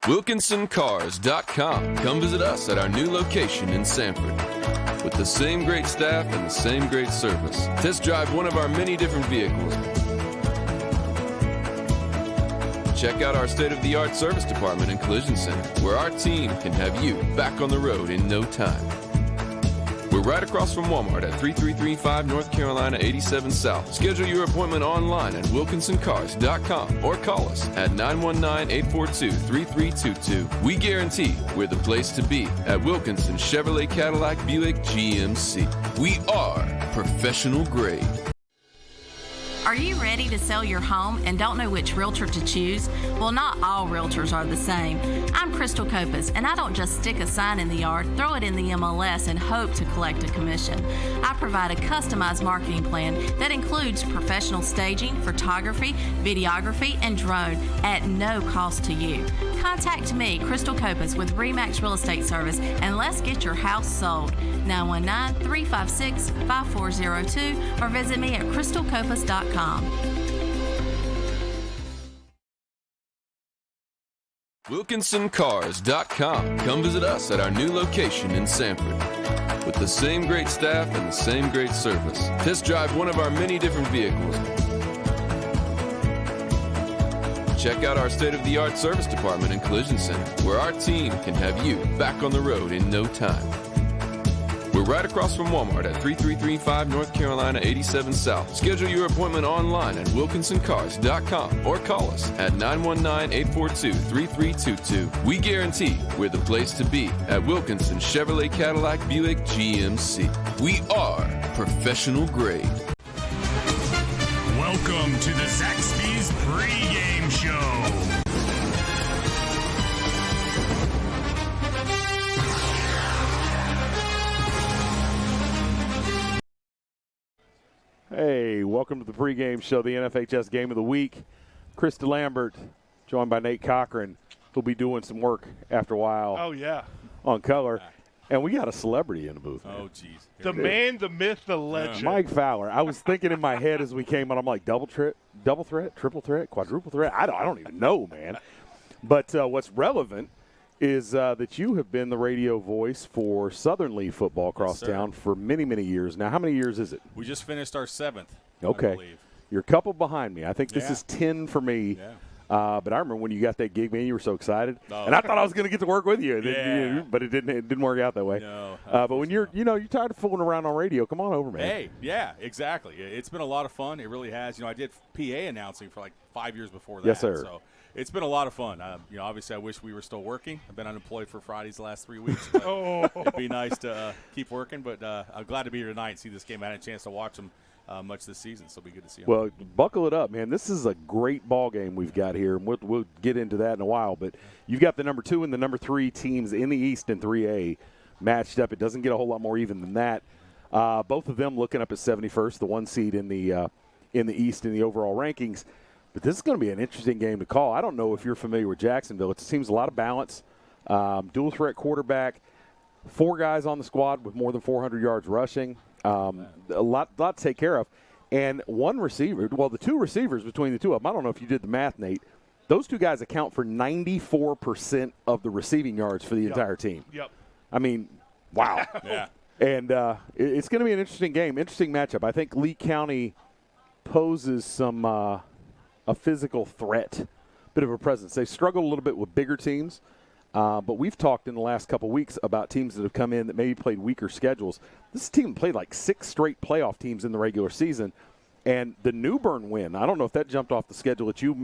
WilkinsonCars.com. Come visit us at our new location in Sanford. With the same great staff and the same great service. Test drive one of our many different vehicles. Check out our state-of-the-art service department and collision center, where our team can have you back on the road in no time. We're right across from Walmart at 3335 North Carolina 87 South. Schedule your appointment online at WilkinsonCars.com or call us at 919-842-3322. We guarantee we're the place to be at Wilkinson Chevrolet Cadillac Buick GMC. We are professional grade. Are you ready to sell your home and don't know which realtor to choose? Well, not all realtors are the same. I'm Crystal Copas, and I don't just stick a sign in the yard, throw it in the MLS, and hope to collect a commission. I provide a customized marketing plan that includes professional staging, photography, videography, and drone at no cost to you. Contact me, Crystal Copas, with RE/MAX Real Estate Service, and let's get your house sold. 919-356-5402 or visit me at crystalcopas.com. WilkinsonCars.com. Come visit us at our new location in Sanford. With the same great staff and the same great service. Test drive one of our many different vehicles. Check out our state-of-the-art service department and collision center, where our team can have you back on the road in no time. We're right across from Walmart at 3335 North Carolina 87 South. Schedule your appointment online at WilkinsonCars.com or call us at 919-842-3322. We guarantee we're the place to be at Wilkinson Chevrolet Cadillac Buick GMC. We are professional grade. Welcome to the Zaxby's Pregame Show. Hey, welcome to the pregame show, the NFHS Game of the Week. Chris DeLambert, joined by Nate Cochrane, who'll be doing some work after a while. Oh, yeah. On color. And we got a celebrity in the booth. Oh, jeez. The man, the myth, the legend. Mike Fowler. I was thinking in my head as we came on, I'm like, double threat, triple threat, quadruple threat? I don't even know, man. But what's relevant is that you have been the radio voice for Southern League football across town for many, many years. Now, how many years is it? We just finished our 7th, okay. I believe. You're a couple behind me. I think this is 10 for me. Yeah. But I remember when you got that gig, man, you were so excited. Oh, and I thought I was going to get to work with you. But it didn't work out that way. No. But when you're tired of fooling around on radio, come on over, man. Hey, yeah, exactly. It's been a lot of fun. It really has. I did PA announcing for like 5 years before that. Yes, sir. So it's been a lot of fun. Obviously, I wish we were still working. I've been unemployed for Fridays the last 3 weeks. But it'd be nice to keep working. But I'm glad to be here tonight and see this game. I had a chance to watch them much this season, so it'll be good to see them. Well, buckle it up, man. This is a great ball game we've got here, and we'll get into that in a while. But you've got the number 2 and the number 3 teams in the East in 3A matched up. It doesn't get a whole lot more even than that. Both of them looking up at 71st, the 1 seed in the East in the overall rankings. But this is going to be an interesting game to call. I don't know if you're familiar with Jacksonville. It seems a lot of balance, dual threat quarterback, 4 guys on the squad with more than 400 yards rushing. A lot to take care of. And 1 receiver, well, the 2 receivers between the 2 of them, I don't know if you did the math, Nate, those 2 guys account for 94% of the receiving yards for the entire team. Yep. I mean, wow. Yeah. And it's going to be an interesting game, interesting matchup. I think Lee County poses some a physical threat, bit of a presence. They struggle a little bit with bigger teams. But we've talked in the last couple weeks about teams that have come in that maybe played weaker schedules. This team played like 6 straight playoff teams in the regular season. And the New Bern win, I don't know if that jumped off the schedule at you,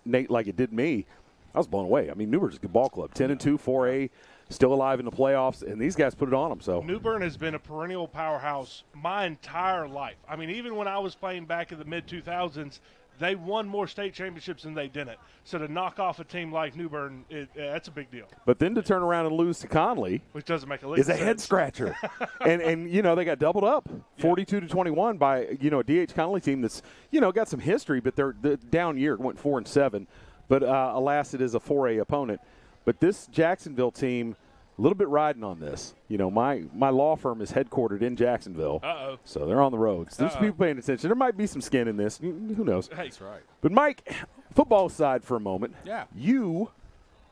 Nate, like it did me. I was blown away. I mean, New Bern's a good ball club. 10-2, 4A, still alive in the playoffs, and these guys put it on them. So New Bern has been a perennial powerhouse my entire life. I mean, even when I was playing back in the mid-2000s, they won more state championships than they didn't. So to knock off a team like New Bern, that's a big deal. But then to turn around and lose to Conley, which doesn't make a lick is a head scratcher. and they got doubled up 42-21 by a DH Conley team that's got some history, but they're the down year, went 4-7. But alas, it is a 4A opponent. But this Jacksonville team, a little bit riding on this. My law firm is headquartered in Jacksonville. Uh-oh. So they're on the road. So there's people paying attention. There might be some skin in this. Who knows? That's right. But, Mike, football aside for a moment. Yeah. You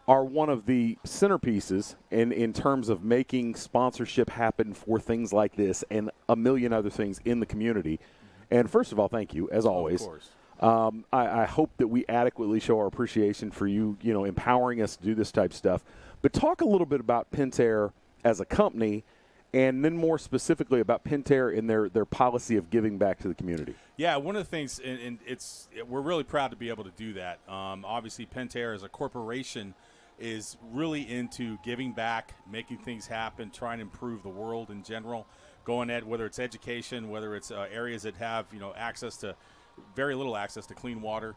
are one of the centerpieces in terms of making sponsorship happen for things like this and a million other things in the community. And first of all, thank you, as always. Of course. I hope that we adequately show our appreciation for you, empowering us to do this type of stuff. But talk a little bit about Pentair as a company, and then more specifically about Pentair and their policy of giving back to the community. Yeah, one of the things, and we're really proud to be able to do that. Obviously, Pentair as a corporation is really into giving back, making things happen, trying to improve the world in general, going at whether it's education, whether it's areas that have access to very little access to clean water,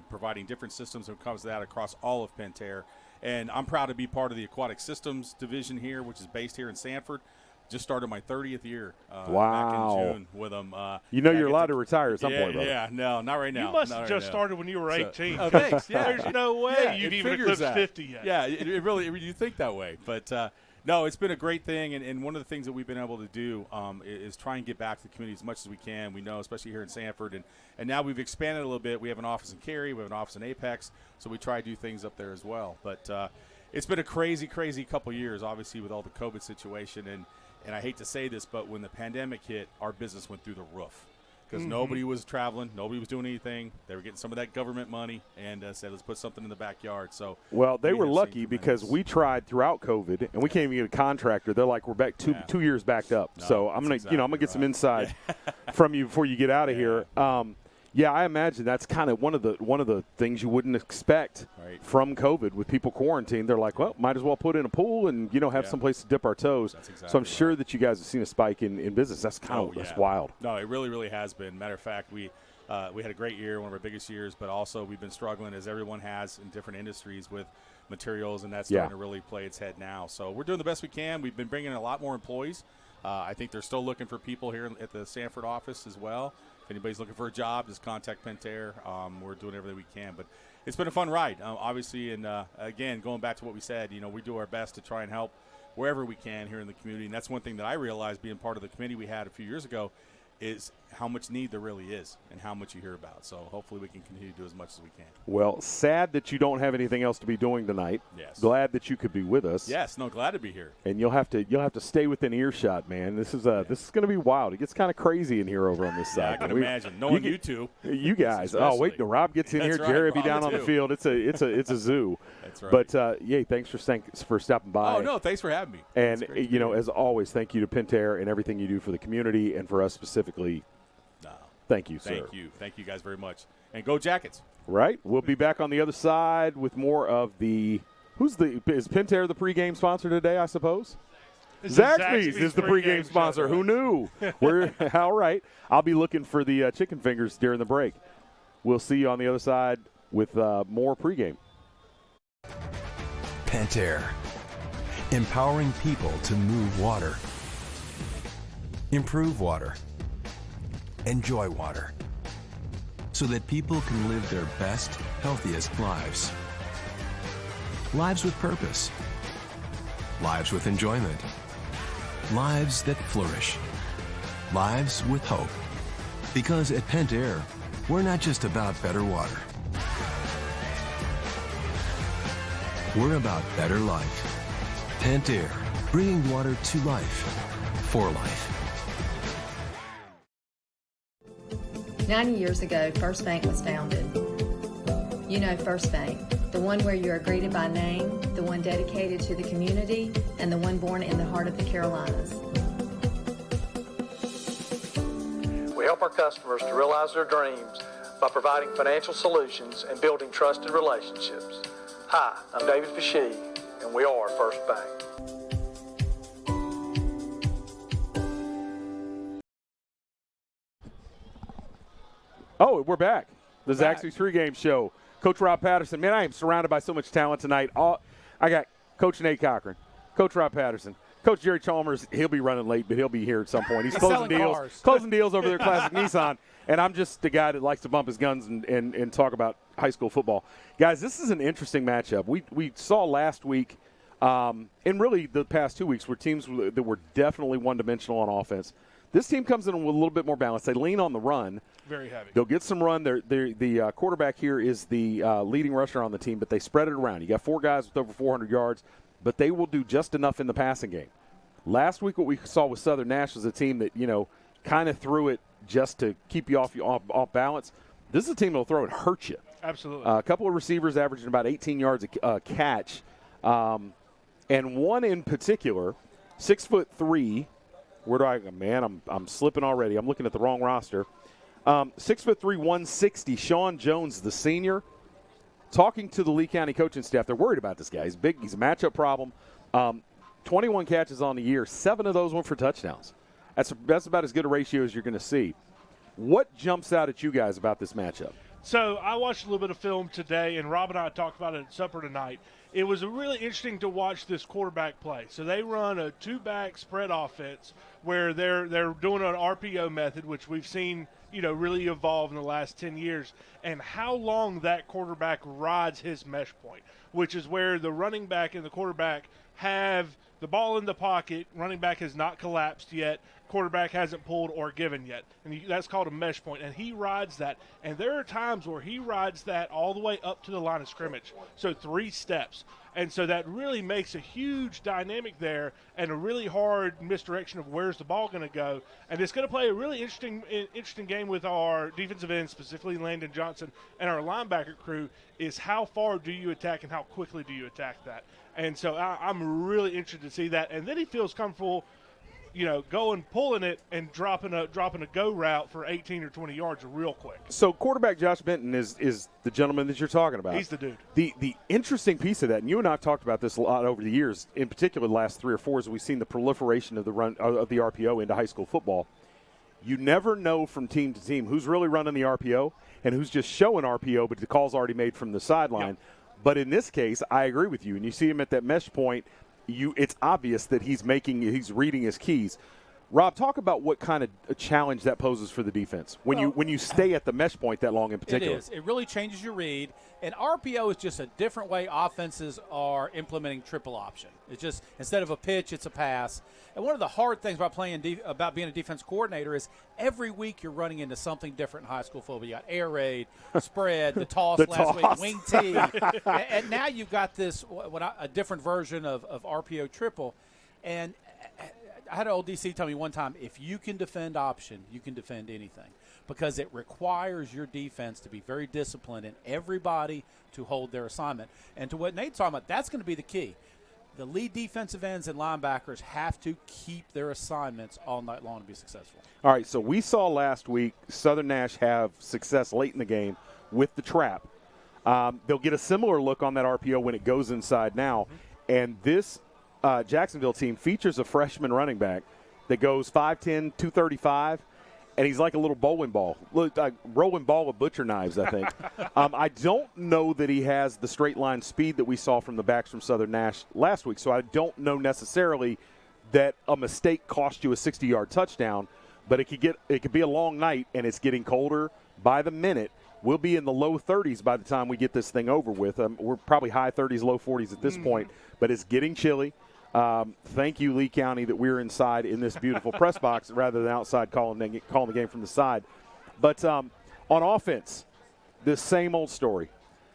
providing different systems when it comes to that across all of Pentair. And I'm proud to be part of the Aquatic Systems division here, which is based here in Sanford. Just started my 30th year back in June with them. You're allowed to retire at some point, brother. Yeah, no, not right now. You must have just started when you were 18. Oh, thanks. Yeah. There's no way you've even eclipsed 50 yet. Yeah, it really, you think that way. But, no, it's been a great thing, and one of the things that we've been able to do is try and get back to the community as much as we can. We know, especially here in Sanford, and now we've expanded a little bit. We have an office in Cary, we have an office in Apex, so we try to do things up there as well. But it's been a crazy, crazy couple years, obviously, with all the COVID situation, and I hate to say this, but when the pandemic hit, our business went through the roof because nobody was traveling, nobody was doing anything. They were getting some of that government money and said, let's put something in the backyard. So, well, they were lucky because we tried throughout COVID, and we can't even get a contractor. They're like, we're back 2 years backed up. No, so I'm gonna get some insight from you before you get out of here. Yeah, I imagine that's kind of one of the things you wouldn't expect from COVID with people quarantined. They're like, well, might as well put in a pool and have some place to dip our toes. That's exactly so I'm sure that you guys have seen a spike in business. That's that's wild. No, it really, really has been. Matter of fact, we had a great year, one of our biggest years, but also we've been struggling, as everyone has in different industries, with materials, and that's starting to really play its head now. So we're doing the best we can. We've been bringing in a lot more employees. I think they're still looking for people here at the Sanford office as well. If anybody's looking for a job, just contact Pentair. We're doing everything we can. But it's been a fun ride, obviously. And, again, going back to what we said, we do our best to try and help wherever we can here in the community. And that's one thing that I realized being part of the committee we had a few years ago is how much need there really is and how much you hear about. So hopefully we can continue to do as much as we can. Well, sad that you don't have anything else to be doing tonight. Yes. Glad that you could be with us. Yes, no, glad to be here. And you'll have to stay within earshot, man. This is going to be wild. It gets kind of crazy in here over on this side. I can imagine. Knowing you two. You guys. Oh, wait, no, Rob gets in here. Right, Jerry will be Rob down on the field. It's a zoo. That's right. But thanks for stopping by. Oh, no, thanks for having me. And as always, thank you to Pentair and everything you do for the community and for us specifically. Thank you, sir. Thank you guys very much. And go Jackets. Right. We'll be back on the other side with more of is Pentair the pregame sponsor today, I suppose? Zaxby's is the pregame sponsor. Who knew? We're all right. I'll be looking for the chicken fingers during the break. We'll see you on the other side with more pregame. Pentair. Empowering people to move water. Improve water. Enjoy water, so that people can live their best, healthiest lives. Lives with purpose. Lives with enjoyment. Lives that flourish. Lives with hope. Because at Pentair, we're not just about better water. We're about better life. Pentair, bringing water to life, for life. 90 years ago, First Bank was founded. You know First Bank, the one where you are greeted by name, the one dedicated to the community, and the one born in the heart of the Carolinas. We help our customers to realize their dreams by providing financial solutions and building trusted relationships. Hi, I'm David Fashee, and we are First Bank. Oh, we're back. The Zaxby's pregame show. Coach Rob Patterson. Man, I am surrounded by so much talent tonight. I got Coach Nate Cochrane, Coach Rob Patterson, Coach Jerry Chalmers. He'll be running late, but he'll be here at some point. He's closing deals over there at Classic Nissan. And I'm just the guy that likes to bump his guns and talk about high school football. Guys, this is an interesting matchup. We saw last week, and really the past 2 weeks, were teams that were definitely one-dimensional on offense. This team comes in with a little bit more balance. They lean on the run. Very heavy. They'll get some run. The quarterback here is the leading rusher on the team, but they spread it around. You got 4 guys with over 400 yards, but they will do just enough in the passing game. Last week what we saw with Southern Nash was a team that, kind of threw it just to keep you off balance. This is a team that will throw it, hurt you. Absolutely. A couple of receivers averaging about 18 yards a catch, and one in particular, 6'3". Where do I go? Man, I'm slipping already. I'm looking at the wrong roster. 6'3", 160. Sean Jones, the senior, talking to the Lee County coaching staff. They're worried about this guy. He's big. He's a matchup problem. 21 catches on the year. 7 of those went for touchdowns. That's about as good a ratio as you're going to see. What jumps out at you guys about this matchup? So I watched a little bit of film today, and Rob and I talked about it at supper tonight. It was really interesting to watch this quarterback play. So they run a 2-back spread offense where they're doing an RPO method, which we've seen really evolve in the last 10 years, and how long that quarterback rides his mesh point, which is where the running back and the quarterback have the ball in the pocket. Running back has not collapsed yet. Quarterback hasn't pulled or given yet. And that's called a mesh point. And he rides that. And there are times where he rides that all the way up to the line of scrimmage. So 3 steps. And so that really makes a huge dynamic there and a really hard misdirection of where's the ball going to go. And it's going to play a really interesting game with our defensive end, specifically Landon Johnson, and our linebacker crew, is how far do you attack and how quickly do you attack that. And so I'm really interested to see that. And then he feels comfortable, going, pulling it, and dropping a go route for 18 or 20 yards real quick. So quarterback Josh Benton is the gentleman that you're talking about. He's the dude. The interesting piece of that, and you and I have talked about this a lot over the years, in particular the last 3 or 4, is we've seen the proliferation of the run of the RPO into high school football. You never know from team to team who's really running the RPO and who's just showing RPO, but the call's already made from the sideline. Yep. But in this case, I agree with you. And you see him at that mesh point, it's obvious that he's reading his keys. Rob, talk about what kind of a challenge that poses for the defense when you stay at the mesh point that long in particular. It is. It really changes your read. And RPO is just a different way offenses are implementing triple option. It's just instead of a pitch, it's a pass. And one of the hard things about about being a defense coordinator is every week you're running into something different in high school football. You got air raid, spread, the toss last week, wing tee, and now you've got this a different version of RPO triple. And I had an old DC tell me one time, if you can defend option, you can defend anything, because it requires your defense to be very disciplined and everybody to hold their assignment. And to what Nate's talking about, that's going to be the key. The lead defensive ends and linebackers have to keep their assignments all night long to be successful. All right, so we saw last week Southern Nash have success late in the game with the trap. They'll get a similar look on that RPO when it goes inside now. And this Jacksonville team features a freshman running back that goes 5'10", 235, and he's like a little bowling ball, like rolling ball with butcher knives, I think. I don't know that he has the straight line speed that we saw from the backs from Southern Nash last week, so I don't know necessarily that a mistake cost you a 60-yard touchdown, but it could be a long night, and it's getting colder by the minute. We'll be in the low 30s by the time we get this thing over with. We're probably high 30s, low 40s at this point, but it's getting chilly. Thank you, Lee County, that we're inside in this beautiful press box rather than outside calling the game from the side. But on offense, the same old story.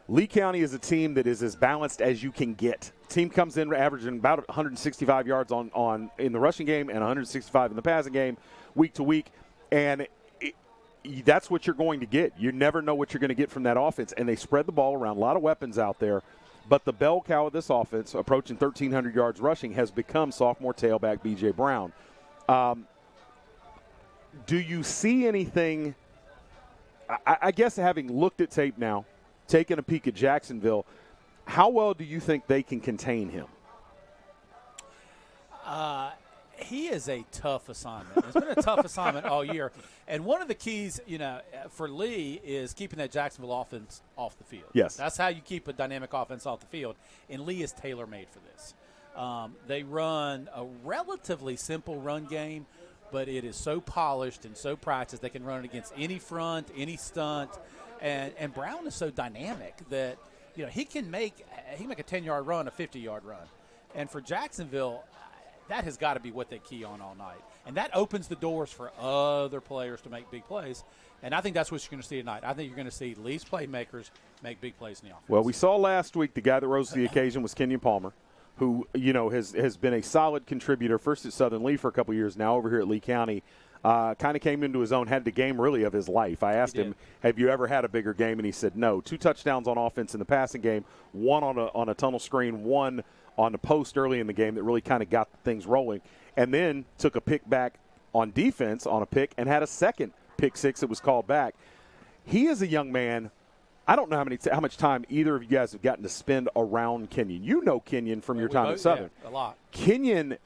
Lee County is a team that is as balanced as you can get. Team comes in averaging about 165 yards in the rushing game and 165 in the passing game week to week, and that's what you're going to get. You never know what you're going to get from that offense, and they spread the ball around. A lot of weapons out there. But the bell cow of this offense, approaching 1,300 yards rushing, has become sophomore tailback B.J. Brown. Do you see anything – I guess having looked at tape now, taken a peek at Jacksonville, how well do you think they can contain him? He is a tough assignment. It's been a tough assignment all year. And one of the keys, for Lee is keeping that Jacksonville offense off the field. Yes. That's how you keep a dynamic offense off the field. And Lee is tailor-made for this. They run a relatively simple run game, but it is so polished and so practiced. They can run it against any front, any stunt. And Brown is so dynamic that, he can make a 10-yard run, a 50-yard run. And for Jacksonville, that has got to be what they key on all night. And that opens the doors for other players to make big plays. And I think that's what you're going to see tonight. I think you're going to see Lee's playmakers make big plays in the offense. Well, we saw last week the guy that rose to the occasion was Kenyon Palmer, who, has been a solid contributor, first at Southern Lee for a couple years, now over here at Lee County. Kind of came into his own, had the game really of his life. I asked him, have you ever had a bigger game? And he said no. 2 touchdowns on offense in the passing game, 1 on a tunnel screen, 1 on the post early in the game that really kind of got things rolling. And then took a pick back on defense on a pick and had a second pick six that was called back. He is a young man. I don't know how much time either of you guys have gotten to spend around Kenyon. You know Kenyon from your time at Southern. Yeah, a lot. Kenyon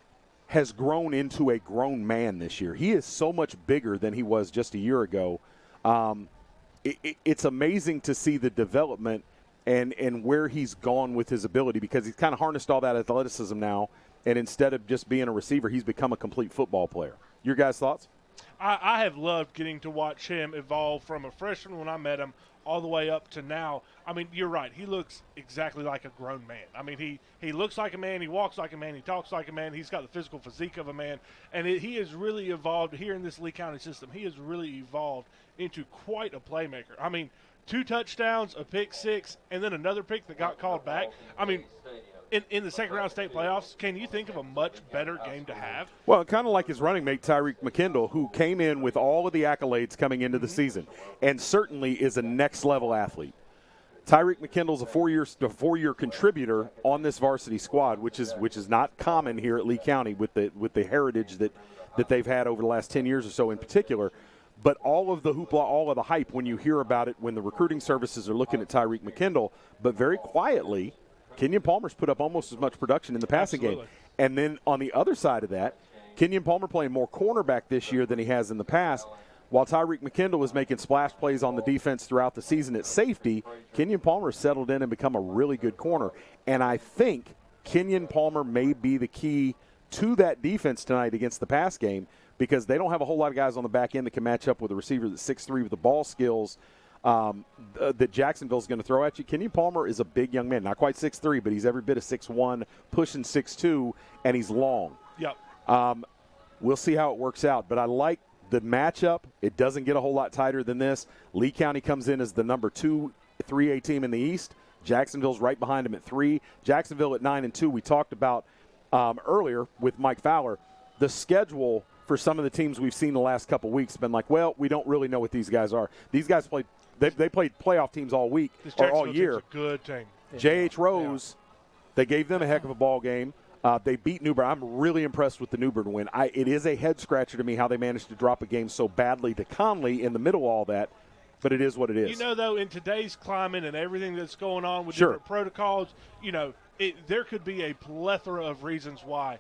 has grown into a grown man this year. He is so much bigger than he was just a year ago. It's amazing to see the development and where he's gone with his ability, because he's kind of harnessed all that athleticism now, and instead of just being a receiver, he's become a complete football player. Your guys' thoughts? I have loved getting to watch him evolve from a freshman when I met him all the way up to now. I mean, you're right. He looks exactly like a grown man. I mean, he looks like a man. He walks like a man. He talks like a man. He's got the physical physique of a man. And he has really evolved here in this Lee County system. He has really evolved into quite a playmaker. I mean, 2 touchdowns, a pick six, and then another pick that got called back. I mean, in the second-round state playoffs, can you think of a much better game to have? Well, kind of like his running mate, Tyrik Mckinley, who came in with all of the accolades coming into the season and certainly is a next-level athlete. Tyrik Mckinley's a four-year contributor on this varsity squad, which is not common here at Lee County with the heritage that they've had over the last 10 years or so in particular. But all of the hoopla, all of the hype when you hear about it, when the recruiting services are looking at Tyrik Mckinley, but very quietly, Kenyon Palmer's put up almost as much production in the passing game. And then on the other side of that, Kenyon Palmer playing more cornerback this year than he has in the past. While Tyrik Mckinley was making splash plays on the defense throughout the season at safety, Kenyon Palmer settled in and become a really good corner. And I think Kenyon Palmer may be the key to that defense tonight against the pass game, because they don't have a whole lot of guys on the back end that can match up with a receiver that's 6'3" with the ball skills that Jacksonville's going to throw at you. Kenyon Palmer is a big young man, not quite 6'3", but he's every bit of 6'1", pushing 6'2", and he's long. Yep. We'll see how it works out, but I like the matchup. It doesn't get a whole lot tighter than this. Lee County comes in as the number 2 3A team in the East. Jacksonville's right behind them at 3. Jacksonville at 9-2. We talked about earlier with Mike Fowler. The schedule for some of the teams we've seen the last couple weeks have been like, well, we don't really know what these guys are. These guys played. They played playoff teams all week or all year. Team's a good team. J.H. Rose, they gave them a heck of a ball game. They beat New Bern. I'm really impressed with the New Bern win. It is a head-scratcher to me how they managed to drop a game so badly to Conley in the middle of all that, but it is what it is. You know, though, in today's climate and everything that's going on with different protocols, there could be a plethora of reasons why.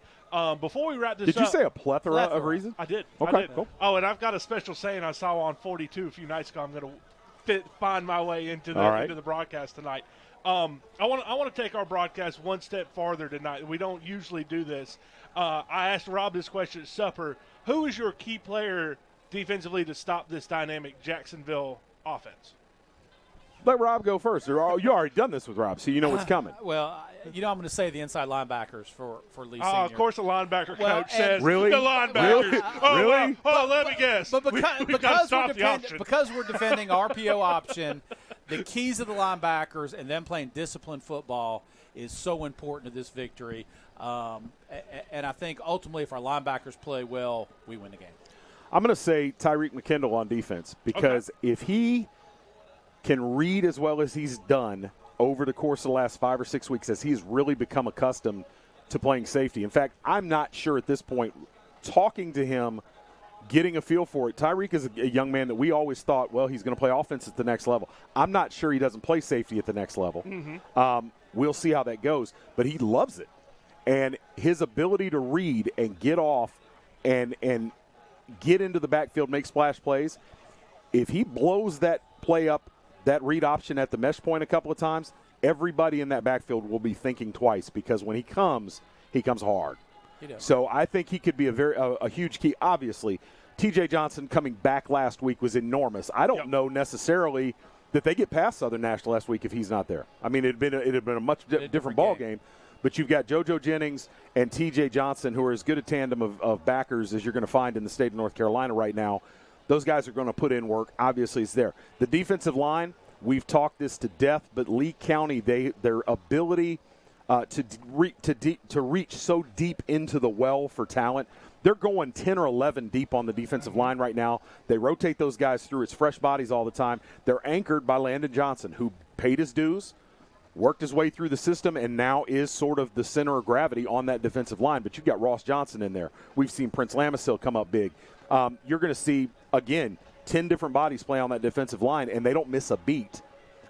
Before we wrap this up. Did you say a plethora of reasons? I did. Okay, I did. cool. Oh, and I've got a special saying I saw on 42 a few nights ago. I'm going to find my way into the broadcast tonight. I want to take our broadcast one step farther tonight. We don't usually do this. I asked Rob this question at supper. Who is your key player defensively to stop this dynamic Jacksonville offense? Let Rob go first. You already done this with Rob, so you know what's coming. Well, I'm going to say the inside linebackers for Lee Senior. Of course, the linebacker coach says really? The linebackers. Really? Oh, really? Well, let me guess. But because we're defending RPO option, the keys of the linebackers and them playing disciplined football is so important to this victory. And I think ultimately, if our linebackers play well, we win the game. I'm going to say Tyrik Mckinley on defense, because if he can read as well as he's done over the course of the last 5 or 6 weeks, as he's really become accustomed to playing safety. In fact, I'm not sure at this point, talking to him, getting a feel for it, Tyrik is a young man that we always thought, well, he's going to play offense at the next level. I'm not sure he doesn't play safety at the next level. Mm-hmm. We'll see how that goes, but he loves it. And his ability to read and get off and get into the backfield, make splash plays, if he blows that play up, that read option at the mesh point a couple of times, everybody in that backfield will be thinking twice, because when he comes hard. So I think he could be a huge key. Obviously, T.J. Johnson coming back last week was enormous. I don't know necessarily that they get past Southern National last week if he's not there. I mean, it'd been a much different ball game. But you've got JoJo Jennings and TJ Johnson, who are as good a tandem of backers as you're going to find in the state of North Carolina right now. Those guys are going to put in work. Obviously, it's there. The defensive line, we've talked this to death, but Lee County, their ability to reach so deep into the well for talent, they're going 10 or 11 deep on the defensive line right now. They rotate those guys through. It's fresh bodies all the time. They're anchored by Landon Johnson, who paid his dues, worked his way through the system, and now is sort of the center of gravity on that defensive line. But you've got Ross Johnson in there. We've seen Prince Lamisil come up big. You're going to see, again, 10 different bodies play on that defensive line, and they don't miss a beat.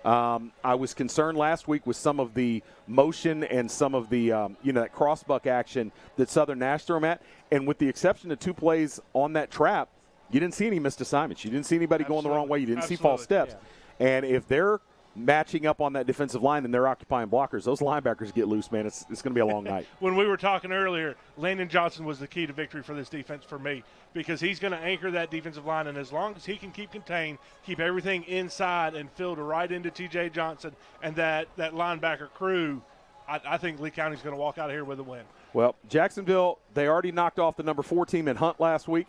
I was concerned last week with some of the motion and some of the, that crossbuck action that Southern Nash threw them at. And with the exception of 2 plays on that trap, you didn't see any missed assignments. You didn't see anybody going the wrong way. You didn't see false steps. Yeah. And if they're matching up on that defensive line and they're occupying blockers, those linebackers get loose, man. It's going to be a long night. When we were talking earlier, Landon Johnson was the key to victory for this defense for me, because he's going to anchor that defensive line, and as long as he can keep contained, keep everything inside and filter right into TJ Johnson and that linebacker crew, I think Lee County's going to walk out of here with a win. Well, Jacksonville, they already knocked off the number 4 team in Hunt last week.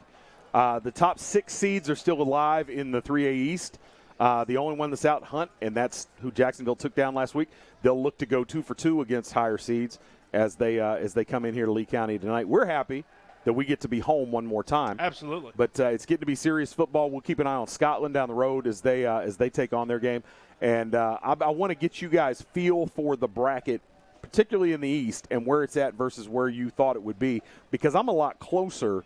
The top 6 seeds are still alive in the 3A East. The only one that's out, Hunt, and that's who Jacksonville took down last week. They'll look to go 2 for 2 against higher seeds as they come in here to Lee County tonight. We're happy that we get to be home one more time. Absolutely. But it's getting to be serious football. We'll keep an eye on Scotland down the road as they take on their game. And I want to get you guys feel for the bracket, particularly in the East, and where it's at versus where you thought it would be, because I'm a lot closer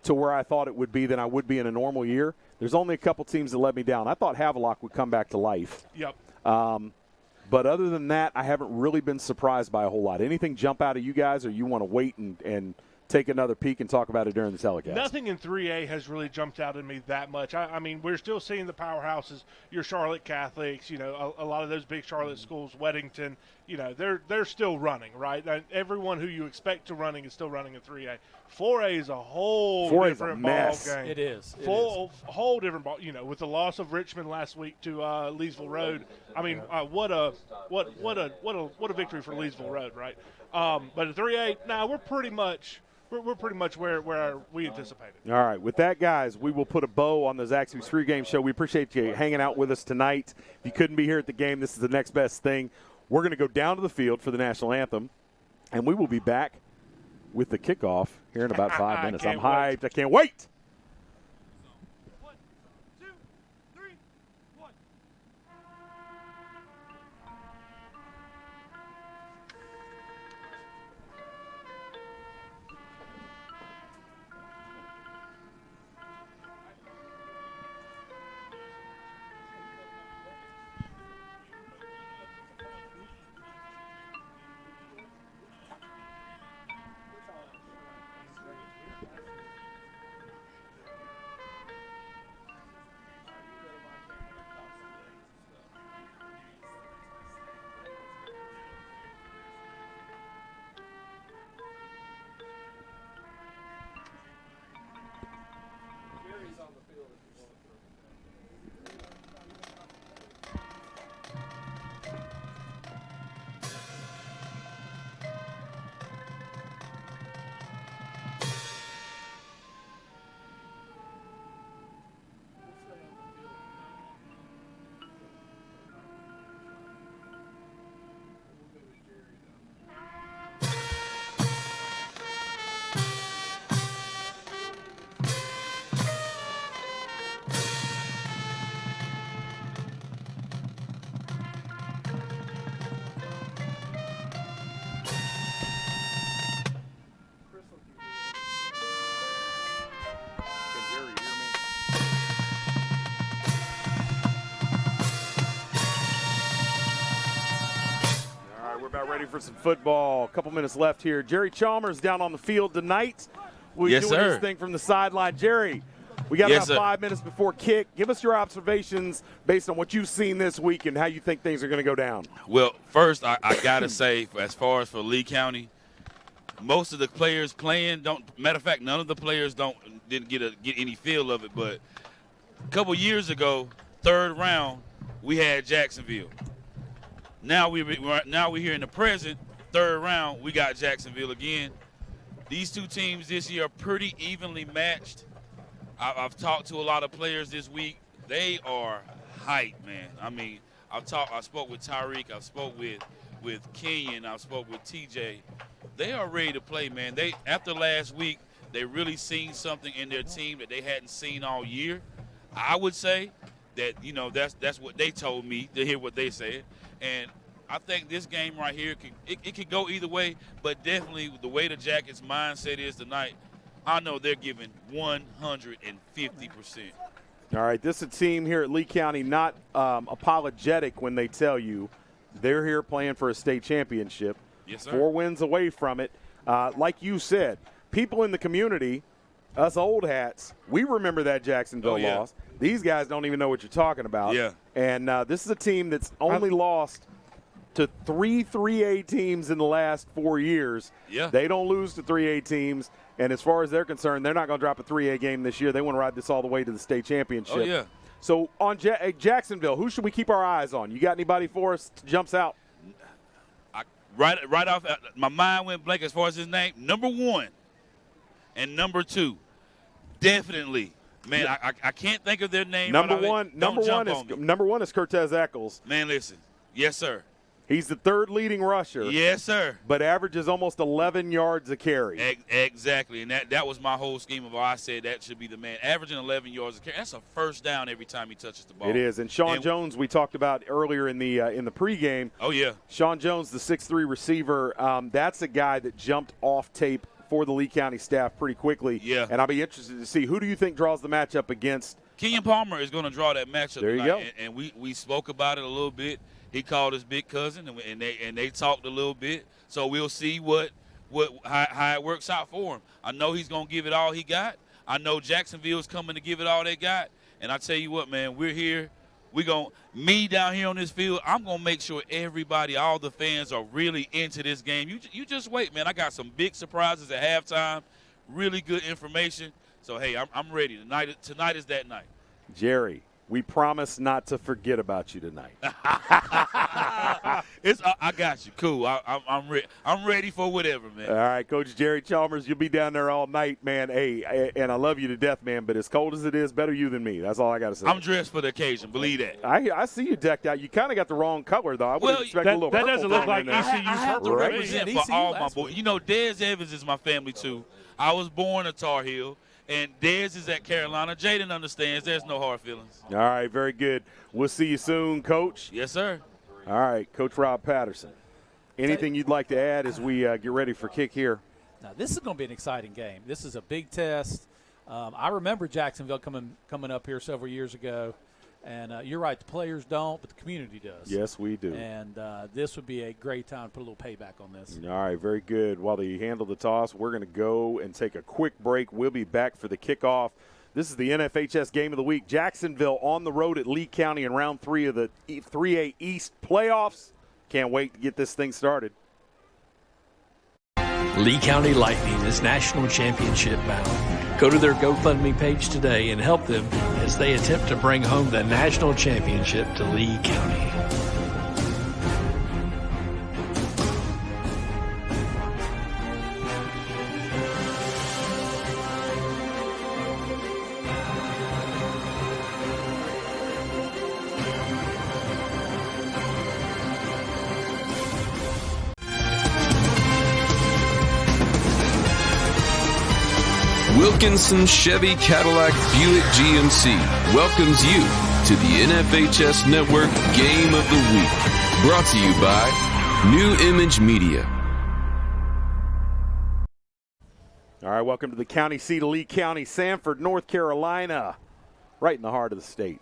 to where I thought it would be than I would be in a normal year. There's only a couple teams that let me down. I thought Havelock would come back to life. Yep. But other than that, I haven't really been surprised by a whole lot. Anything jump out at you guys, or you want to wait and take another peek and talk about it during the telecast? Nothing in 3A has really jumped out at me that much. I mean, we're still seeing the powerhouses, your Charlotte Catholics, a lot of those big Charlotte schools, Weddington, they're still running, right? Everyone who you expect to running is still running in 3A. 4A is a whole different ball game. It is. Whole different ball. With the loss of Richmond last week to Leesville Road, I mean, what a victory for Leesville Road, right? But at 3A, we're pretty much where we anticipated. All right. With that, guys, we will put a bow on the Zaxby's Pregame Show. We appreciate you hanging out with us tonight. If you couldn't be here at the game, this is the next best thing. We're going to go down to the field for the national anthem, and we will be back with the kickoff here in about 5 minutes. I'm hyped. I can't wait. Ready for some football. A couple minutes left here. Jerry Chalmers down on the field tonight. We're doing this thing from the sideline. Jerry, we got about 5 minutes before kick. Give us your observations based on what you've seen this week and how you think things are going to go down. Well, first, I got to say, as far as for Lee County, most of the players playing matter of fact, none of the players didn't get any feel of it. But a couple years ago, 3rd round, we had Jacksonville. Now we're here in the present. third round, we got Jacksonville again. These two teams this year are pretty evenly matched. I've talked to a lot of players this week. They are hyped, man. I mean, I spoke with Tyrik. I spoke with Kenyon. I spoke with TJ. They are ready to play, man. After last week, they really seen something in their team that they hadn't seen all year. I would say that, that's what they told me, to hear what they said. And I think this game right here, it could go either way, but definitely the way the Jackets' mindset is tonight, I know they're giving 150%. All right, this is a team here at Lee County not apologetic when they tell you they're here playing for a state championship. Yes, sir. 4 wins away from it. Like you said, people in the community, us old hats, we remember that Jacksonville loss. These guys don't even know what you're talking about. Yeah. And this is a team that's only lost to 3 3A teams in the last 4 years. Yeah. They don't lose to 3A teams. And as far as they're concerned, they're not going to drop a 3A game this year. They want to ride this all the way to the state championship. Oh, yeah. So on Jacksonville, who should we keep our eyes on? You got anybody for us that jumps out? Right off, my mind went blank as far as his name. Number 1 and number 2, definitely. Man, I can't think of their name. Number one is Cortez Eccles. Man, listen. Yes, sir. He's the 3rd leading rusher. Yes, sir. But averages almost 11 yards a carry. Exactly, and that was my whole scheme of why I said that should be the man. Averaging 11 yards a carry. That's a first down every time he touches the ball. It is. And Sean Jones, we talked about earlier in the pregame. Oh, yeah. Sean Jones, the 6'3 receiver, that's a guy that jumped off tape for the Lee County staff pretty quickly. Yeah. And I'll be interested to see, who do you think draws the matchup against? Kenyon Palmer is going to draw that matchup there you tonight. go. And we spoke about it a little bit. He called his big cousin, and they talked a little bit. So we'll see how it works out for him. I know he's going to give it all he got. I know Jacksonville's coming to give it all they got. And I tell you what, man, we're here. Me down here on this field, I'm going to make sure everybody, all the fans are really into this game. You just wait, man. I got some big surprises at halftime, really good information. So, hey, I'm ready. Tonight is that night. Jerry, we promise not to forget about you tonight. I got you. Cool. I'm ready for whatever, man. All right, Coach Jerry Chalmers, you'll be down there all night, man. Hey, and I love you to death, man, but as cold as it is, better you than me. That's all I got to say. I'm dressed for the occasion. Believe that. I see you decked out. You kind of got the wrong color, though. I would expect a little that purple. doesn't look like I have to represent for all my boys. Dez Evans is my family, too. I was born a Tar Heel. And Dez is at Carolina. Jaden understands there's no hard feelings. All right, very good. We'll see you soon, Coach. Yes, sir. All right, Coach Rob Patterson. Anything you'd like to add as we get ready for kick here? Now, this is going to be an exciting game. This is a big test. I remember Jacksonville coming up here several years ago. And you're right, the players don't, but the community does. Yes, we do. And this would be a great time to put a little payback on this. All right, very good. While they handle the toss, we're going to go and take a quick break. We'll be back for the kickoff. This is the NFHS Game of the Week. Jacksonville on the road at Lee County in round 3 of the 3A East playoffs. Can't wait to get this thing started. Lee County Lightning is national championship bound. Go to their GoFundMe page today and help them as they attempt to bring home the national championship to Lee County. Wilkinson Chevy Cadillac Buick GMC welcomes you to the NFHS Network Game of the Week. Brought to you by New Image Media. All right, welcome to the county seat of Lee County, Sanford, North Carolina, right in the heart of the state.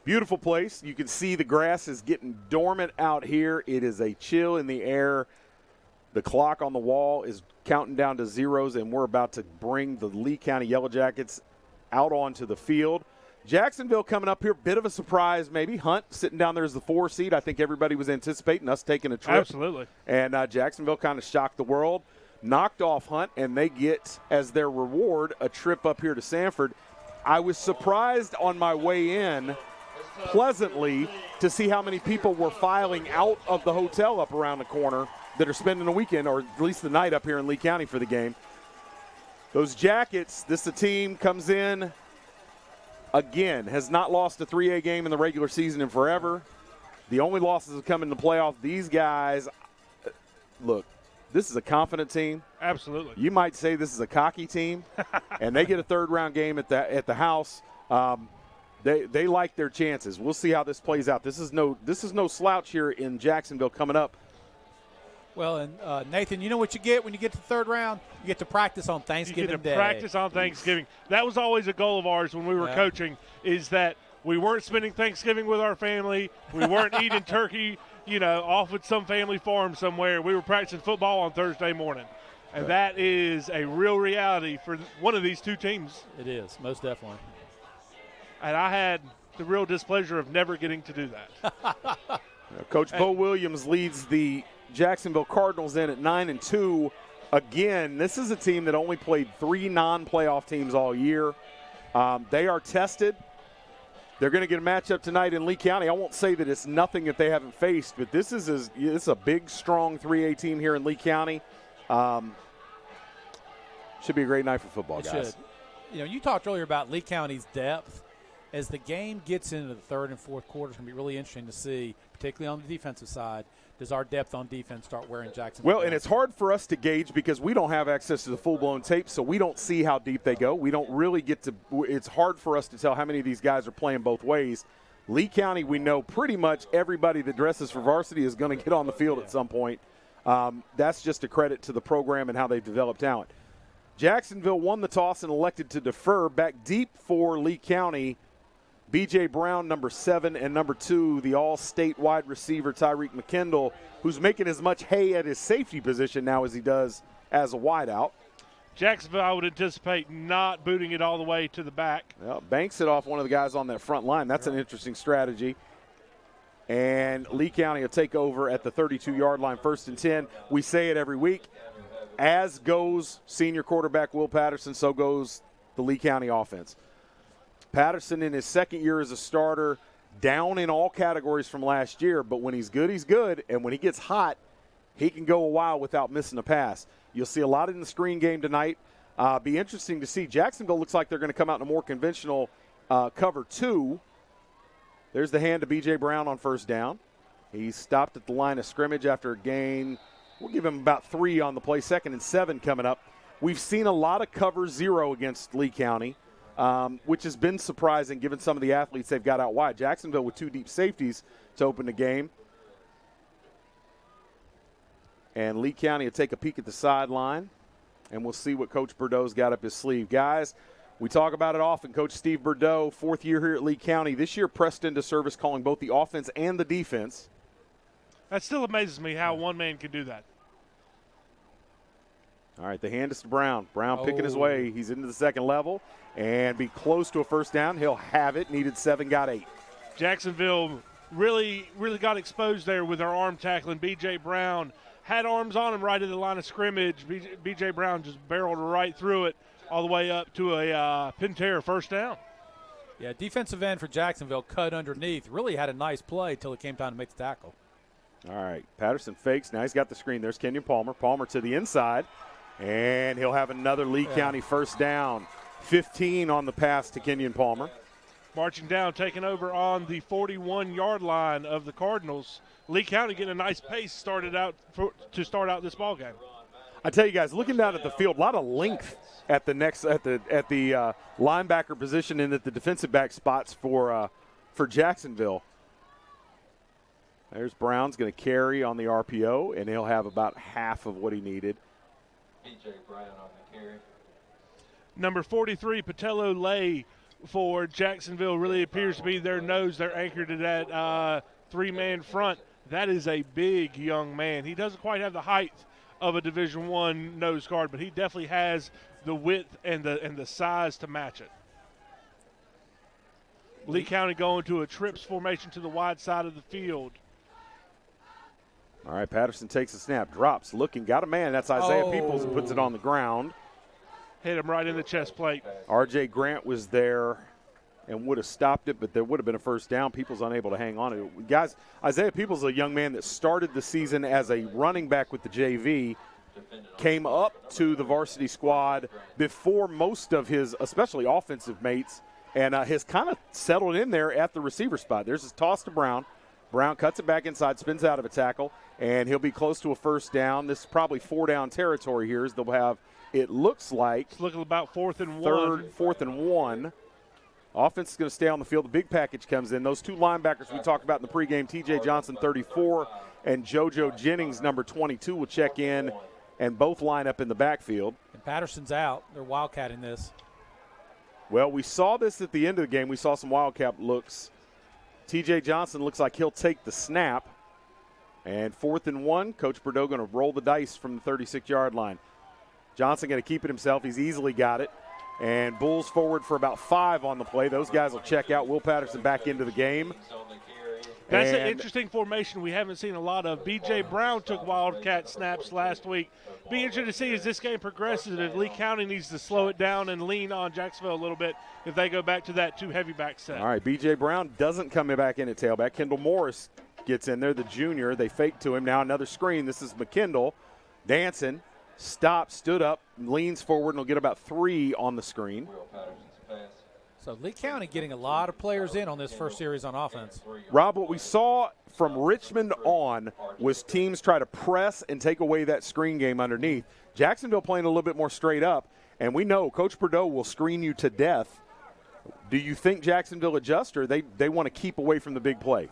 Beautiful place. You can see the grass is getting dormant out here. It is a chill in the air. The clock on the wall is counting down to zeros, and we're about to bring the Lee County Yellow Jackets out onto the field. Jacksonville coming up here, bit of a surprise maybe. Hunt sitting down there as the 4 seed. I think everybody was anticipating us taking a trip. Absolutely. And Jacksonville kind of shocked the world, knocked off Hunt, and they get, as their reward, a trip up here to Sanford. I was surprised on my way in pleasantly to see how many people were filing out of the hotel up around the corner that are spending the weekend, or at least the night up here in Lee County for the game. Those Jackets, this team comes in, again, has not lost a 3A game in the regular season in forever. The only losses have come in the playoffs. These guys, look, this is a confident team. Absolutely. You might say this is a cocky team, and they get a third-round game at the house. They like their chances. We'll see how this plays out. This is no slouch here in Jacksonville coming up. Well, and Nathan, you know what you get when you get to the third round? You get to practice on Thanksgiving Day. You get to practice on Thanksgiving. That was always a goal of ours when we were coaching, is that we weren't spending Thanksgiving with our family. We weren't eating turkey, off at some family farm somewhere. We were practicing football on Thursday morning. And that is a real reality for one of these two teams. It is, most definitely. And I had the real displeasure of never getting to do that. Coach Bo Williams leads the Jacksonville Cardinals in at 9-2. Again, this is a team that only played 3 non-playoff teams all year. They are tested. They're going to get a matchup tonight in Lee County. I won't say that it's nothing that they haven't faced, but this is a big, strong 3A team here in Lee County. Should be a great night for football, guys. Should. You talked earlier about Lee County's depth. As the game gets into the third and fourth quarter, it's going to be really interesting to see, particularly on the defensive side, does our depth on defense start wearing Jacksonville down? Well, and it's hard for us to gauge because we don't have access to the full-blown tape, so we don't see how deep they go. We don't really get to – it's hard for us to tell how many of these guys are playing both ways. Lee County, we know pretty much everybody that dresses for varsity is going to get on the field at some point. That's just a credit to the program and how they've developed talent. Jacksonville won the toss and elected to defer. Back deep for Lee County, B.J. Brown, number 7, and number 2, the all-state wide receiver Tyrik McKinley, who's making as much hay at his safety position now as he does as a wideout. Jacksonville, I would anticipate not booting it all the way to the back. Well, banks it off one of the guys on that front line. That's an interesting strategy. And Lee County will take over at the 32-yard line, 1st and 10. We say it every week. As goes senior quarterback Will Patterson, so goes the Lee County offense. Patterson in his second year as a starter, down in all categories from last year, but when he's good, he's good. And when he gets hot, he can go a while without missing a pass. You'll see a lot in the screen game tonight. Be interesting to see. Jacksonville looks like they're going to come out in a more conventional cover 2. There's the hand to B.J. Brown on 1st down. He stopped at the line of scrimmage after a gain. We'll give him about 3 on the play, 2nd and 7 coming up. We've seen a lot of cover 0 against Lee County, which has been surprising given some of the athletes they've got out wide. Jacksonville with 2 deep safeties to open the game. And Lee County will take a peek at the sideline, and we'll see what Coach Bordeaux's got up his sleeve. Guys, we talk about it often. Coach Steve Bordeaux, 4th year here at Lee County. This year pressed into service calling both the offense and the defense. That still amazes me how one man can do that. All right, the hand is to Brown. Brown picking his way. He's into the second level and be close to a 1st down. He'll have it. Needed 7, got 8. Jacksonville really got exposed there with their arm tackling. B.J. Brown had arms on him right at the line of scrimmage. B.J. Brown just barreled right through it all the way up to a Pentair 1st down. Yeah, defensive end for Jacksonville cut underneath. Really had a nice play till it came time to make the tackle. All right, Patterson fakes. Now he's got the screen. There's Kenyon Palmer. Palmer to the inside, and he'll have another Lee County 1st down. 15 on the pass to Kenyon Palmer. Marching down, taking over on the 41-yard line of the Cardinals. Lee County getting a nice pace to start out this ball game. I tell you guys, looking down at the field, a lot of length at the linebacker position and at the defensive back spots for Jacksonville. There's Brown's going to carry on the RPO, and he'll have about half of what he needed. B.J. Brown on the carry. Number 43, Patello Lay for Jacksonville, really appears to be their nose. They're anchored to that 3-man front. That is a big young man. He doesn't quite have the height of a Division I nose guard, but he definitely has the width and the size to match it. Lee County going to a trips formation to the wide side of the field. All right, Patterson takes a snap, drops, looking, got a man. That's Isaiah Peoples and puts it on the ground. Hit him right in the chest plate. R.J. Grant was there and would have stopped it, but there would have been a first down. Peoples unable to hang on to it. Guys, Isaiah Peoples is a young man that started the season as a running back with the JV, came up to the varsity squad before most of his, especially offensive mates, and has kind of settled in there at the receiver spot. There's his toss to Brown. Brown cuts it back inside, spins out of a tackle, and he'll be close to a first down. This is probably 4-down territory here as they'll have, it looks like, it's looking about 4th and 1. 4th and 1. Offense is going to stay on the field. The big package comes in. Those two linebackers we talked about in the pregame, T.J. Johnson, 34, and JoJo Jennings, number 22, will check in, and both line up in the backfield. And Patterson's out. They're wildcatting this. Well, we saw this at the end of the game. We saw some wildcat looks. T.J. Johnson looks like he'll take the snap. And 4th and 1, Coach Bordeaux going to roll the dice from the 36-yard line. Johnson going to keep it himself. He's easily got it. And Bulls forward for about 5 on the play. Those guys will check out. Will Patterson back into the game. That's an interesting formation we haven't seen a lot of. B.J. Brown took wildcat snaps last week. Be interesting to see as this game progresses if Lee County needs to slow it down and lean on Jacksonville a little bit if they go back to that 2 heavy back set. All right, B.J. Brown doesn't come back in at tailback. Kendall Morris gets in there, the junior. They fake to him. Now another screen. This is McKindle dancing. Stops, stood up, leans forward, and will get about 3 on the screen. So Lee County getting a lot of players in on this first series on offense. Rob, what we saw from Richmond on was teams try to press and take away that screen game underneath. Jacksonville playing a little bit more straight up, and we know Coach Bordeaux will screen you to death. Do you think Jacksonville adjusts, or they want to keep away from the big play?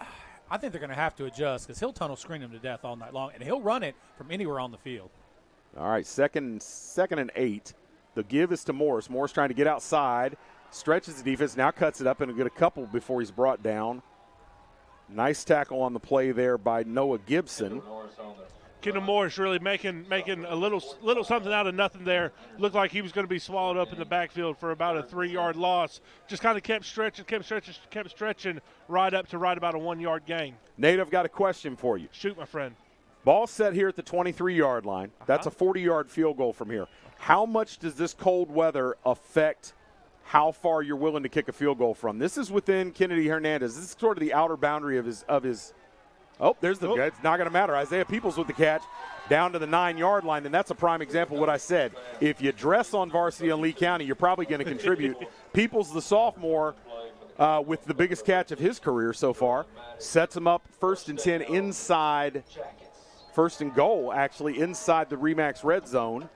I think they're going to have to adjust because he'll tunnel screen them to death all night long, and he'll run it from anywhere on the field. All right, second and 8. The give is to Morris. Morris trying to get outside, stretches the defense, now cuts it up and will get a couple before he's brought down. Nice tackle on the play there by Noah Gibson. Kendall Morris really making a little something out of nothing there. Looked like he was going to be swallowed up in the backfield for about a 3-yard loss. Just kind of kept stretching right up to right about a 1-yard gain. Nate, I've got a question for you. Shoot, my friend. Ball set here at the 23-yard line. That's a 40-yard field goal from here. How much does this cold weather affect how far you're willing to kick a field goal from? This is within Kennedy Hernandez. This is sort of the outer boundary of his. Oh, there's the guy. It's not going to matter. Isaiah Peoples with the catch down to the 9-yard line, and that's a prime example of what I said. If you dress on varsity on Lee County, you're probably going to contribute. Peoples, the sophomore, with the biggest catch of his career so far, sets him up 1st and 10 inside. 1st and goal, actually, inside the Remax red zone.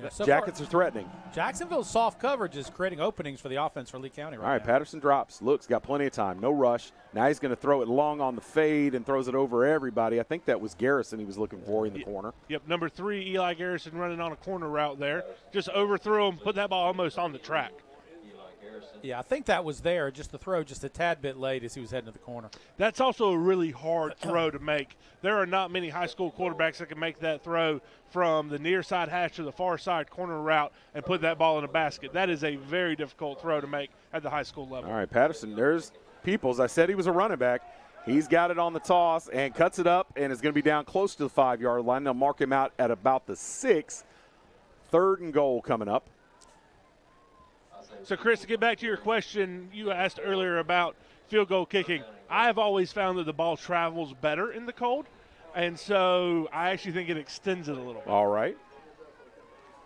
So Jackets are threatening. Jacksonville's soft coverage is creating openings for the offense for Lee County right now. All right, Patterson drops, looks, got plenty of time, no rush. Now he's going to throw it long on the fade and throws it over everybody. I think that was Garrison he was looking for in the corner. Yep, number 3, Eli Garrison running on a corner route there. Just overthrew him, put that ball almost on the track. Yeah, I think that was there, just the throw just a tad bit late as he was heading to the corner. That's also a really hard throw to make. There are not many high school quarterbacks that can make that throw from the near side hash to the far side corner route and put that ball in a basket. That is a very difficult throw to make at the high school level. All right, Patterson, there's Peoples. I said he was a running back. He's got it on the toss and cuts it up and is going to be down close to the 5-yard line. They'll mark him out at about the 6. 3rd and goal coming up. So, Chris, to get back to your question you asked earlier about field goal kicking, I have always found that the ball travels better in the cold, and so I actually think it extends it a little bit. All right.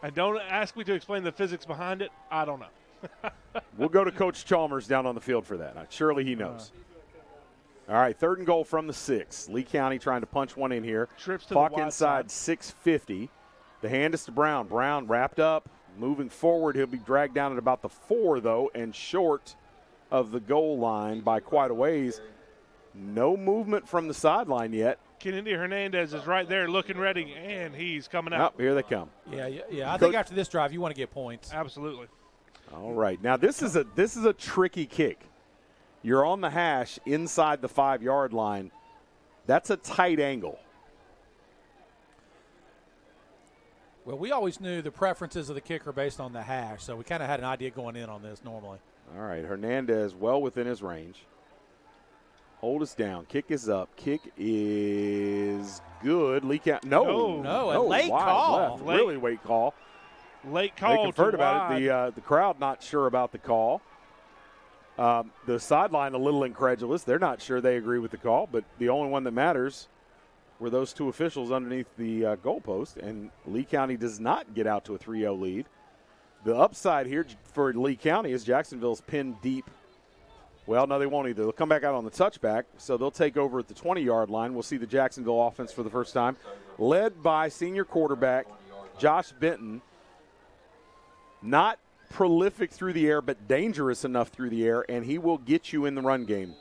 And don't ask me to explain the physics behind it. I don't know. We'll go to Coach Chalmers down on the field for that. Surely he knows. All right, 3rd and goal from the 6. Lee County trying to punch one in here. Trips to Clock the wide inside side. 6:50. The hand is to Brown. Brown wrapped up. Moving forward, he'll be dragged down at about the 4, though, and short of the goal line by quite a ways. No movement from the sideline yet. Kennedy Hernandez is right there looking ready, and he's coming out. Oh, here they come. Yeah. I think after this drive, you want to get points. Absolutely. All right. Now, this is a tricky kick. You're on the hash inside the 5-yard line. That's a tight angle. Well, we always knew the preferences of the kicker based on the hash, so we kind of had an idea going in on this normally. All right, Hernandez well within his range. Hold us down. Kick is up. Kick is good. Leak out. No, a late call. Left. Really late call. Late call. They conferred about it. The crowd not sure about the call. The sideline a little incredulous. They're not sure they agree with the call, but the only one that matters were those two officials underneath the goalpost, and Lee County does not get out to a 3-0 lead. The upside here for Lee County is Jacksonville's pinned deep. Well, no, they won't either. They'll come back out on the touchback, so they'll take over at the 20-yard line. We'll see the Jacksonville offense for the first time, led by senior quarterback Josh Benton. Not prolific through the air, but dangerous enough through the air, and he will get you in the run game.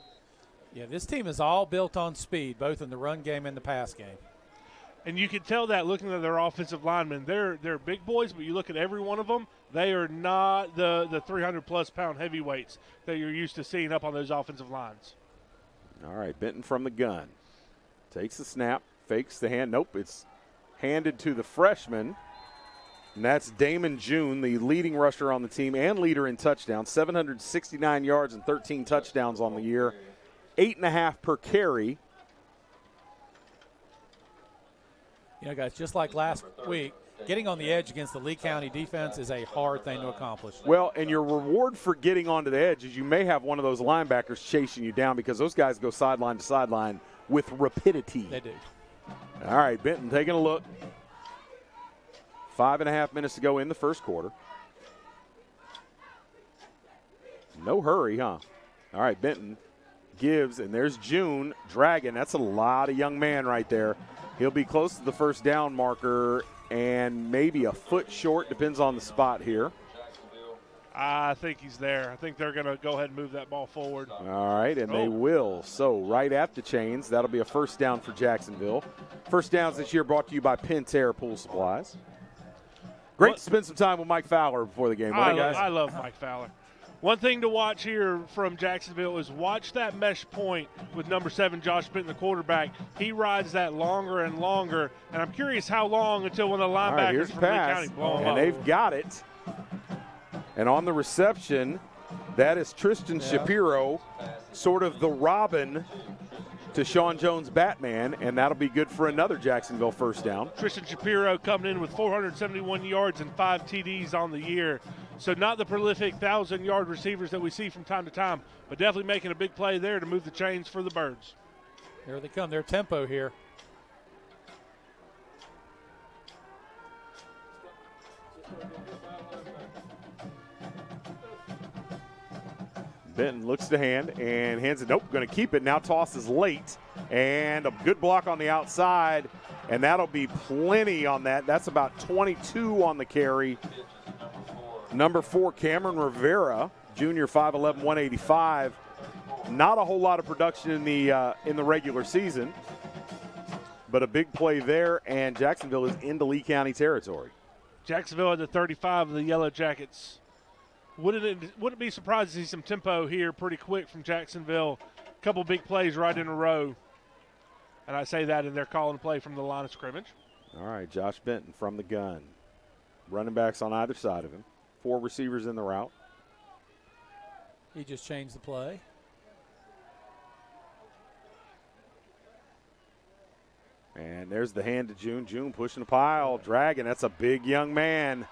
Yeah, this team is all built on speed, both in the run game and the pass game. And you can tell that looking at their offensive linemen. They're big boys, but you look at every one of them, they are not the 300-plus pound heavyweights that you're used to seeing up on those offensive lines. All right, Benton from the gun. Takes the snap, fakes the hand. Nope, it's handed to the freshman. And that's Damon June, the leading rusher on the team and leader in touchdowns. 769 yards and 13 touchdowns on the year. 8.5 per carry. You know, guys, just like last week, getting on the edge against the Lee County defense is a hard thing to accomplish. Well, and your reward for getting onto the edge is you may have one of those linebackers chasing you down because those guys go sideline to sideline with rapidity. They do. All right, Benton taking a look. 5.5 minutes to go in the first quarter. No hurry, huh? All right, Benton gives, and there's June dragging. That's a lot of young man right there. He'll be close to the first down marker and maybe a foot short, depends on the spot here. I think he's there. I think they're going to go ahead and move that ball forward. All right, and they will. So right at the chains, that'll be a first down for Jacksonville. First downs this year brought to you by Pentair Pool Supplies. Great to spend some time with Mike Fowler before the game. I love Mike Fowler. One thing to watch here from Jacksonville is watch that mesh point with number 7, Josh Benton, the quarterback. He rides that longer and longer, and I'm curious how long until one of the linebackers from Lee County blow him up. And they've got it. And on the reception, that is Tristan Shapiro, sort of the Robin to Sean Jones' Batman, and that'll be good for another Jacksonville first down. Tristan Shapiro coming in with 471 yards and 5 TDs on the year. So not the prolific 1,000-yard receivers that we see from time to time, but definitely making a big play there to move the chains for the Birds. Here they come. Their tempo here. Benton looks to hand and hands it. Nope, going to keep it. Now tosses late. And a good block on the outside. And that'll be plenty on that. That's about 22 on the carry. Number 4, Cameron Rivera, junior, 5'11", 185. Not a whole lot of production in the regular season, but a big play there, and Jacksonville is into Lee County territory. Jacksonville at the 35 of the Yellow Jackets. Wouldn't be surprised to see some tempo here pretty quick from Jacksonville. A couple big plays right in a row. And I say that, and they're calling a play from the line of scrimmage. All right, Josh Benton from the gun. Running backs on either side of him. 4 receivers in the route. He just changed the play. And there's the hand to June. June pushing the pile, dragging. That's a big young man.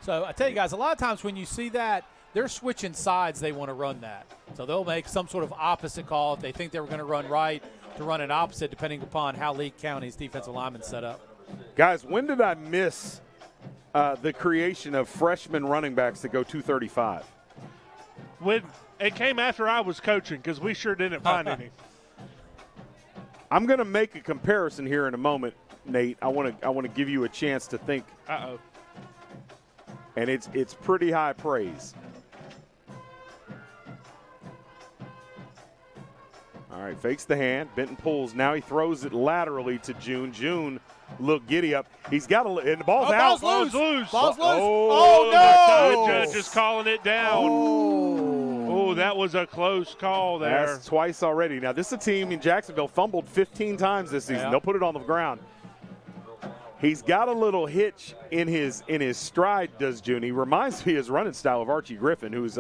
So I tell you guys, a lot of times when you see that, they're switching sides. They want to run that. So they'll make some sort of opposite call if they think they were going to run right, to run an opposite depending upon how Lee County's defensive linemen set up. Guys, when did I miss the creation of freshman running backs that go 235? When it came after I was coaching, because we sure didn't find any. I'm going to make a comparison here in a moment, Nate. I want to give you a chance to think. Uh-oh. And it's pretty high praise. All right, fakes the hand. Benton pulls. Now he throws it laterally to June. June, look giddy up. He's got and the ball's out. Ball's loose. Ball's loose. Oh, no. The judge is calling it down. Oh, that was a close call there. That's twice already. Now, this is a team in Jacksonville fumbled 15 times this season. Yeah. They'll put it on the ground. He's got a little hitch in his stride, does June. He reminds me of his running style of Archie Griffin, who's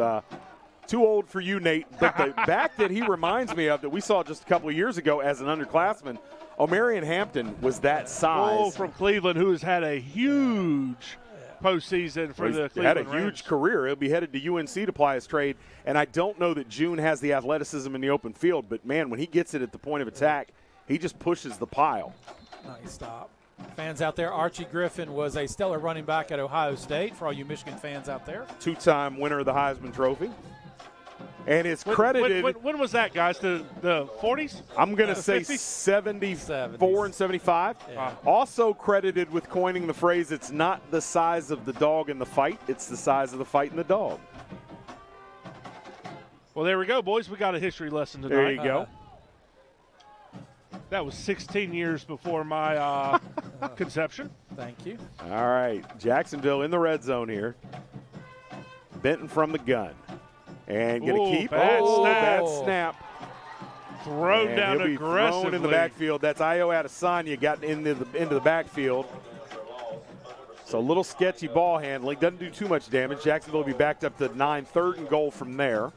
too old for you, Nate. But the back that he reminds me of that we saw just a couple of years ago as an underclassman, O'Marion Hampton was that size. Oh, from Cleveland, who has had a huge postseason for the Cleveland had a Rams. huge career. He'll be headed to UNC to apply his trade, and I don't know that June has the athleticism in the open field, but, man, when he gets it at the point of attack, he just pushes the pile. Nice stop. Fans out there, Archie Griffin was a stellar running back at Ohio State, for all you Michigan fans out there. Two-time winner of the Heisman Trophy. And it's credited. When was that, guys? The 40s? I'm going to say 74 and 75. Yeah. Also credited with coining the phrase, it's not the size of the dog in the fight, it's the size of the fight in the dog. Well, there we go, boys. We got a history lesson tonight. There you go. That was 16 years before my conception. Thank you. All right, Jacksonville in the red zone here. Benton from the gun. And going to keep. Bad snap. Thrown and down he'll be aggressively. Thrown in the backfield. That's Io Adesanya got into the backfield. So a little sketchy ball handling. Doesn't do too much damage. Jacksonville will be backed up to 9, 3rd and goal from there.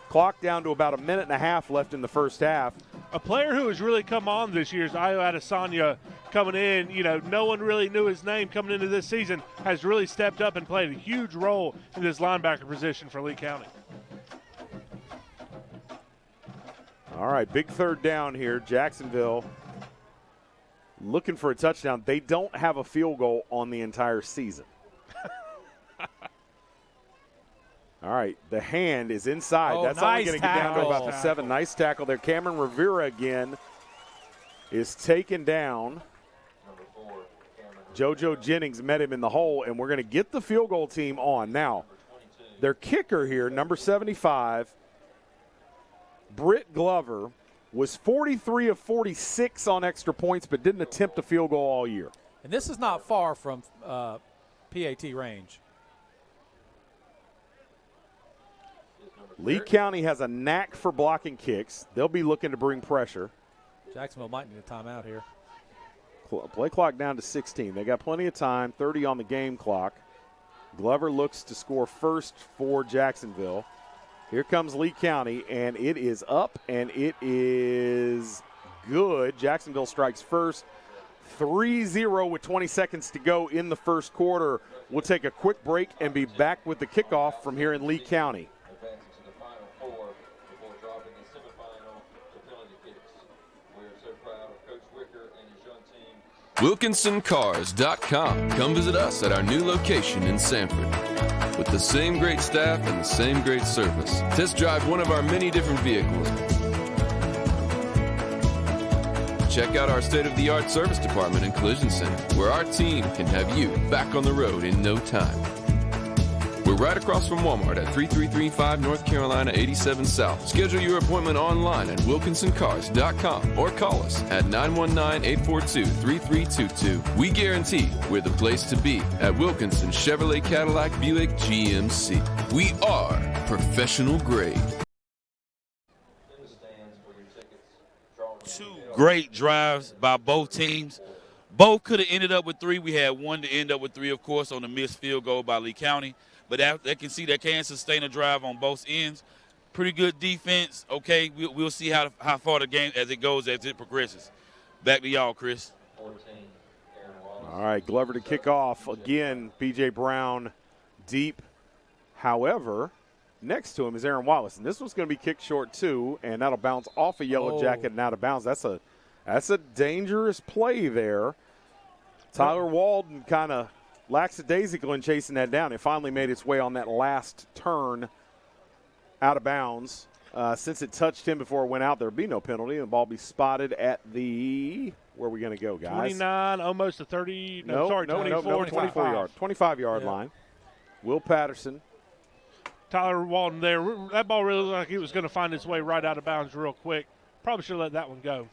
Clock down to about a minute and a half left in the first half. A player who has really come on this year is Io Adesanya coming in. You know, no one really knew his name coming into this season, has really stepped up and played a huge role in this linebacker position for Lee County. All right, big 3rd down here. Jacksonville looking for a touchdown. They don't have a field goal on the entire season. All right, the hand is inside. Oh, that's nice only going to get down to about the 7. Nice tackle there. Cameron Rivera again is taken down. JoJo Jennings met him in the hole, and we're going to get the field goal team on. Now, their kicker here, number 75, Britt Glover, was 43 of 46 on extra points, but didn't attempt a field goal all year. And this is not far from PAT range. Lee County has a knack for blocking kicks. They'll be looking to bring pressure. Jacksonville might need a timeout here. Play clock down to 16. They got plenty of time, 30 on the game clock. Glover looks to score first for Jacksonville. Here comes Lee County, and it is up, and it is good. Jacksonville strikes first. 3-0 with 20 seconds to go in the first quarter. We'll take a quick break and be back with the kickoff from here in Lee County. WilkinsonCars.com. Come visit us at our new location in Sanford. With the same great staff and the same great service. Test drive one of our many different vehicles. Check out our state-of-the-art service department and collision center, where our team can have you back on the road in no time. We're right across from Walmart at 3335 North Carolina 87 South. Schedule your appointment online at WilkinsonCars.com or call us at 919-842-3322. We guarantee we're the place to be at Wilkinson Chevrolet Cadillac Buick GMC. We are professional grade. 2 great drives by both teams. Both could have ended up with 3. We had one to end up with 3, of course, on the missed field goal by Lee County. But they can see they can sustain a drive on both ends. Pretty good defense. Okay, we'll see how far the game as it goes, as it progresses. Back to y'all, Chris. All right, Glover to kick off. Again, B.J. Brown deep. However, next to him is Aaron Wallace. And this one's going to be kicked short, too, and that'll bounce off a yellow jacket and out of bounds. That's a dangerous play there. Tyler Walden kind of lackadaisical in chasing that down. It finally made its way on that last turn out of bounds. Since it touched him before it went out, there'll be no penalty. The ball will be spotted at the – where are we going to go, guys? 29, almost to 30. No, 24. 25-yard line. Will Patterson. Tyler Walden there. That ball really looked like it was going to find its way right out of bounds real quick. Probably should have let that one go.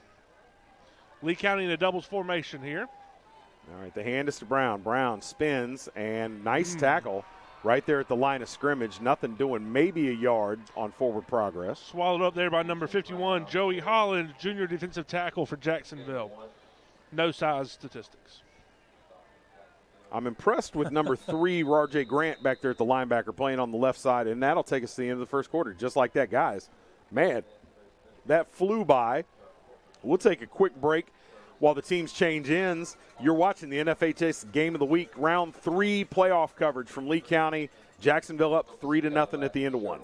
Lee County in a doubles formation here. All right, the hand is to Brown. Brown spins, and nice tackle right there at the line of scrimmage. Nothing doing, maybe a yard on forward progress. Swallowed up there by number 51, Joey Holland, junior defensive tackle for Jacksonville. No size statistics. I'm impressed with number 3, R.J. Grant, back there at the linebacker playing on the left side, and that'll take us to the end of the first quarter. Just like that, guys. Man, that flew by. We'll take a quick break. while the teams change ends. You're watching the NFHS Game of the Week, Round 3 playoff coverage from Lee County. Jacksonville up 3-0 at the end of one.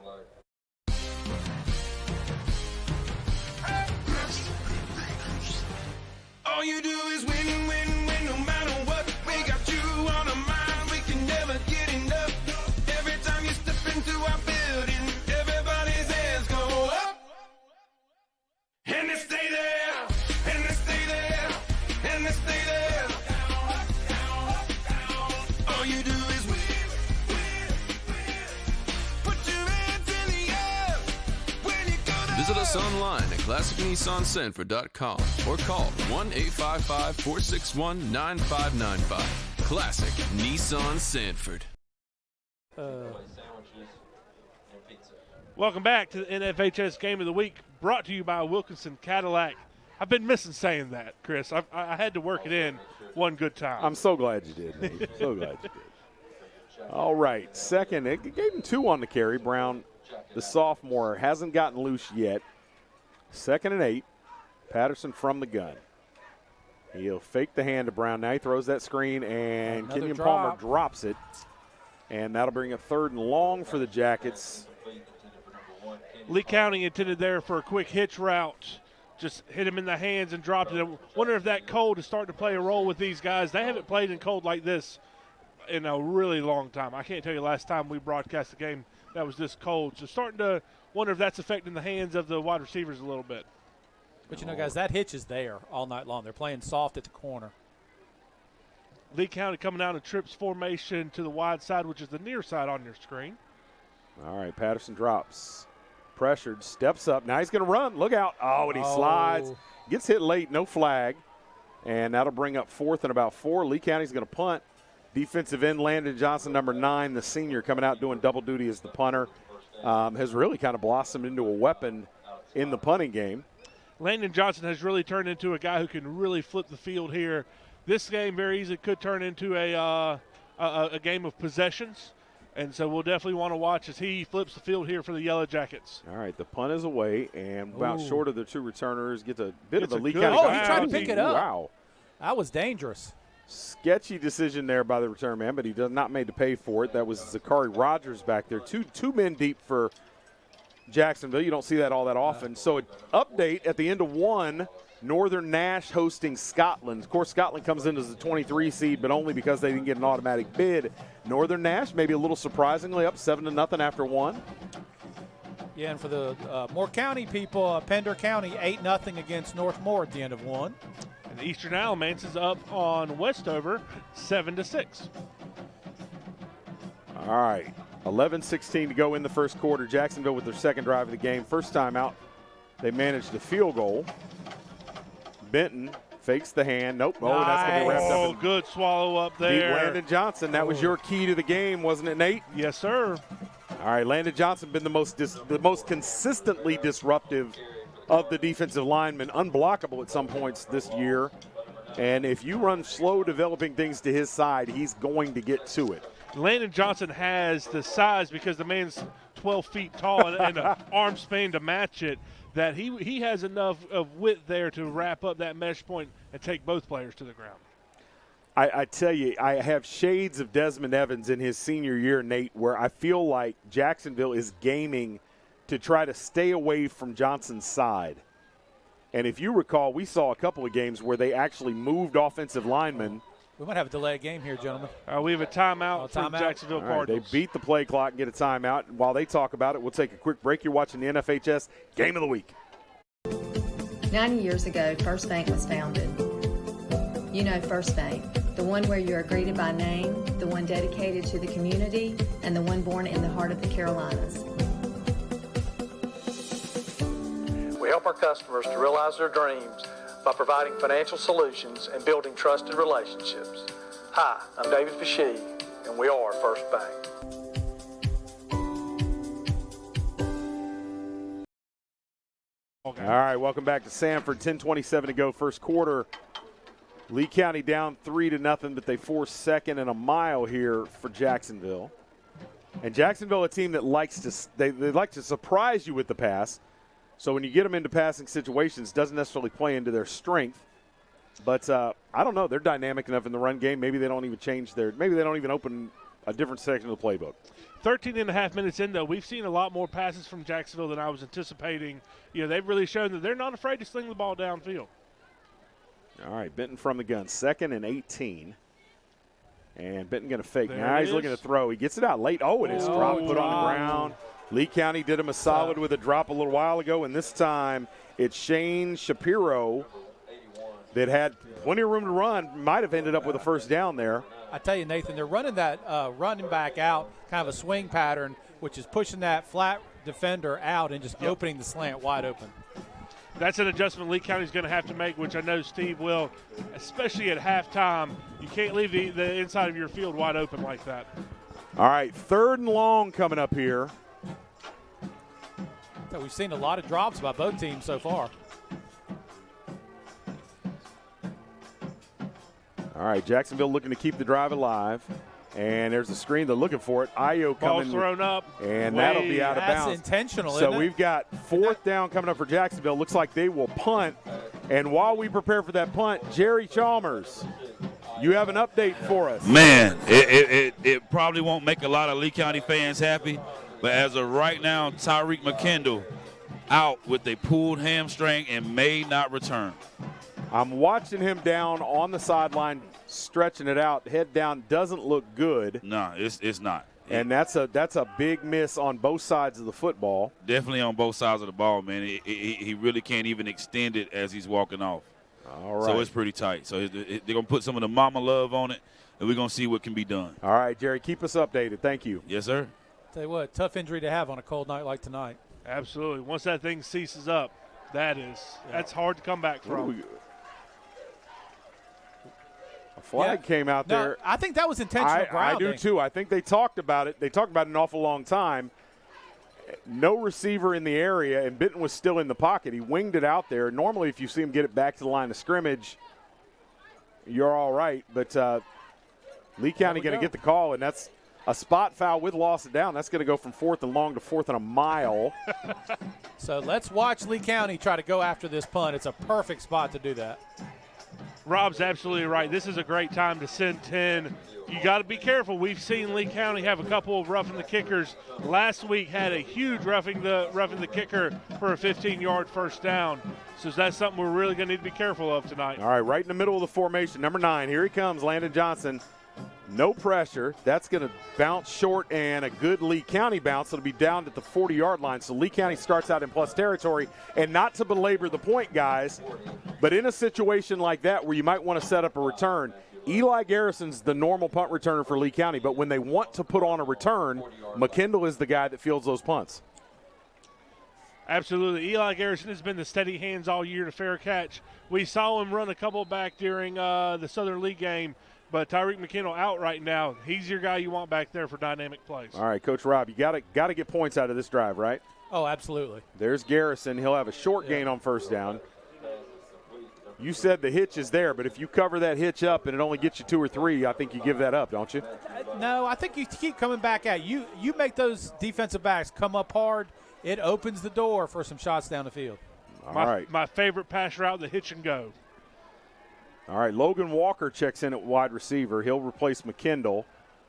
All you do is win, win, win, no matter what. We got you on our mind, we can never get enough. Every time you step into our building, everybody's hands go up. And they stay there, and they stay there, and they stay there. All you do is win, win, win. Put your hands in the air when you go to Visit us online at ClassicNissanSanford.com or call 1-855-461-9595. Classic Nissan Sanford. Welcome back to the NFHS Game of the Week, brought to you by Wilkinson Cadillac. I've been missing saying that, Chris. I had to work it in one good time. I'm so glad you did, Nate. So glad you did. All right, second, it gave him 2 on the carry. Brown, the sophomore, hasn't gotten loose yet. 2nd and 8. Patterson from the gun. He'll fake the hand to Brown. Now he throws that screen, and Kenyon Palmer drops it. And that'll bring a 3rd and long for the Jackets. Lee County intended there for a quick hitch route. Just hit him in the hands and dropped it. I wonder if that cold is starting to play a role with these guys. They haven't played in cold like this in a really long time. I can't tell you last time we broadcast the game that was this cold. So starting to wonder if that's affecting the hands of the wide receivers a little bit. But, you know, guys, that hitch is there all night long. They're playing soft at the corner. Lee County coming out of trips formation to the wide side, which is the near side on your screen. All right, Patterson drops. Pressured, steps up. Now he's going to run. Look out. Oh, and he slides. Gets hit late, no flag. And that'll bring up 4th and about 4. Lee County's going to punt. Defensive end Landon Johnson, number 9, the senior, coming out doing double duty as the punter. Has really kind of blossomed into a weapon in the punting game. Landon Johnson has really turned into a guy who can really flip the field here. This game very easily could turn into a game of possessions, and so we'll definitely want to watch as he flips the field here for the Yellow Jackets. All right, the punt is away, and about short of the 2 returners. Gets a bit of a Lee County. Oh, he tried to pick it up. Wow. That was dangerous. Sketchy decision there by the return man, but he does not made to pay for it. That was Zachary Rogers back there. Two men deep for Jacksonville. You don't see that all that often. So an update at the end of 1, Northern Nash hosting Scotland. Of course, Scotland comes in as a 23 seed, but only because they didn't get an automatic bid. Northern Nash, maybe a little surprisingly, up 7-0 after 1. Yeah, and for the Moore County people, Pender County 8-0 against North Moore at the end of 1. And the Eastern Alamance is up on Westover 7-6. All right, 11:16 to go in the first quarter. Jacksonville with their second drive of the game. First time out, they managed the field goal. Benton fakes the hand. Nope. Oh, nice. That's going to be wrapped up. Oh, good swallow up there. Beat Landon Johnson. That was your key to the game, wasn't it, Nate? Yes, sir. All right, Landon Johnson been the most consistently disruptive of the defensive linemen, unblockable at some points this year. And if you run slow developing things to his side, he's going to get to it. Landon Johnson has the size because the man's 12 feet tall and an arm span to match it, that he has enough of width there to wrap up that mesh point and take both players to the ground. I tell you, I have shades of Desmond Evans in his senior year, Nate, where I feel like Jacksonville is gaming to try to stay away from Johnson's side. And if you recall, we saw a couple of games where they actually moved offensive linemen. We might have a delayed game here, gentlemen. We have a timeout from Jacksonville Cardinals. They beat the play clock and get a timeout. And while they talk about it, we'll take a quick break. You're watching the NFHS Game of the Week. 90 years ago, First Bank was founded. You know First Bank, the one where you are greeted by name, the one dedicated to the community, and the one born in the heart of the Carolinas. We help our customers to realize their dreams by providing financial solutions and building trusted relationships. Hi, I'm David Fashee, and we are First Bank. Okay. All right, welcome back to Sanford. 10:27 to go, first quarter. Lee County down 3-0, but they force second and a mile here for Jacksonville. And Jacksonville, a team that likes to they like to surprise you with the pass. So when you get them into passing situations, doesn't necessarily play into their strength. But I don't know. They're dynamic enough in the run game. Maybe they don't even maybe they don't even open a different section of the playbook. 13 and a half minutes in, though, we've seen a lot more passes from Jacksonville than I was anticipating. They've really shown that they're not afraid to sling the ball downfield. All right, Benton from the gun, 2nd and 18. And Benton going to fake. There Now he's looking to throw. He gets it out late. Oh, it is dropped, put on the ground. Lee County did him a solid with a drop a little while ago, and this time it's Shane Shapiro that had plenty of room to run, might have ended up with a first down there. I tell you, Nathan, they're running that running back out, kind of a swing pattern, which is pushing that flat defender out and just opening the slant wide open. That's an adjustment Lee County's going to have to make, which I know Steve will, especially at halftime. You can't leave the inside of your field wide open like that. All right, 3rd and long coming up here. So we've seen a lot of drops by both teams so far. All right, Jacksonville looking to keep the drive alive. And there's a screen. They're looking for it. Ayo coming. Ball's thrown up. And that'll be out of bounds. That's intentional, So isn't it? we've got 4th down coming up for Jacksonville. Looks like they will punt. And while we prepare for that punt, Jerry Chalmers, you have an update for us. Man, it probably won't make a lot of Lee County fans happy, but as of right now, Tyrik McKinley out with a pulled hamstring and may not return. I'm watching him down on the sideline, stretching it out, head down. Doesn't look good. No, it's not. And that's a big miss on both sides of the football. Definitely on both sides of the ball, man. He really can't even extend it as he's walking off. All right. So it's pretty tight. So they're going to put some of the mama love on it, and we're going to see what can be done. All right, Jerry, keep us updated. Thank you. Yes, sir. Tell you what, tough injury to have on a cold night like tonight. Absolutely. Once that thing ceases up, that's hard to come back from. A flag came out there. I think that was intentional grounding. I do too. I think they talked about it. They talked about it an awful long time. No receiver in the area, and Benton was still in the pocket. He winged it out there. Normally, if you see him get it back to the line of scrimmage, you're all right. But Lee County going to get the call, and that's a spot foul with loss of down. That's going to go from 4th and long to 4th and a mile. So let's watch Lee County try to go after this punt. It's a perfect spot to do that. Rob's absolutely right. This is a great time to send 10. You got to be careful. We've seen Lee County have a couple of roughing the kickers. Last week had a huge roughing the kicker for a 15-yard first down. So that's something we're really going to need to be careful of tonight. All right, right in the middle of the formation, number 9. Here he comes, Landon Johnson. No pressure. That's going to bounce short, and a good Lee County bounce. It'll be down at the 40-yard line. So Lee County starts out in plus territory. And not to belabor the point, guys, but in a situation like that where you might want to set up a return, Eli Garrison's the normal punt returner for Lee County. But when they want to put on a return, McKinley is the guy that fields those punts. Absolutely. Eli Garrison has been the steady hands all year to fair catch. We saw him run a couple back during the Southern League game. But Tyrik McKinley out right now. He's your guy you want back there for dynamic plays. All right, Coach Rob, you got to get points out of this drive, right? Oh, absolutely. There's Garrison. He'll have a short gain on first down. You said the hitch is there, but if you cover that hitch up and it only gets you 2 or 3, I think you give that up, don't you? No, I think you keep coming back at you. You make those defensive backs come up hard. It opens the door for some shots down the field. All right. My favorite pass route, the hitch and go. All right, Logan Walker checks in at wide receiver. He'll replace McKinley.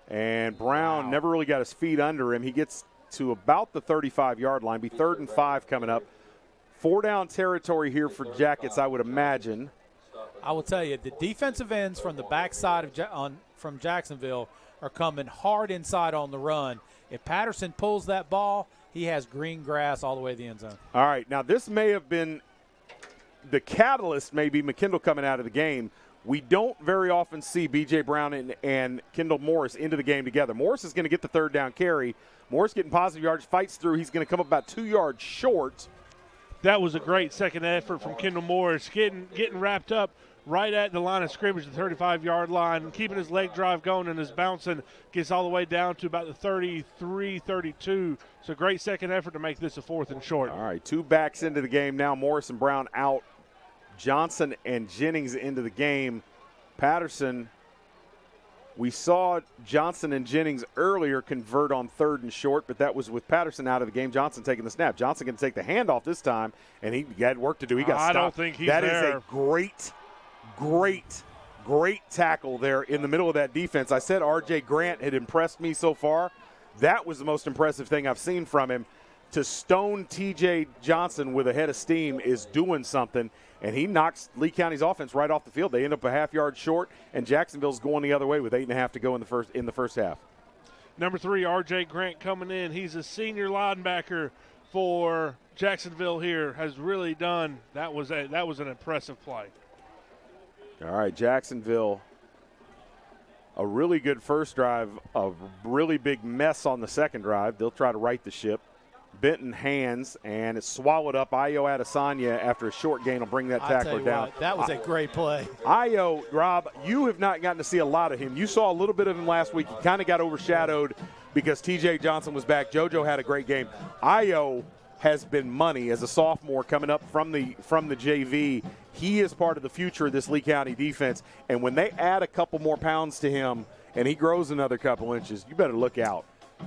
And Brown never really got his feet under him. He gets to about the 35-yard line. Be 3rd and 5 coming up. 4 down territory here for Jackets, I would imagine. I will tell you, the defensive ends from the backside from Jacksonville are coming hard inside on the run. If Patterson pulls that ball, he has green grass all the way to the end zone. All right, now this may have been the catalyst, maybe McKinley coming out of the game. We don't very often see B.J. Brown and Kendall Morris into the game together. Morris is going to get the 3rd down carry. Morris getting positive yards, fights through. He's going to come up about 2 yards short. That was a great second effort from Kendall Morris, getting wrapped up right at the line of scrimmage, the 35-yard line, keeping his leg drive going and his bouncing gets all the way down to about the 33, 32. So great second effort to make this a 4th and short. All right, 2 backs into the game now. Morris and Brown out. Johnson and Jennings into the game. Patterson, we saw Johnson and Jennings earlier convert on 3rd and short, but that was with Patterson out of the game. Johnson taking the snap. Johnson can take the handoff this time, and he had work to do. He got stopped. I don't think he's there. That is a Great tackle there in the middle of that defense. I said R.J. Grant had impressed me so far. That was the most impressive thing I've seen from him. To stone T.J. Johnson with a head of steam is doing something, and he knocks Lee County's offense right off the field. They end up a half yard short, and Jacksonville's going the other way with 8.5 to go in the first half. Number 3, R.J. Grant coming in. He's a senior linebacker for Jacksonville here. Has really done – that was an impressive play. All right, Jacksonville, a really good first drive, a really big mess on the second drive. They'll try to right the ship. Benton hands, and it's swallowed up. Ayo Adesanya, after a short gain, will bring that tackler down. What, that was a great play. Ayo, Rob, you have not gotten to see a lot of him. You saw a little bit of him last week. He kind of got overshadowed because T.J. Johnson was back. JoJo had a great game. Ayo has been money as a sophomore coming up from the JV. He is part of the future of this Lee County defense, and when they add a couple more pounds to him and he grows another couple inches, you better look out.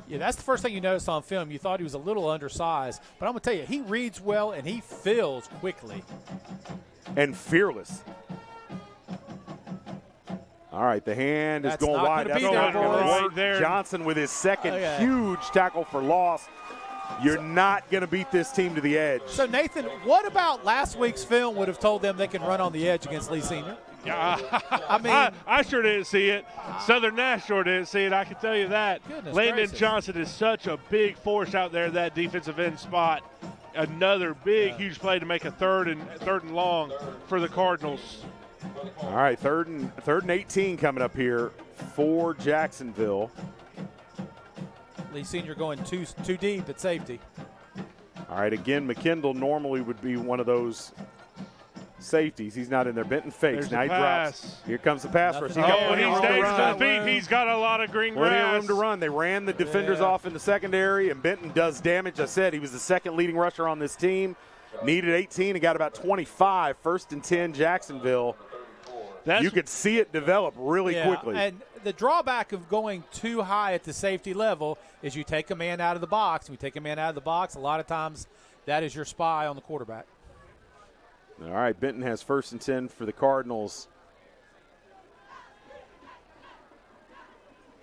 Yeah, that's the first thing you noticed on film. You thought he was a little undersized. But I'm going to tell you, he reads well and he fills quickly. And fearless. All right, the hand is going wide. That's not going to work there. Johnson with his second huge tackle for loss. You're not going to beat this team to the edge. So, Nathan, what about last week's film would have told them they can run on the edge against Lee Senior? Yeah, I sure didn't see it. Southern Nash sure didn't see it. I can tell you that. Landon Johnson is such a big force out there in that defensive end spot. Another big, huge play to make a third and long for the Cardinals. All right, third and 18 coming up here for Jacksonville. Lee Senior going too deep at safety. All right, again, McKinley normally would be one of those safeties. He's not in there. Benton fakes. Now he drops. Here comes the pass rush. He stays to the feet. He's got a lot of green grass. Plenty of room to run. They ran the defenders off in the secondary, and Benton does damage. I said he was the second leading rusher on this team. Needed 18 and got about 25. 1st and 10, Jacksonville. You could see it develop really quickly. And the drawback of going too high at the safety level is you take a man out of the box. When you take a man out of the box, a lot of times that is your spy on the quarterback. All right, Benton has 1st and 10 for the Cardinals.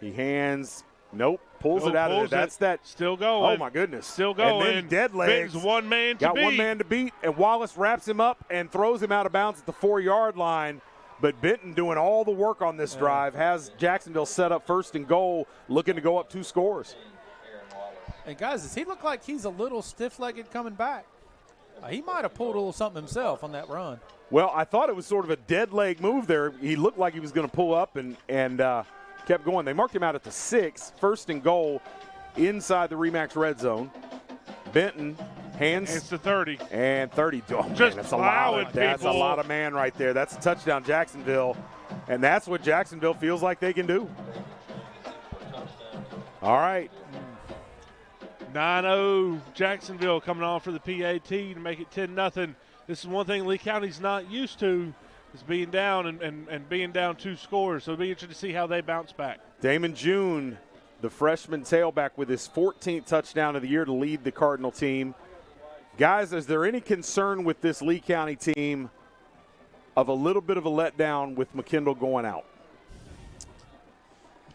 He hands. Nope. Pulls it out of there. That's that. Still going. Oh, my goodness. Still going. And then dead legs. Benton's one man to Got beat. one man to beat, and Wallace wraps him up and throws him out of bounds at the 4-yard line. But Benton doing all the work on this drive has Jacksonville set up 1st and goal, looking to go up 2 scores. And, guys, does he look like he's a little stiff-legged coming back? He might have pulled a little something himself on that run. Well, I thought it was sort of a dead leg move there. He looked like he was going to pull up and kept going. They marked him out at the 6, 1st and goal inside the Remax red zone. Benton hands. It's the 30. And 30. Oh, man, that's a lot of man right there. That's a touchdown, Jacksonville. And that's what Jacksonville feels like they can do. All right. 9-0 Jacksonville coming on for the PAT to make it 10-0. This is one thing Lee County's not used to, is being down and being down 2 scores. So it'll be interesting to see how they bounce back. Damon June, the freshman tailback, with his 14th touchdown of the year to lead the Cardinal team. Guys, is there any concern with this Lee County team of a little bit of a letdown with McKinley going out?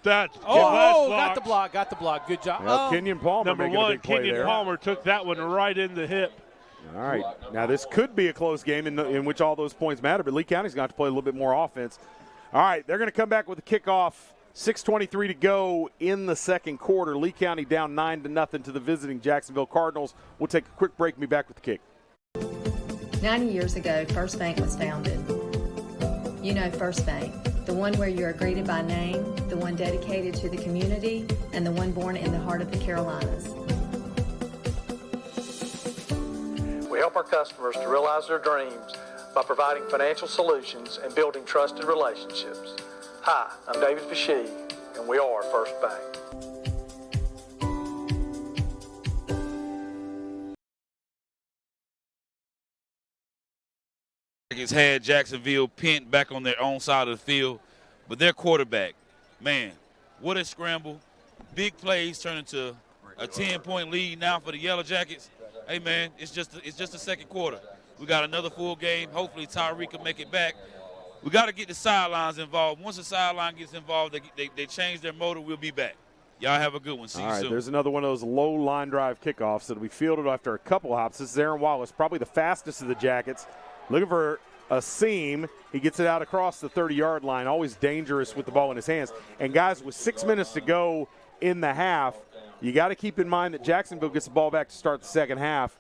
Got the block. Good job. Well, Kenyon Palmer number making a big play Kenyon there. Palmer took that one right in the hip. All right. Now, this could be a close game in which all those points matter, but Lee County's going to have to play a little bit more offense. All right, they're going to come back with a kickoff. 6:23 to go in the second quarter. Lee County down 9-0 to the visiting Jacksonville Cardinals. We'll take a quick break and be back with the kick. 90 years ago, First Bank was founded. You know First Bank, the one where you are greeted by name, the one dedicated to the community, and the one born in the heart of the Carolinas. We help our customers to realize their dreams by providing financial solutions and building trusted relationships. Hi, I'm David Fashee, and we are First Bank. Has had Jacksonville pinned back on their own side of the field, but their quarterback, man, what a scramble. Big plays turn into a 10-point lead now for the Yellow Jackets. Hey, man, it's just the second quarter. We got another full game. Hopefully Tyrik can make it back. We got to get the sidelines involved. Once the sideline gets involved, they change their motor. We'll be back. Y'all have a good one. See you soon. There's another one of those low line drive kickoffs that'll be fielded after a couple hops. This is Aaron Wallace, probably the fastest of the Jackets, looking for a seam. He gets it out across the 30-yard line, always dangerous with the ball in his hands. And, guys, with 6 minutes to go in the half, you got to keep in mind that Jacksonville gets the ball back to start the second half.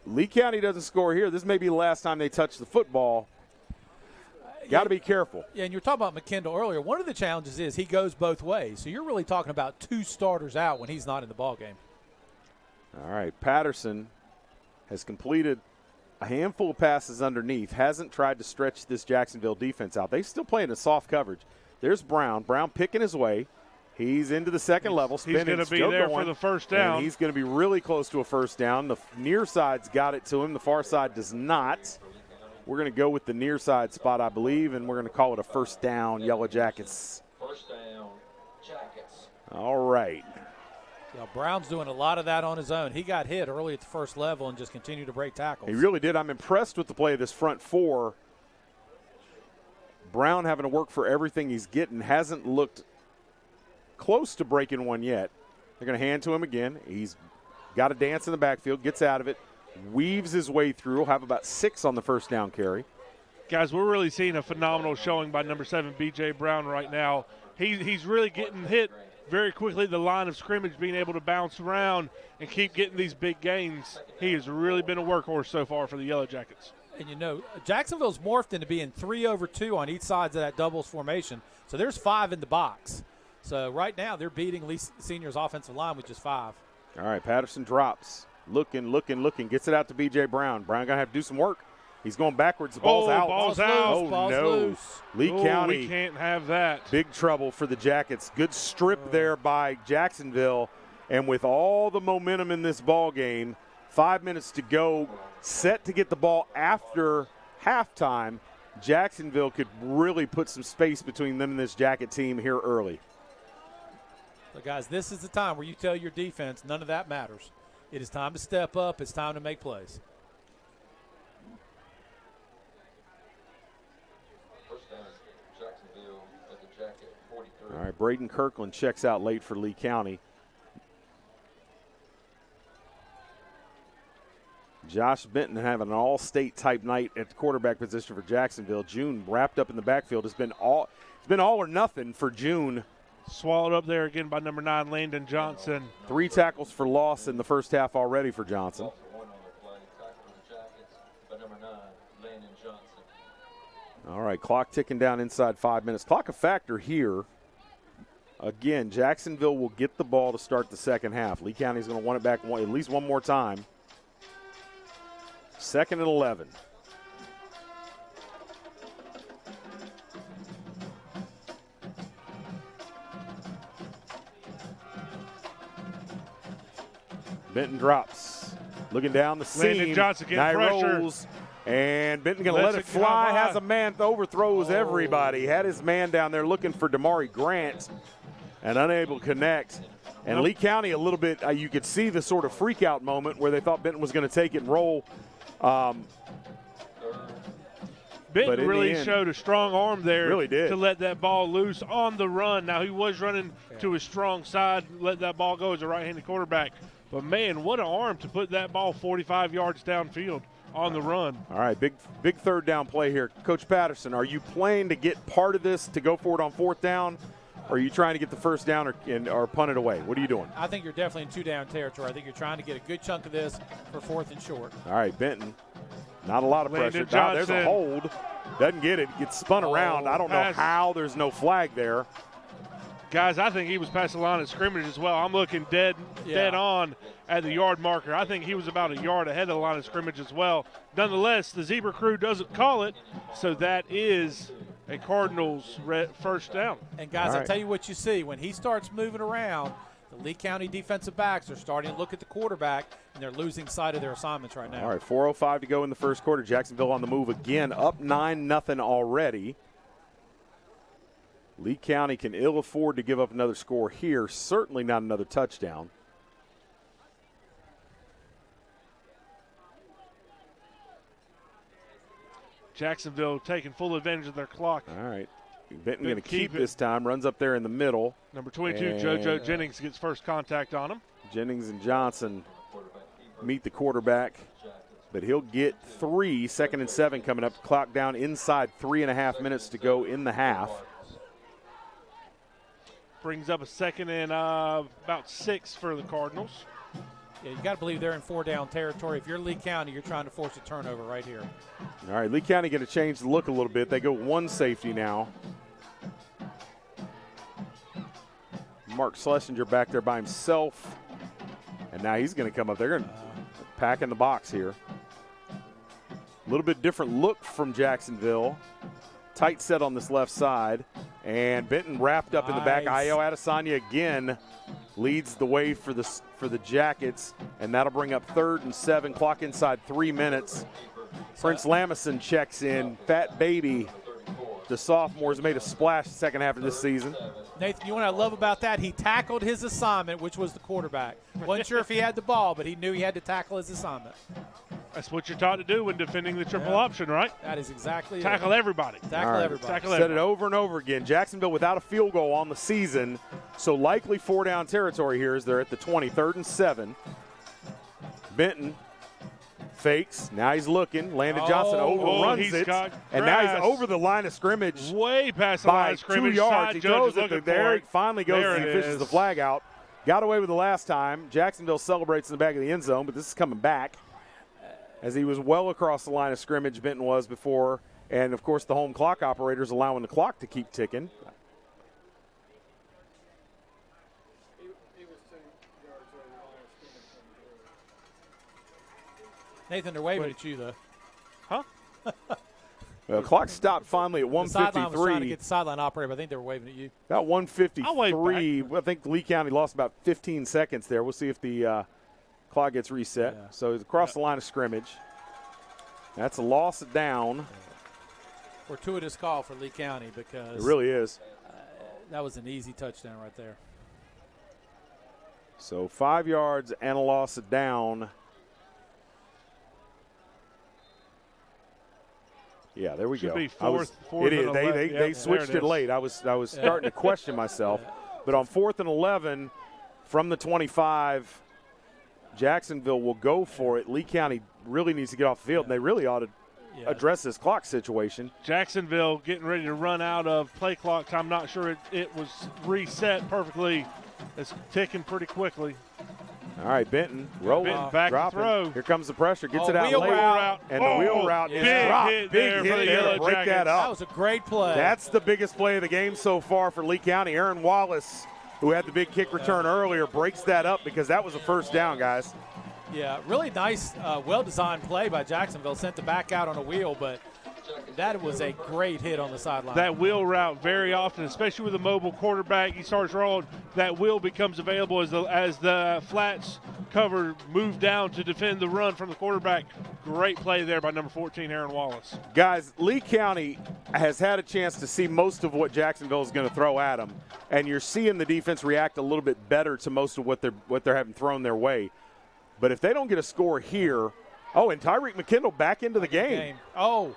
Lee County doesn't score here. This may be the last time they touch the football. Got to be careful. Yeah, and you were talking about McKinley earlier. One of the challenges is he goes both ways. So you're really talking about 2 starters out when he's not in the ballgame. All right, Patterson has completed a handful of passes underneath, hasn't tried to stretch this Jacksonville defense out. They're still playing in soft coverage. There's Brown. Brown picking his way. He's into the second level, spinning. He's going to be there for the first down. And he's going to be really close to a first down. The near side's got it to him. The far side does not. We're going to go with the near side spot, I believe, and we're going to call it a first down, Yellow Jackets. First down, Jackets. All right. Yeah, Brown's doing a lot of that on his own. He got hit early at the first level and just continued to break tackles. He really did. I'm impressed with the play of this front four. Brown having to work for everything he's getting. Hasn't looked close to breaking one yet. They're going to hand to him again. He's got a dance in the backfield, gets out of it, weaves his way through. He'll have about 6 on the first down carry. Guys, we're really seeing a phenomenal showing by number 7, B.J. Brown right now. He's really getting hit very quickly, the line of scrimmage, being able to bounce around and keep getting these big gains. He has really been a workhorse so far for the Yellow Jackets. And, you know, Jacksonville's morphed into being 3 over 2 on each side of that doubles formation. So there's 5 in the box. So right now they're beating Lee Senior's offensive line with just 5. All right, Patterson drops. Looking. Gets it out to B.J. Brown. Brown going to have to do some work. He's going backwards. The ball's out. Ball's out. Oh, ball's no. Loose. Lee County. We can't have that. Big trouble for the Jackets. Good strip there by Jacksonville. And with all the momentum in this ball game, 5 minutes to go, set to get the ball after halftime, Jacksonville could really put some space between them and this Jacket team here early. So, guys, this is the time where you tell your defense none of that matters. It is time to step up. It's time to make plays. First down, Jacksonville at the Jacket, 43. All right, Braden Kirkland checks out late for Lee County. Josh Benton having an all-state type night at the quarterback position for Jacksonville. June wrapped up in the backfield. It's been all or nothing for June. Swallowed up there again by number 9, Landon Johnson. 3 tackles for loss in the first half already for Johnson. Also one on the play, tackle for the Jackets by number 9, Landon Johnson. All right, clock ticking down inside 5 minutes. Clock a factor here. Again, Jacksonville will get the ball to start the second half. Lee County's going to want it back at least one more time. 2nd and 11. Benton drops. Looking down the seam. Landon Johnson getting pressure. Rolls, and Benton going to let it fly. Has a man, overthrows everybody. Had his man down there looking for Damari Grant and unable to connect. And Lee County a little bit, you could see the sort of freak-out moment where they thought Benton was going to take it and roll. Benton really showed a strong arm there really did. To let that ball loose on the run. Now, he was running to his strong side, let that ball go as a right-handed quarterback. But, man, what an arm to put that ball 45 yards downfield on the run. All right, big third down play here. Coach Patterson, are you playing to get part of this to go for it on 4th down? Or are you trying to get the first down or punt it away? What are you doing? I think you're definitely in 2-down territory. I think you're trying to get a good chunk of this for 4th and short. All right, Benton. Not a lot of Landon pressure. Now, there's a hold. Doesn't get it. Gets spun around. I don't know how there's no flag there. Guys, I think he was past the line of scrimmage as well. I'm looking dead on at the yard marker. I think he was about a yard ahead of the line of scrimmage as well. Nonetheless, the Zebra crew doesn't call it, so that is a Cardinals first down. And, guys, I'll tell you what you see. When he starts moving around, the Lee County defensive backs are starting to look at the quarterback, and they're losing sight of their assignments right now. All right, 4:05 to go in the first quarter. Jacksonville on the move again, up 9-0 already. Lee County can ill afford to give up another score here, certainly not another touchdown. Jacksonville taking full advantage of their clock. All right. Benton going to keep this time. Runs up there in the middle. Number 22, JoJo Jennings gets first contact on him. Jennings and Johnson meet the quarterback, but he'll get 3. 2nd and 7 coming up. Clock down inside 3.5 minutes to go in the half. Brings up a 2nd and about 6 for the Cardinals. Yeah, you got to believe they're in 4-down territory. If you're Lee County, you're trying to force a turnover right here. All right, Lee County going to change the look a little bit. They go 1 safety now. Mark Schlesinger back there by himself. And now he's going to come up. They're going to pack in the box here. A little bit different look from Jacksonville. Tight set on this left side. And Benton wrapped up in the back. Io Adesanya again leads the way for the Jackets, and that'll bring up 3rd and 7. Clock inside 3 minutes. Prince Lamison checks in. Fat Baby, the sophomores, made a splash the second half of this season. Nathan, you know what I love about that? He tackled his assignment, which was the quarterback. Wasn't sure if he had the ball, but he knew he had to tackle his assignment. That's what you're taught to do when defending the triple option, right? That is exactly Tackle everybody. Tackle everybody. Tackle Said everybody. it over and over again. Jacksonville without a field goal on the season, so likely 4-down territory here as they're at the 20, 3rd and 7. Benton fakes. Now he's looking. Landon Johnson overruns it. And now he's over the line of scrimmage. Way past the line of scrimmage. 2 yards. He throws it there. He finally goes and he fishes the flag out. Got away with the last time. Jacksonville celebrates in the back of the end zone, but this is coming back. As he was well across the line of scrimmage, Benton was before. And, of course, the home clock operators allowing the clock to keep ticking. Nathan, they're waving at you, though. Huh? The clock stopped finally at 1:53. The sideline was trying to get the sideline operator, but I think they were waving at you. About 1:53. I think Lee County lost about 15 seconds there. We'll see if the clock gets reset. Yeah. So he's across the line of scrimmage. That's a loss down. Fortuitous call for Lee County because it really is. That was an easy touchdown right there. So 5 yards and a loss down. Yeah, there we Should go. be fourth it is. and They 11. switched it late. I was starting to question myself. But on 4th and 11 from the 25, Jacksonville will go for it. Lee County really needs to get off the field, and they really ought to address this clock situation. Jacksonville getting ready to run out of play clock. I'm not sure it was reset perfectly. It's ticking pretty quickly. All right, Benton rolling, Benton back to throw. Here comes the pressure. Gets it out wheel late. route. And the wheel route is dropped. Hit Big there hit for the there Yellow to break Jackets. that up. That was a great play. That's the biggest play of the game so far for Lee County. Aaron Wallace, who had the big kick return earlier, breaks that up because that was a first down, guys. Yeah, really nice, well-designed play by Jacksonville. Sent the back out on a wheel, but that was a great hit on the sideline. That wheel route very often, especially with a mobile quarterback, he starts rolling. That wheel becomes available as the flats cover move down to defend the run from the quarterback. Great play there by number 14, Aaron Wallace. Guys, Lee County has had a chance to see most of what Jacksonville is going to throw at them, and you're seeing the defense react a little bit better to most of what they're having thrown their way. But if they don't get a score here, and Tyrik McKinley back into the game. Oh.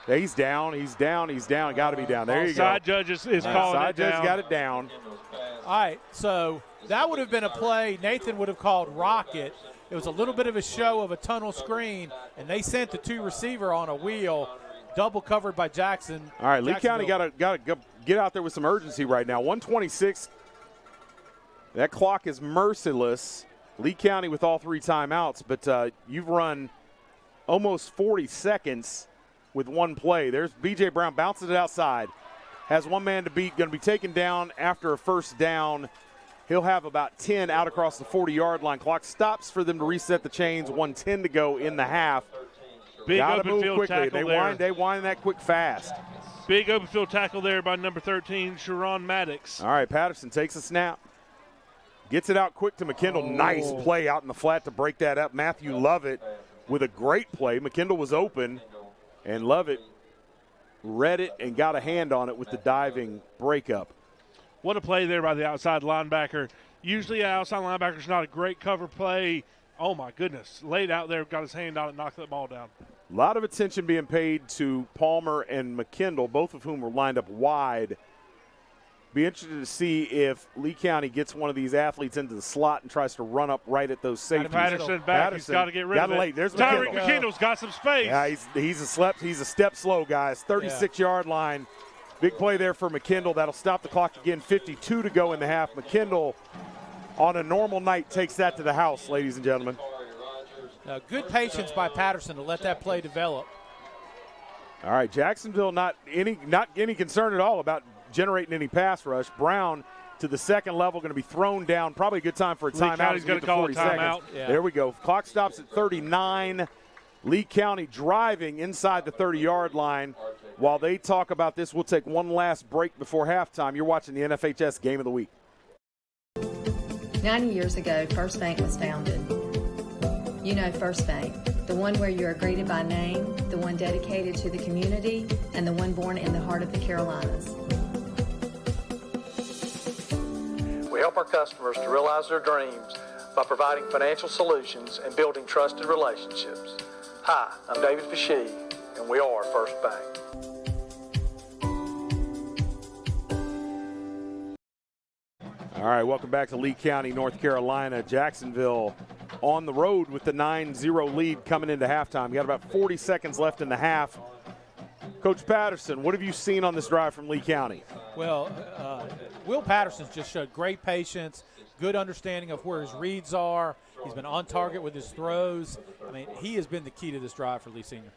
He's down. Got to be down. There you go. Side judge is calling it down. Side judge got it down. All right, so that would have been a play Nathan would have called rocket. It was a little bit of a show of a tunnel screen, and they sent the 2 receiver on a wheel, double covered by Jackson. All right, Lee County got to get out there with some urgency right now. 1:26. That clock is merciless. Lee County with all 3 timeouts, but you've run almost 40 seconds with one play. There's B.J. Brown, bounces it outside. Has one man to beat, going to be taken down after a first down. He'll have about 10 out across the 40-yard line. Clock stops for them to reset the chains. 1:10 to go in the half. Big Gotta open move field quickly. tackle there. They wind that quick fast. Big open field tackle there by number 13, Sharon Maddox. All right, Patterson takes a snap. Gets it out quick to McKinley. Nice play out in the flat to break that up. Matthew Lovett with a great play. McKinley was open, and Lovett read it and got a hand on it with the diving breakup. What a play there by the outside linebacker. Usually an outside linebacker is not a great cover play. Oh, my goodness. Laid out there, got his hand on it, knocked that ball down. A lot of attention being paid to Palmer and McKinley, both of whom were lined up wide. Be interested to see if Lee County gets one of these athletes into the slot and tries to run up right at those safeties. Patterson back. He's got to get rid of it. There's Tyrik McKinley. McKinley's got some space. Yeah, he's a step slow, guys. 36-yard line. Big play there for McKinley. That'll stop the clock again. 52 to go in the half. McKinley, on a normal night, takes that to the house, ladies and gentlemen. Good patience by Patterson to let that play develop. All right, Jacksonville not any concern at all about generating any pass rush. Brown to the second level, going to be thrown down. Probably a good time for a timeout. He's going to call a timeout. Yeah. There we go. Clock stops at 39. Lee County driving inside the 30-yard line. While they talk about this, we'll take one last break before halftime. You're watching the NFHS Game of the Week. 90 years ago, First Bank was founded. You know First Bank, the one where you are greeted by name, the one dedicated to the community, and the one born in the heart of the Carolinas. We help our customers to realize their dreams by providing financial solutions and building trusted relationships. Hi, I'm David Fashee, and we are First Bank. All right, welcome back to Lee County, North Carolina. Jacksonville on the road with the 9-0 lead coming into halftime. You got about 40 seconds left in the half. Coach Patterson, what have you seen on this drive from Lee County? Well, Will Patterson's just showed great patience, good understanding of where his reads are. He's been on target with his throws. I mean, he has been the key to this drive for Lee Senior.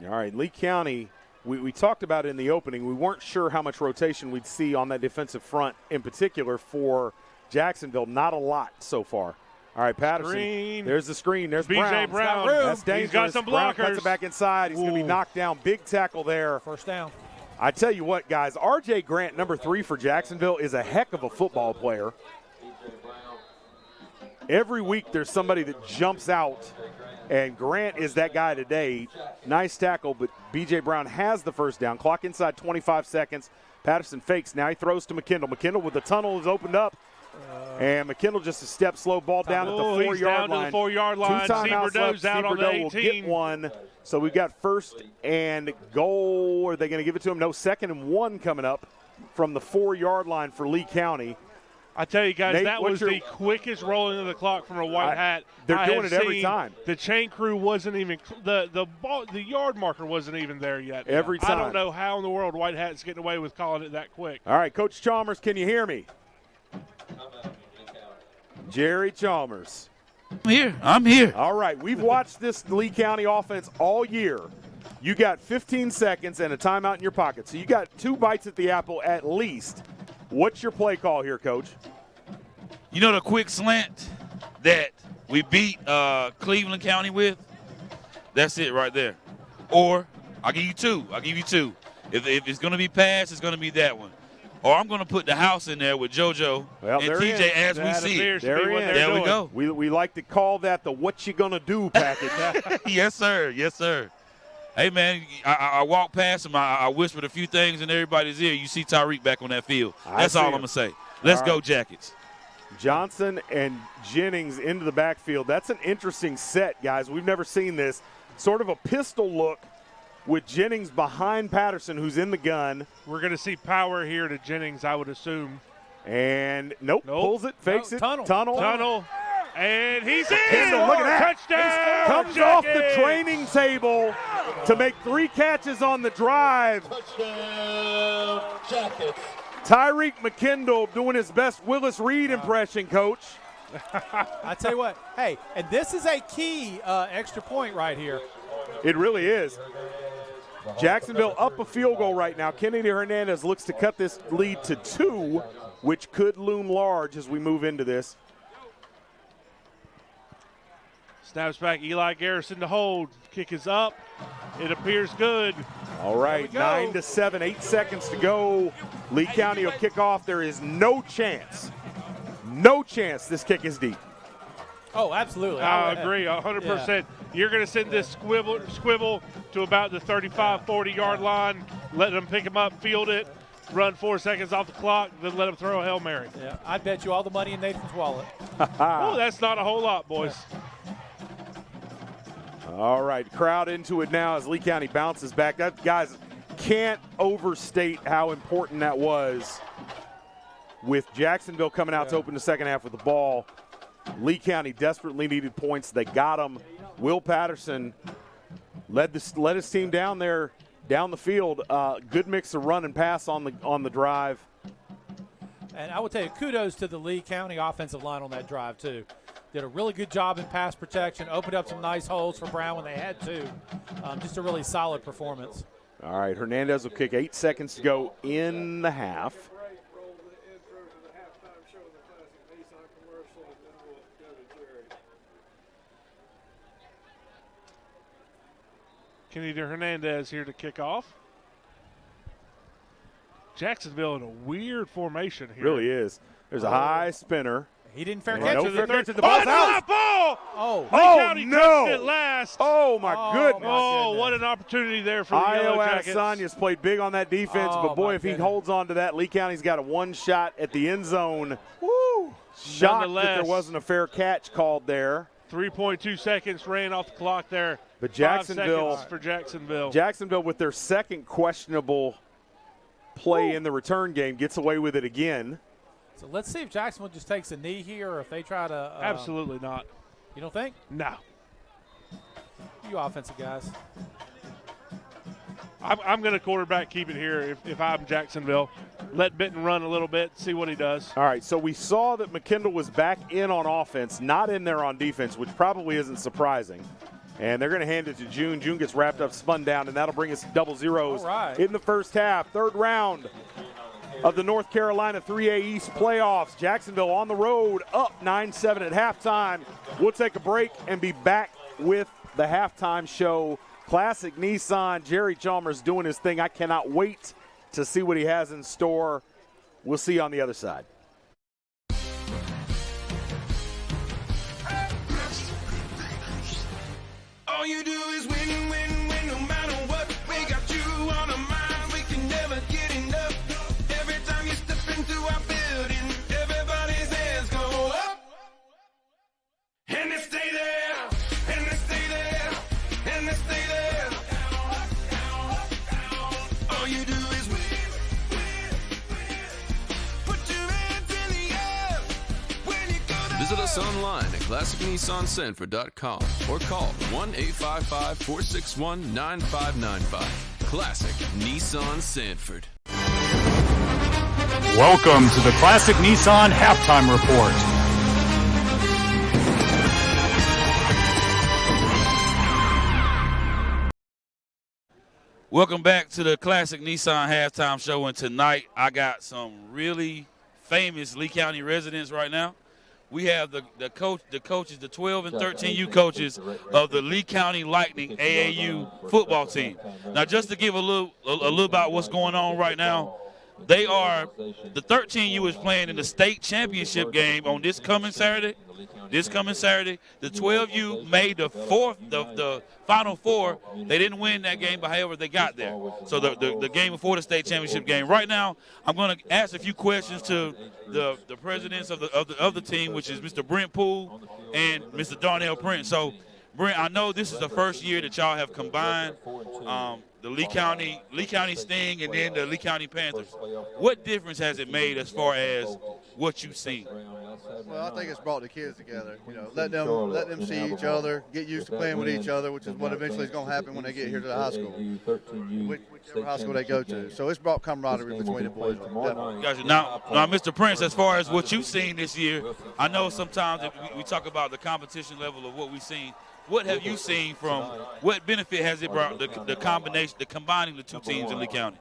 All right, Lee County, we talked about it in the opening. We weren't sure how much rotation we'd see on that defensive front in particular for Jacksonville. Not a lot so far. All right, Patterson. Screen. There's the screen. There's B.J. Brown. Brown. That's dangerous. He's got some Brown blockers. cuts it back inside. He's going to be knocked down. Big tackle there. First down. I tell you what, guys, R.J. Grant, number 3 for Jacksonville, is a heck of a football player. Every week there's somebody that jumps out, and Grant is that guy today. Nice tackle, but B.J. Brown has the first down. Clock inside 25 seconds. Patterson fakes. Now he throws to McKinley. McKinley with the tunnel is opened up. And McKinley just a step slow, ball down at the 4-yard line. To the 4-yard line. 2 timeouts left. Out on the 18. Will get one. So we've got first and goal. Are they going to give it to him? No, 2nd and 1 coming up from the 4-yard line for Lee County. I tell you guys, Nate, that was the quickest rolling of the clock from a white hat. They're doing it every time. The chain crew wasn't even the yard marker wasn't even there yet. Every time. I don't know how in the world white hat's getting away with calling it that quick. All right, Coach Chalmers, can you hear me? Jerry Chalmers. I'm here. All right, we've watched this Lee County offense all year. You got 15 seconds and a timeout in your pocket, so you got 2 bites at the apple at least. What's your play call here, Coach? You know the quick slant that we beat Cleveland County with? That's it right there. Or I'll give you 2. If it's going to be pass, it's going to be that one. Or I'm going to put the house in there with JoJo and TJ as we see it. There we go. We like to call that the what you going to do package. Yes, sir. Yes, sir. Hey, man, I walked past him. I whispered a few things in everybody's ear. You see Tyrik back on that field. That's all I'm going to say. Let's go, Jackets. Johnson and Jennings into the backfield. That's an interesting set, guys. We've never seen this. Sort of a pistol look with Jennings behind Patterson, who's in the gun. We're going to see power here to Jennings, I would assume. And pulls it, fakes it. Tunnel. And he's in. Look at that. Touchdown. Comes off the training table to make 3 catches on the drive. Touchdown, Jackets. Tyrik McKinley doing his best Willis Reed impression, Coach. I tell you what, hey, and this is a key extra point right here. It really is. Jacksonville up a field goal right now. Kennedy Hernandez looks to cut this lead to 2, which could loom large as we move into this. Snaps back, Eli Garrison to hold. Kick is up. It appears good. All right, 9-7, 8 seconds to go. Lee County will kick off. There is no chance this kick is deep. Oh, absolutely. I agree 100%. Yeah. You're going to send this squivel to about the 35, 40-yard line, let them pick him up, field it, run 4 seconds off the clock, then let him throw a Hail Mary. Yeah, I bet you all the money in Nathan's wallet. Oh, that's not a whole lot, boys. All right, crowd into it now as Lee County bounces back. That, guys, can't overstate how important that was with Jacksonville coming out to open the second half with the ball. Lee County desperately needed points. They got them. Will Patterson led his team down there, down the field. Good mix of run and pass on the drive. And I would tell you, kudos to the Lee County offensive line on that drive, too. Did a really good job in pass protection, opened up some nice holes for Brown when they had to. Just a really solid performance. All right, Hernandez will kick. 8 seconds to go in the half. Kennedy Hernandez here to kick off. Jacksonville in a weird formation here. Really is. There's a high spinner. He didn't fair catch it. No fair catch. The ball's out. Ball! Oh, County no. touched it last. Oh, my goodness. Oh, what an opportunity there for the Yellow Jackets. Sonya's played big on that defense, but boy, if he holds on to that, Lee County's got a one shot at the end zone. Woo! Shocked that there wasn't a fair catch called there. 3.2 seconds ran off the clock there. But Jacksonville, 5 seconds for Jacksonville. Jacksonville with their second questionable play in the return game gets away with it again. So let's see if Jacksonville just takes a knee here or if they try to. Absolutely not. You don't think? No. You offensive guys. I'm going to quarterback keep it here if I'm Jacksonville. Let Benton run a little bit, see what he does. All right, so we saw that McKinley was back in on offense, not in there on defense, which probably isn't surprising. And they're going to hand it to June. June gets wrapped up, spun down, and that'll bring us double zeros in the first half. Third round of the North Carolina 3A East playoffs. Jacksonville on the road, up 9-7 at halftime. We'll take a break and be back with the halftime show. Classic Nissan, Jerry Chalmers doing his thing. I cannot wait to see what he has in store. We'll see you on the other side. All you do is win, win, win, no matter what. We got you on our mind, we can never get enough. Every time you step into our building, everybody's hands go up. And they stay there, and they stay there, and they stay there. All you do is win, win, win. Put your hands in the air when you go to Visit us online at ClassicNissanSanford.com or call 1-855-461-9595. Classic Nissan Sanford. Welcome to the Classic Nissan Halftime Report. Welcome back to the Classic Nissan Halftime Show, and tonight I got some really famous Lee County residents right now. We have the coaches, the 12 and 13U coaches of the Lee County Lightning AAU football team. Now, just to give a little about what's going on right now, the 13U is playing in the state championship game on this coming Saturday. The 12U made the Final Four. They didn't win that game, but however, they got there. So the game before the state championship game. Right now, I'm going to ask a few questions to the presidents of the team, which is Mr. Brent Poole and Mr. Darnell Prince. So, Brent, I know this is the first year that y'all have combined the Lee County Sting and then the Lee County Panthers. What difference has it made as far as what you've seen? Well, I think it's brought the kids together. You know, let them see each other, get used to playing with each other, which is what eventually is going to happen when they get here to the high school, whichever high school they go to. So it's brought camaraderie between the boys. Gotcha. Now, Mr. Prince, as far as what you've seen this year, I know sometimes we talk about the competition level of what we've seen. What have you seen from what benefit has it brought the combination, the combining the two teams in Lee County?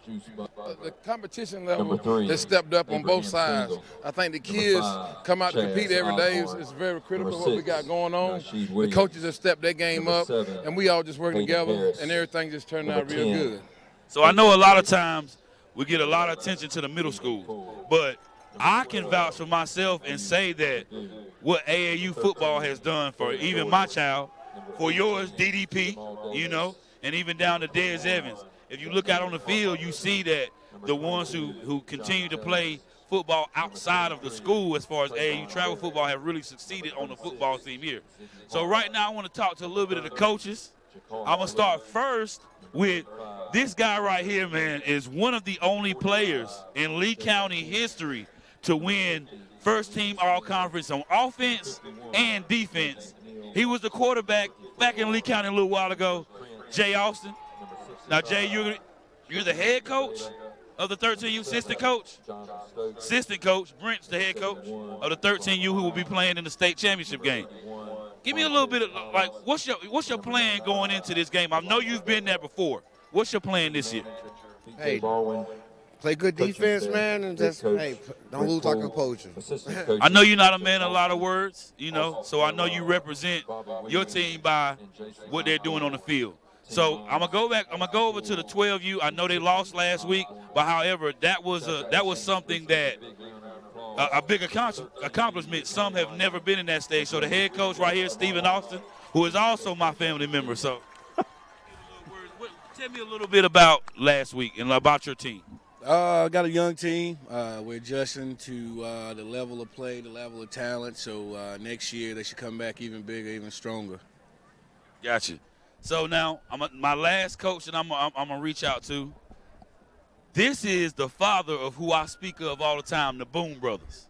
The competition level has stepped up on both sides. I think the kids come out to compete every day. It's very critical what we got going on. The coaches have stepped their game up, and we all just working together, and everything just turned out real good. So I know a lot of times we get a lot of attention to the middle school, but I can vouch for myself and say that what AAU football has done for even my child, for yours, DDP, you know, and even down to Dez Evans. If you look out on the field, you see that the ones who continue to play football outside of the school as far as AAU travel football have really succeeded on the football team here. So right now I want to talk to a little bit of the coaches I'm going to start first with this guy right here, man, is one of the only players in Lee County history to win first-team all-conference on offense and defense. He was the quarterback back in Lee County a little while ago, Jay Austin. Now, Jay, you're the head coach of the 13U, assistant coach. Assistant coach, Brent's the head coach of the 13U who will be playing in the state championship game. Give me a little bit of, like, what's your plan going into this game? I know you've been there before. What's your plan this year? Hey, play good defense, man, and just, hey, don't lose our composure. I know you're not a man of a lot of words, you know, so I know you represent your team by what they're doing on the field. So I'm gonna go over to the 12U. I know they lost last week, but however, that was something that a big accomplishment. Some have never been in that stage. So the head coach right here, Stephen Austin, who is also my family member. So tell me a little bit about last week and about your team. I got a young team. We're adjusting to the level of play, the level of talent. So next year they should come back even bigger, even stronger. Gotcha. So now my last coach that I'm gonna reach out to. This is the father of who I speak of all the time, the Boom Brothers.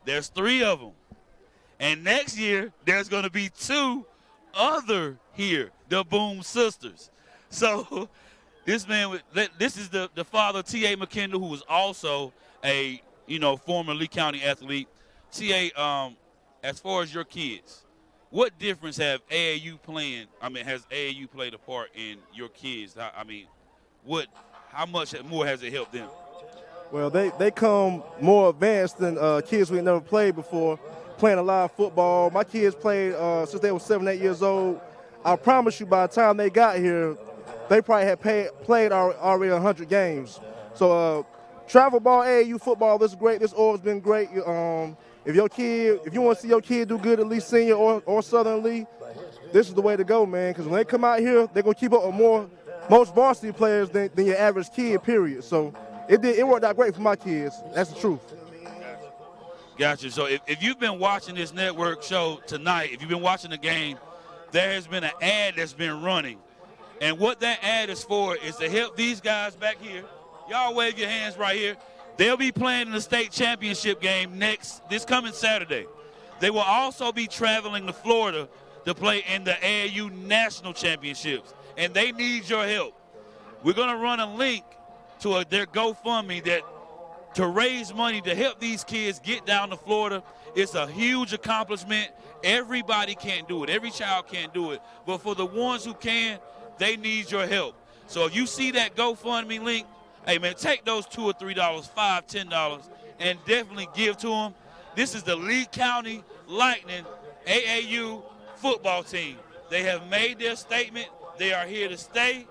There's 3 of them. And next year, there's going to be 2 other here, the Boom Sisters. So this is the father, T.A. McKinley, who was also a, former Lee County athlete. T.A., as far as your kids, what difference has AAU played a part in your kids? How much more has it helped them? Well, they come more advanced than kids we never played before, playing a lot of football. My kids played since they were 7, 8 years old. I promise you, by the time they got here, they probably had played already 100 games. So travel ball, AAU football, this is great. This always been great. If you want to see your kid do good at Lee Senior or Southern Lee, this is the way to go, man. Because when they come out here, they're gonna keep up with most varsity players than your average kid, period. So it worked out great for my kids. That's the truth. Gotcha. So if you've been watching this network show tonight, if you've been watching the game, there has been an ad that's been running. And what that ad is for is to help these guys back here. Y'all wave your hands right here. They'll be playing in the state championship game this coming Saturday. They will also be traveling to Florida to play in the AAU National Championships. And they need your help. We're going to run a link to their GoFundMe to raise money to help these kids get down to Florida. It's a huge accomplishment. Everybody can't do it. Every child can't do it. But for the ones who can, they need your help. So if you see that GoFundMe link, hey, man, take those $2 or $3, $5, $10, and definitely give to them. This is the Lee County Lightning AAU football team. They have made their statement. They are here to stay,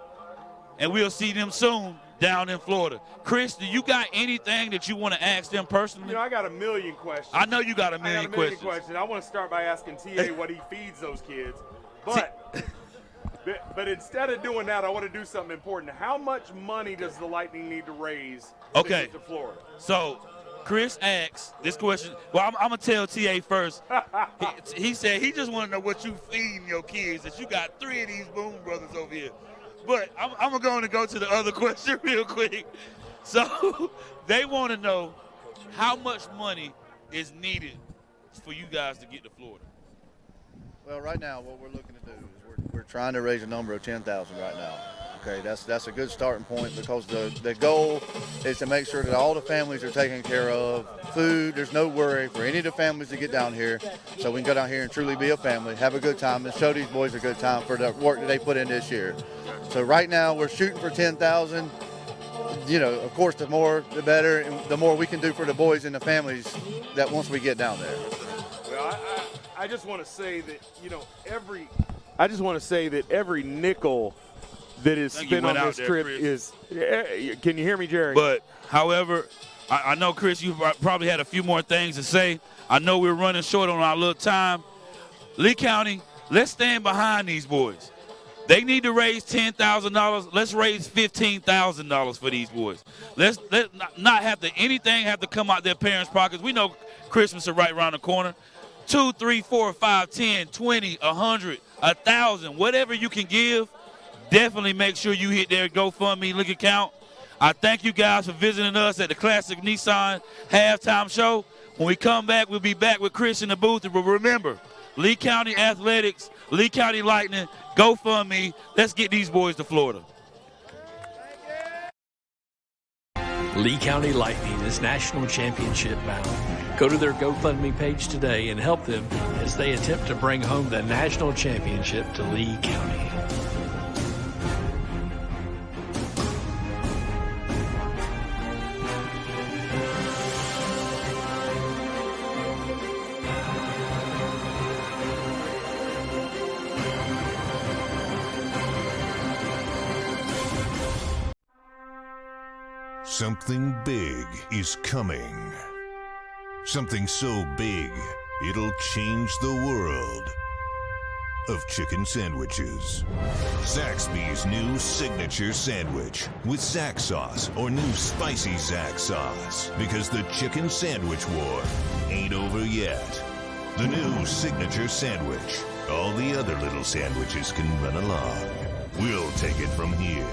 and we'll see them soon down in Florida. Chris, do you got anything that you want to ask them personally? I got a million questions. I know you got a million questions. I want to start by asking T.A. what he feeds those kids. But instead of doing that, I want to do something important. How much money does the Lightning need to raise to get to Florida? So Chris asked this question. Well, I'm going to tell T.A. first. He said he just want to know what you feeding your kids, that you got 3 of these Boom Brothers over here. But I'm going to go to the other question real quick. So they want to know how much money is needed for you guys to get to Florida. Well, right now what we're looking to do is we're trying to raise a number of 10,000 right now. Okay, that's a good starting point because the goal is to make sure that all the families are taken care of. Food, there's no worry for any of the families to get down here, so we can go down here and truly be a family, have a good time, and show these boys a good time for the work that they put in this year. So right now we're shooting for 10,000. Of course, the more the better, and the more we can do for the boys and the families that once we get down there. Well, I just want to say that every nickel that is spent on this trip is. Can you hear me, Jerry? But, however, I know, Chris, you probably had a few more things to say. I know we're running short on our little time. Lee County, let's stand behind these boys. They need to raise $10,000. Let's raise $15,000 for these boys. Let's not have to anything have to come out their parents' pockets. We know Christmas is right around the corner. 2, 3, 4, 5, 10, 20, 100, 1,000, whatever you can give. definitely make sure you hit their GoFundMe link account. I thank you guys for visiting us at the Classic Nissan Halftime Show. When we come back, we'll be back with Chris in the booth. But remember, Lee County Athletics, Lee County Lightning, GoFundMe. Let's get these boys to Florida. Lee County Lightning is national championship bound. Go to their GoFundMe page today and help them as they attempt to bring home the national championship to Lee County. Something big is coming. Something so big, it'll change the world of chicken sandwiches. Zaxby's new signature sandwich with Zax sauce or new spicy Zax sauce. Because the chicken sandwich war ain't over yet. The new signature sandwich. All the other little sandwiches can run along. We'll take it from here.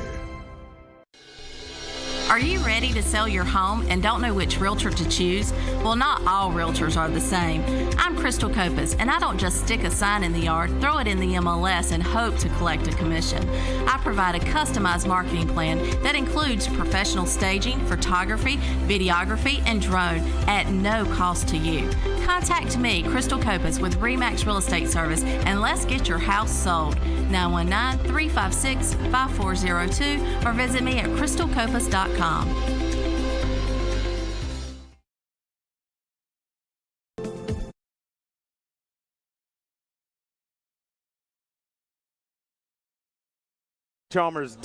Are you ready to sell your home and don't know which realtor to choose? Well, not all realtors are the same. I'm Crystal Copas, and I don't just stick a sign in the yard, throw it in the MLS, and hope to collect a commission. I provide a customized marketing plan that includes professional staging, photography, videography, and drone at no cost to you. Contact me, Crystal Copas, with RE/MAX Real Estate Service, and let's get your house sold. 919-356-5402 or visit me at crystalcopas.com. Chalmers,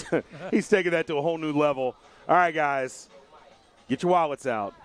he's taking that to a whole new level. All right, guys, get your wallets out.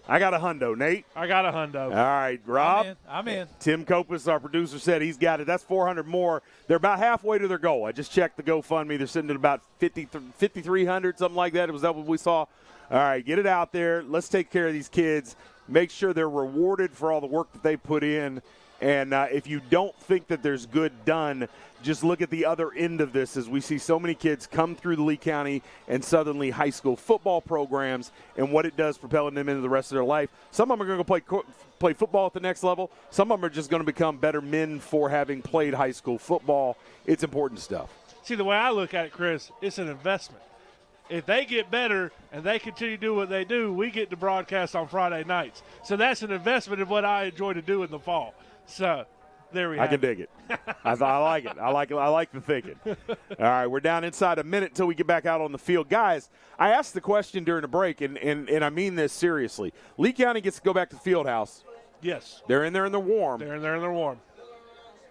I got a hundo. Nate? I got a hundo. All right, Rob? I'm in. Tim Copas, our producer, said he's got it. That's 400 more. They're about halfway to their goal. I just checked the GoFundMe. They're sitting at about 5,300, something like that. Was that what we saw? All right, get it out there. Let's take care of these kids. Make sure they're rewarded for all the work that they put in. And if you don't think that there's good done, just look at the other end of this as we see so many kids come through the Lee County and Southern Lee high school football programs and what it does propelling them into the rest of their life. Some of them are going to play football at the next level. Some of them are just going to become better men for having played high school football. It's important stuff. See, the way I look at it, Chris, it's an investment. If they get better and they continue to do what they do, we get to broadcast on Friday nights. So that's an investment in what I enjoy to do in the fall. So there we have it. I can dig it. I like it. I like the thinking. All right, we're down inside a minute until we get back out on the field. Guys, I asked the question during the break, and I mean this seriously. Lee County gets to go back to the field house. Yes. They're in there and they're warm. They're in there and they're warm.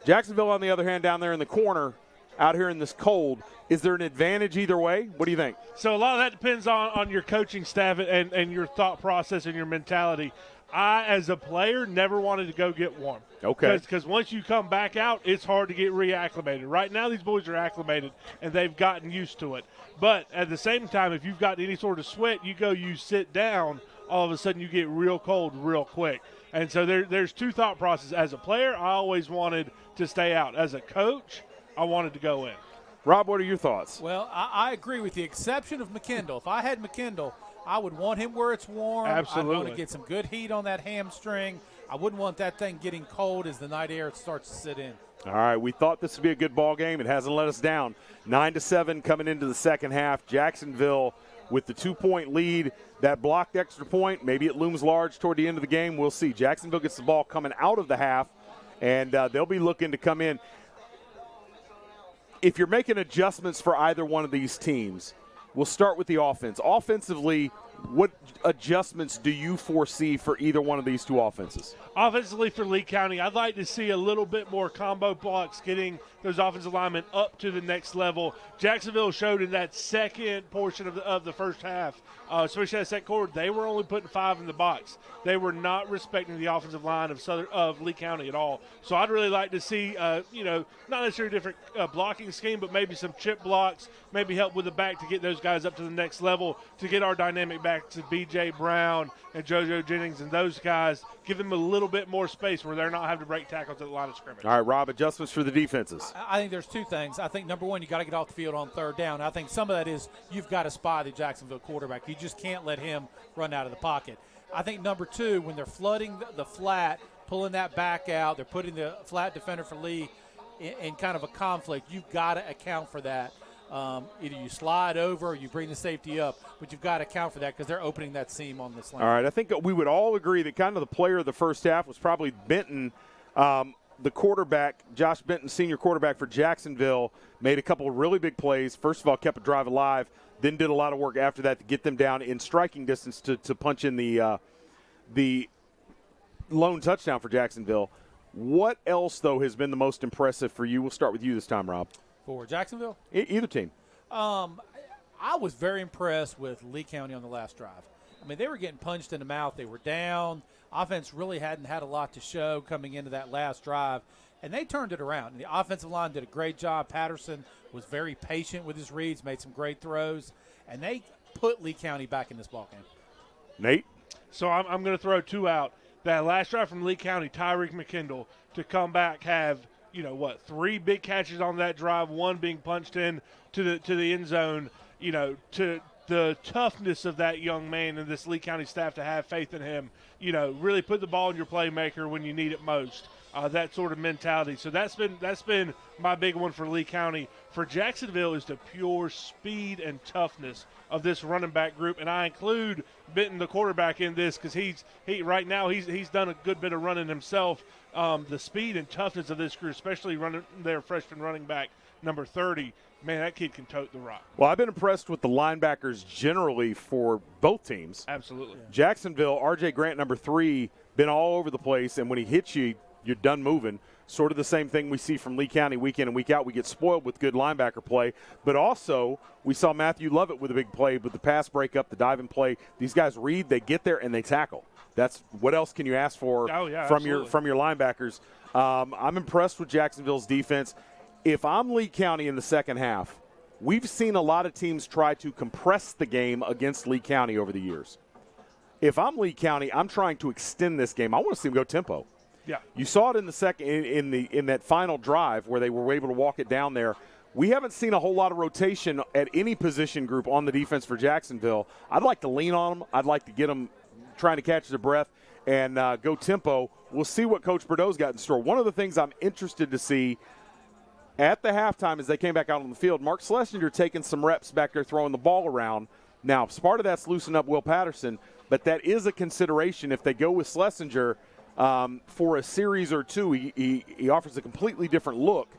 Jacksonville, on the other hand, down there in the corner, out here in this cold. Is there an advantage either way? What do you think? So a lot of that depends on your coaching staff and your thought process and your mentality. I, as a player, never wanted to go get warm. Okay. Because once you come back out, it's hard to get reacclimated. Right now, these boys are acclimated, and they've gotten used to it. But at the same time, if you've got any sort of sweat, you sit down, all of a sudden you get real cold real quick. And so there's two thought processes. As a player, I always wanted to stay out. As a coach, I wanted to go in. Rob, what are your thoughts? Well, I agree with the exception of McKendall. If I had McKendall, I would want him where it's warm. Absolutely. I'd want to get some good heat on that hamstring. I wouldn't want that thing getting cold as the night air starts to sit in. All right, we thought this would be a good ball game. It hasn't let us down. 9-7 coming into the second half. Jacksonville with the 2-point lead. That blocked extra point, maybe it looms large toward the end of the game. We'll see. Jacksonville gets the ball coming out of the half, and they'll be looking to come in. If you're making adjustments for either one of these teams, we'll start with the offense. Offensively, what adjustments do you foresee for either one of these two offenses? Offensively for Lee County, I'd like to see a little bit more combo blocks, getting those offensive linemen up to the next level. Jacksonville showed in that second portion of the first half, especially that second quarter, they were only putting 5 in the box. They were not respecting the offensive line of Lee County at all. So I'd really like to see, not necessarily a different blocking scheme, but maybe some chip blocks, maybe help with the back to get those guys up to the next level, to get our dynamic back backs of B.J. Brown and JoJo Jennings and those guys, give them a little bit more space where they're not having to break tackles at the line of scrimmage. All right, Rob, adjustments for the defenses. I think there's two things. I think, number one, you got to get off the field on third down. I think some of that is you've got to spy the Jacksonville quarterback. You just can't let him run out of the pocket. I think, number two, when they're flooding the flat, pulling that back out, they're putting the flat defender for Lee in kind of a conflict, you've got to account for that. Either you slide over or you bring the safety up, but you've got to account for that because they're opening that seam on this line. All right, I think we would all agree that kind of the player of the first half was probably Benton, the quarterback, Josh Benton, senior quarterback for Jacksonville, made a couple of really big plays. First of all, kept a drive alive, then did a lot of work after that to get them down in striking distance to punch in the lone touchdown for Jacksonville. What else, though, has been the most impressive for you? We'll start with you this time, Rob. For Jacksonville? Either team. I was very impressed with Lee County on the last drive. I mean, they were getting punched in the mouth. They were down. Offense really hadn't had a lot to show coming into that last drive, and they turned it around. And the offensive line did a great job. Patterson was very patient with his reads, made some great throws, and they put Lee County back in this ballgame. Nate? So I'm going to throw two out. That last drive from Lee County, Tyrik McKinley, to come back, have, 3 big catches on that drive, one being punched in to the end zone, to the toughness of that young man and this Lee County staff to have faith in him, really put the ball in your playmaker when you need it most, that sort of mentality. So that's been my big one for Lee County. For Jacksonville is the pure speed and toughness of this running back group, and I include Benton, the quarterback, in this because he's done a good bit of running himself. The speed and toughness of this group, especially running their freshman running back, number 30, man, that kid can tote the rock. Well, I've been impressed with the linebackers generally for both teams. Absolutely. Yeah. Jacksonville, R.J. Grant, number 3, been all over the place, and when he hits you, you're done moving. Sort of the same thing we see from Lee County week in and week out. We get spoiled with good linebacker play. But also, we saw Matthew Lovett with a big play with the pass breakup, the dive and play. These guys read, they get there, and they tackle. That's what else can you ask for from your linebackers? I'm impressed with Jacksonville's defense. If I'm Lee County in the second half, we've seen a lot of teams try to compress the game against Lee County over the years. If I'm Lee County, I'm trying to extend this game. I want to see them go tempo. Yeah. You saw it in the second in that final drive where they were able to walk it down there. We haven't seen a whole lot of rotation at any position group on the defense for Jacksonville. I'd like to lean on them. I'd like to get them trying to catch their breath and go tempo. We'll see what Coach Bordeaux's got in store. One of the things I'm interested to see at the halftime as they came back out on the field, Mark Schlesinger taking some reps back there throwing the ball around. Now, part of that's loosened up Will Patterson, but that is a consideration if they go with Schlesinger for a series or two. He offers a completely different look,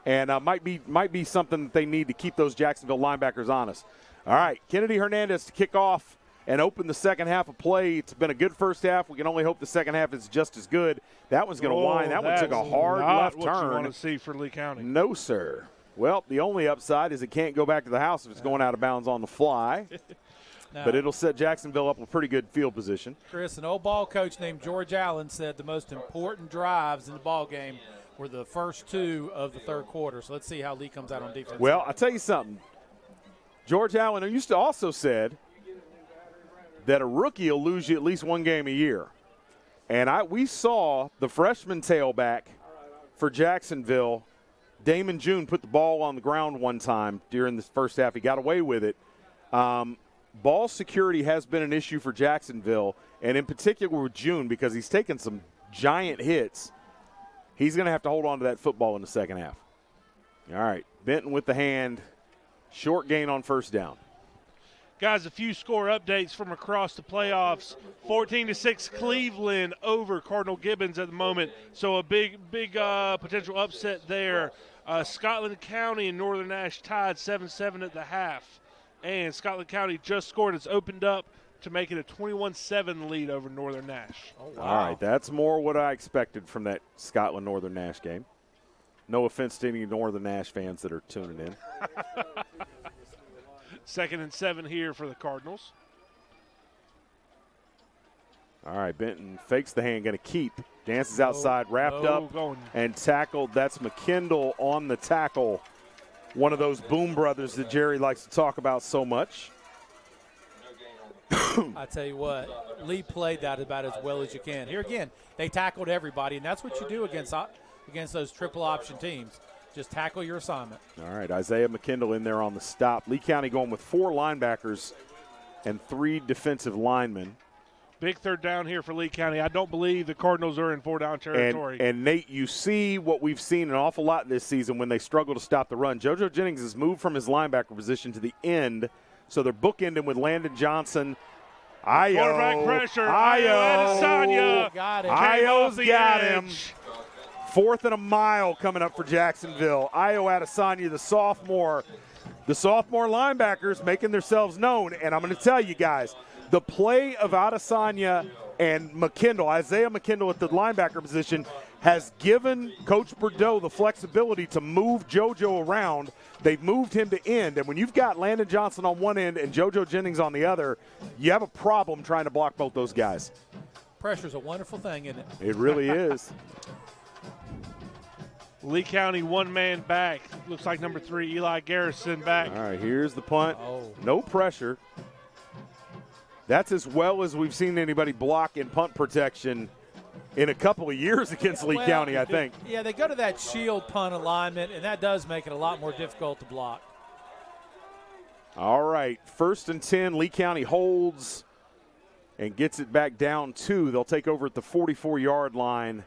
and might be something that they need to keep those Jacksonville linebackers honest. All right, Kennedy Hernandez to kick off and open the second half of play. It's been a good first half. We can only hope the second half is just as good. That one's going to wind. That one took a hard left turn. What you want to see for Lee County. No, sir. Well, the only upside is it can't go back to the house if it's going out of bounds on the fly. Now, but it'll set Jacksonville up a pretty good field position. Chris, an old ball coach named George Allen said the most important drives in the ball game were the first 2 of the third quarter. So let's see how Lee comes out on defense. Well, I'll tell you something. George Allen used to also said that a rookie will lose you at least one game a year. And we saw the freshman tailback for Jacksonville, Damon June, put the ball on the ground one time during the first half. He got away with it. Ball security has been an issue for Jacksonville, and in particular with June because he's taken some giant hits. He's going to have to hold on to that football in the second half. All right, Benton with the hand. Short gain on first down. Guys, a few score updates from across the playoffs. 14-6 Cleveland over Cardinal Gibbons at the moment. So a big potential upset there. Scotland County and Northern Nash tied 7-7 at the half. And Scotland County just scored. It's opened up to make it a 21-7 lead over Northern Nash. Oh, wow. All right, that's more what I expected from that Scotland-Northern Nash game. No offense to any Northern Nash fans that are tuning in. 2nd and 7 here for the Cardinals. All right, Benton fakes the hand, going to keep. Dances outside, wrapped up and tackled. That's McKinley on the tackle. One of those Boom brothers that Jerry likes to talk about so much. I tell you what, Lee played that about as well as you can. Here again, they tackled everybody, and that's what you do against those triple option teams. Just tackle your assignment. All right, Isaiah McKinley in there on the stop. Lee County going with 4 linebackers and 3 defensive linemen. Big third down here for Lee County. I don't believe the Cardinals are in 4-down territory. And Nate, you see what we've seen an awful lot this season when they struggle to stop the run. JoJo Jennings has moved from his linebacker position to the end, so they're bookending with Landon Johnson. Quarterback pressure. Adesanya. Got it. Io's got him. 4th and a mile coming up for Jacksonville. Io Adesanya, the sophomore linebackers making themselves known. And I'm going to tell you guys, the play of Adesanya and McKinley, Isaiah McKinley at the linebacker position, has given Coach Bordeaux the flexibility to move JoJo around. They've moved him to end. And when you've got Landon Johnson on one end and JoJo Jennings on the other, you have a problem trying to block both those guys. Pressure's a wonderful thing, isn't it? It really is. Lee County 1-man back. Looks like number 3, Eli Garrison back. All right, here's the punt. No pressure. That's as well as we've seen anybody block in punt protection in a couple of years against Lee County, I think. Yeah, they go to that shield punt alignment, and that does make it a lot more difficult to block. All right, 1st and 10. Lee County holds and gets it back down 2. They'll take over at the 44-yard line.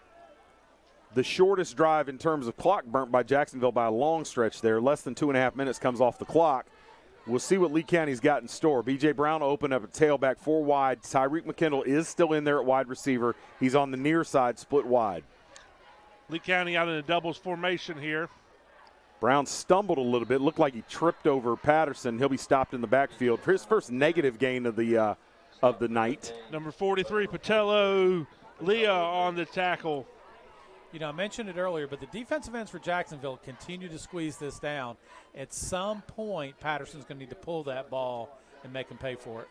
The shortest drive in terms of clock burnt by Jacksonville by a long stretch there. Less than 2.5 minutes comes off the clock. We'll see what Lee County's got in store. B.J. Brown will open up a tailback 4 wide. Tyrik McKinley is still in there at wide receiver. He's on the near side, split wide. Lee County out in a doubles formation here. Brown stumbled a little bit. Looked like he tripped over Patterson. He'll be stopped in the backfield for his first negative gain of the night. Number 43, Patello Leah on the tackle. You know, I mentioned it earlier, but the defensive ends for Jacksonville continue to squeeze this down. At some point, Patterson's going to need to pull that ball and make him pay for it.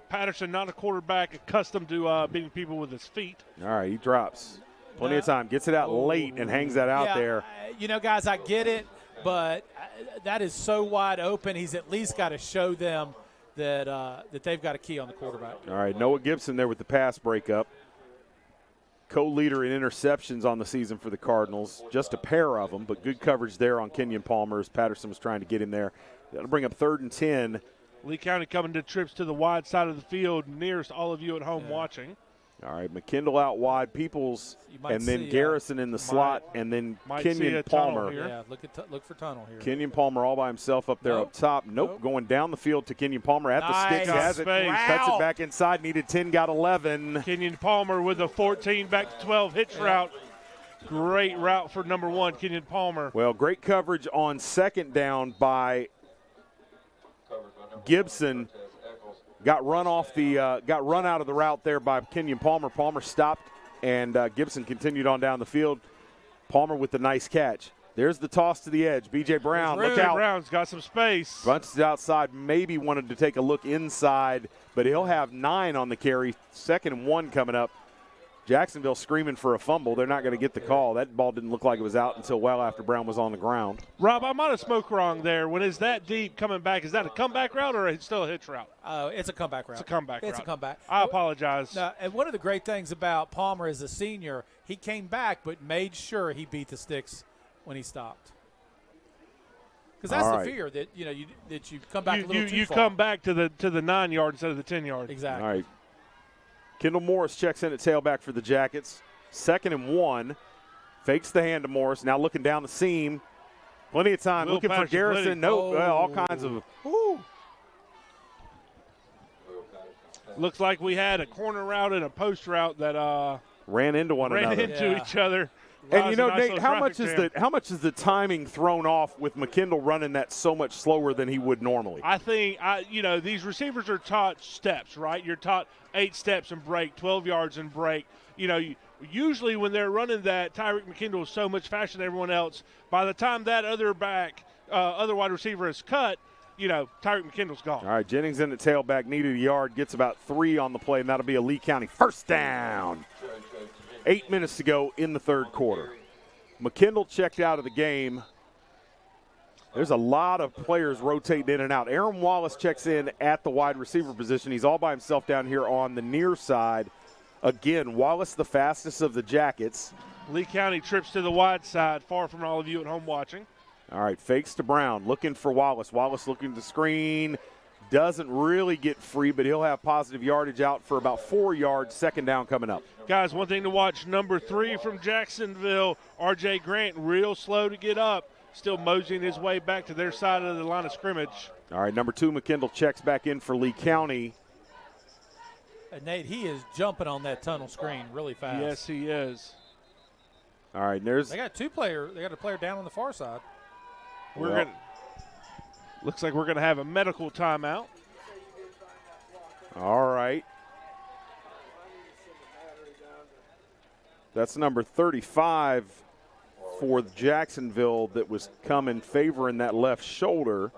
Patterson, not a quarterback, accustomed to beating people with his feet. All right, he drops. Plenty of time. Gets it out late and hangs that out there. You know, guys, I get it, but that is so wide open. He's at least got to show them that they've got a key on the quarterback. All right, Noah Gibson there with the pass breakup. Co-leader in interceptions on the season for the Cardinals. Just a pair of them, but good coverage there on Kenyon Palmer as Patterson was trying to get him there. That'll bring up 3rd and 10. Lee County coming to trips to the wide side of the field, nearest all of you at home watching. All right, McKinley out wide, Peoples, and then Garrison in the slot, and then Kenyon Palmer. Yeah, look for tunnel here. Kenyon Palmer all by himself up there up top. Nope, going down the field to Kenyon Palmer at the sticks. Has it, cuts it back inside, needed 10, got 11. Kenyon Palmer with a 14 back to 12 hitch route. Great route for number 1, Kenyon Palmer. Well, great coverage on 2nd down by Gibson. Got run out of the route there by Kenyon Palmer. Palmer stopped, and Gibson continued on down the field. Palmer with the nice catch. There's the toss to the edge. B.J. Brown, look out. Brown's got some space. Bunches outside, maybe wanted to take a look inside, but he'll have 9 on the carry. 2nd and 1 coming up. Jacksonville screaming for a fumble. They're not going to get the call. That ball didn't look like it was out until well after Brown was on the ground. Rob, I might have spoke wrong there. When it's that deep coming back, is that a comeback route or still a hitch route? It's a comeback route. It's a comeback route. It's a comeback. I apologize. No, and one of the great things about Palmer as a senior, he came back but made sure he beat the sticks when he stopped. Because that's the fear that you come back a little too far. You come back to the 9-yard instead of the 10-yard. Exactly. All right. Kendall Morris checks in at tailback for the Jackets. 2nd and 1. Fakes the hand to Morris. Now looking down the seam. Plenty of time. Looking for Garrison. Nope. All kinds of. Woo. Looks like we had a corner route and a post route that ran into one another. Ran into each other. And you know, Nate, how much is the timing thrown off with McKinley running that so much slower than he would normally? I think these receivers are taught steps, right? You're taught 8 steps and break, 12 yards and break. Usually when they're running that, Tyrik McKinley is so much faster than everyone else. By the time that other wide receiver is cut, Tyrik McKinley's gone. All right, Jennings in the tailback, needed a yard, gets about 3 on the play, and that'll be a Lee County first down. 8 minutes to go in the 3rd quarter. McKinley checked out of the game. There's a lot of players rotating in and out. Aaron Wallace checks in at the wide receiver position. He's all by himself down here on the near side. Again, Wallace the fastest of the Jackets. Lee County trips to the wide side, far from all of you at home watching. All right, fakes to Brown, looking for Wallace. Wallace looking to screen. Doesn't really get free, but he'll have positive yardage out for about 4 yards. Second down coming up. Guys, one thing to watch, number 3 from Jacksonville, R.J. Grant, real slow to get up. Still moseying his way back to their side of the line of scrimmage. All right, number 2, McKinley checks back in for Lee County. And Nate, he is jumping on that tunnel screen really fast. Yes, he is. All right, there's. They got a player down on the far side. Looks like we're gonna have a medical timeout. All right. That's number 35 for Jacksonville that was coming favoring that left shoulder.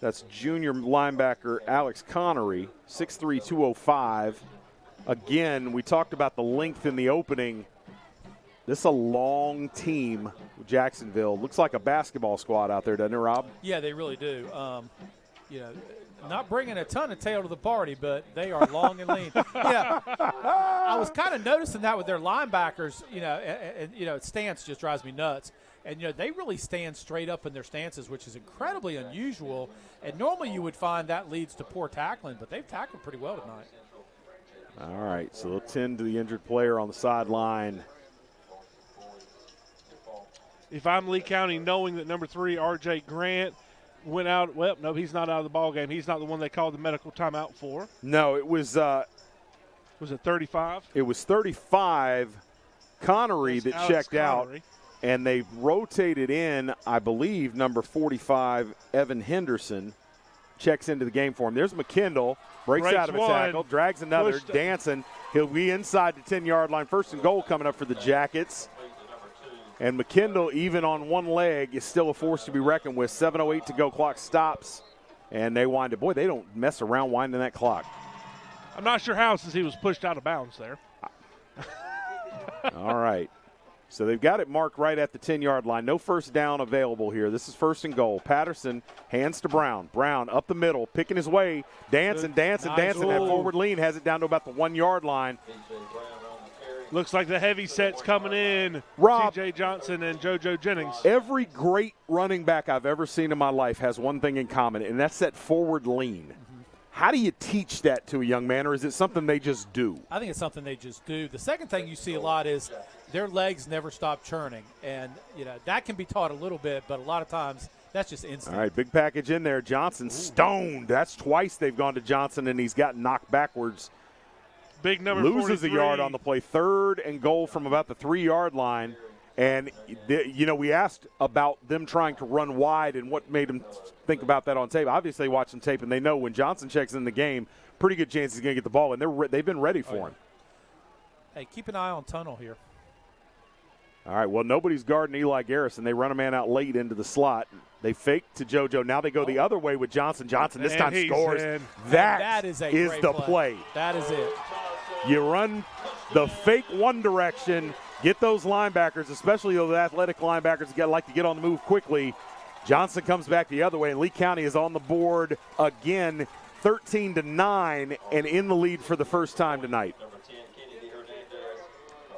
That's junior linebacker Alex Connery, 6'3", 205. Again, we talked about the length in the opening. This is a long team, Jacksonville. Looks like a basketball squad out there, doesn't it, Rob? Yeah, they really do. Not bringing a ton of tail to the party, but they are long and lean. Yeah, I was kind of noticing that with their linebackers. Stance just drives me nuts. And, they really stand straight up in their stances, which is incredibly unusual. And normally you would find that leads to poor tackling, but they've tackled pretty well tonight. All right, so they'll tend to the injured player on the sideline. If I'm Lee County, knowing that number 3, R.J. Grant, went out, well, no, he's not out of the ball game. He's not the one they called the medical timeout for. No, it was. Was it 35? It was 35, Connery, that Alex checked Connery. out. And they rotated in, I believe, number 45, Evan Henderson, checks into the game for him. There's McKinley, breaks out of a tackle, drags another, dancing. He'll be inside the 10-yard line. First and goal coming up for the Jackets. And McKinley, even on one leg, is still a force to be reckoned with. 7:08 to go, clock stops, and they wind it. Boy, they don't mess around winding that clock. I'm not sure how, since he was pushed out of bounds there. All right. So they've got it marked right at the 10-yard line. No first down available here. This is first and goal. Patterson hands to Brown. Brown up the middle, picking his way, dancing. That forward lean has it down to about the 1-yard line. Looks like the heavy set's coming in. Rob, T.J. Johnson and JoJo Jennings. Every great running back I've ever seen in my life has one thing in common, and that's that forward lean. How do you teach that to a young man, or is it something they just do? I think it's something they just do. The second thing you see a lot is their legs never stop churning, and that can be taught a little bit, but a lot of times that's just instinct. All right, big package in there. Johnson stoned. That's twice they've gone to Johnson, and he's gotten knocked backwards. Big number Loses 43. a yard on the play. Third and goal from about the 3-yard line. And, we asked about them trying to run wide and what made them think about that on tape. Obviously, they watch some tape, and they know when Johnson checks in the game, pretty good chance he's going to get the ball, and they've been ready for him. Hey, keep an eye on tunnel here. All right, well, nobody's guarding Eli Garrison. They run a man out late into the slot. They fake to JoJo. Now they go the other way with Johnson. Johnson this time scores. That is the play. That is it. You run the fake one direction, get those linebackers, especially those athletic linebackers that like to get on the move quickly. Johnson comes back the other way, and Lee County is on the board again, 13-9, and in the lead for the first time tonight.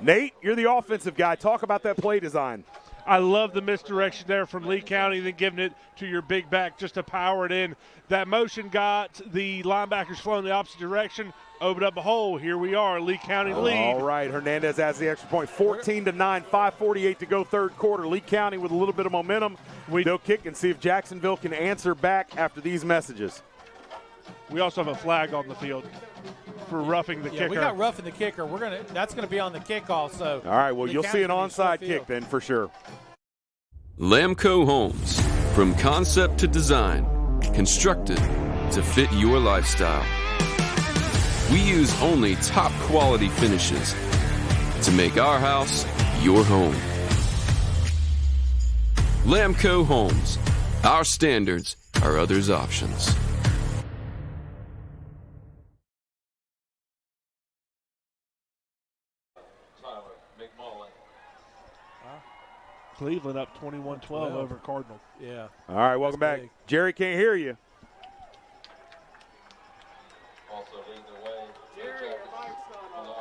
Nate, you're the offensive guy. Talk about that play design. I love the misdirection there from Lee County, then giving it to your big back just to power it in. That motion got the linebackers flowing the opposite direction, opened up a hole. Here we are, Lee County lead. All right, Hernandez has the extra point. 14-9, 5:48 to go third quarter. Lee County with a little bit of momentum. They'll kick and see if Jacksonville can answer back after these messages. We also have a flag on the field for roughing the kicker. We got roughing the kicker. That's gonna be on the kickoff. So all right, well, you'll see an onside kick then for sure. Lamco Homes, from concept to design, constructed to fit your lifestyle. We use only top quality finishes to make our house your home. Lamco Homes, our standards are others' options. Cleveland up 21-12 over Cardinal. Yeah. All right, welcome back. Big. Jerry can't hear you.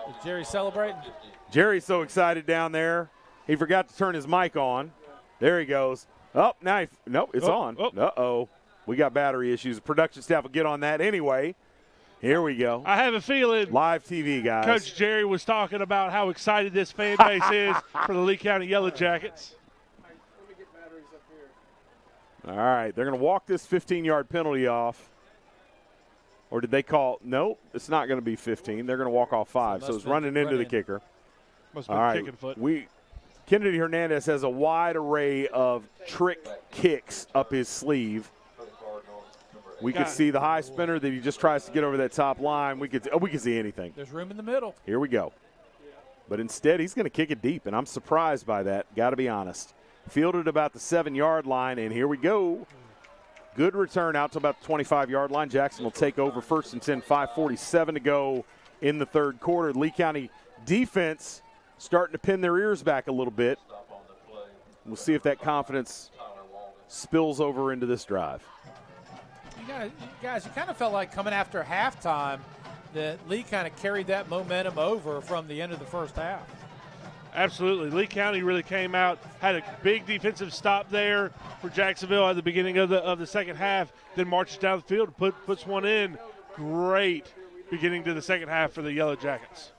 Is Jerry celebrating? Jerry's so excited down there, he forgot to turn his mic on. There he goes. Oh, now nope, it's on. Uh-oh. We got battery issues. The production staff will get on that anyway. Here we go. I have a feeling live TV, guys. Coach Jerry was talking about how excited this fan base is for the Lee County Yellow Jackets. All right, they're going to walk this 15-yard penalty off. Or did they call? Nope, it's not going to be 15. They're going to walk off 5. So it's running into the kicker. Must have been kicking foot. Kennedy Hernandez has a wide array of trick kicks up his sleeve. We could see the high spinner that he just tries to get over that top line. We could see anything. There's room in the middle. Here we go. But instead, he's going to kick it deep, and I'm surprised by that, got to be honest. Fielded about the 7-yard line, and here we go. Good return out to about the 25-yard line. Jackson will take over 1st and 10, 5:47 to go in the third quarter. Lee County defense starting to pin their ears back a little bit. We'll see if that confidence spills over into this drive. Guys, you kind of felt like coming after halftime that Lee kind of carried that momentum over from the end of the first half. Absolutely. Lee County really came out, had a big defensive stop there for Jacksonville at the beginning of the second half, then marches down the field, puts one in. Great beginning to the second half for the Yellow Jackets.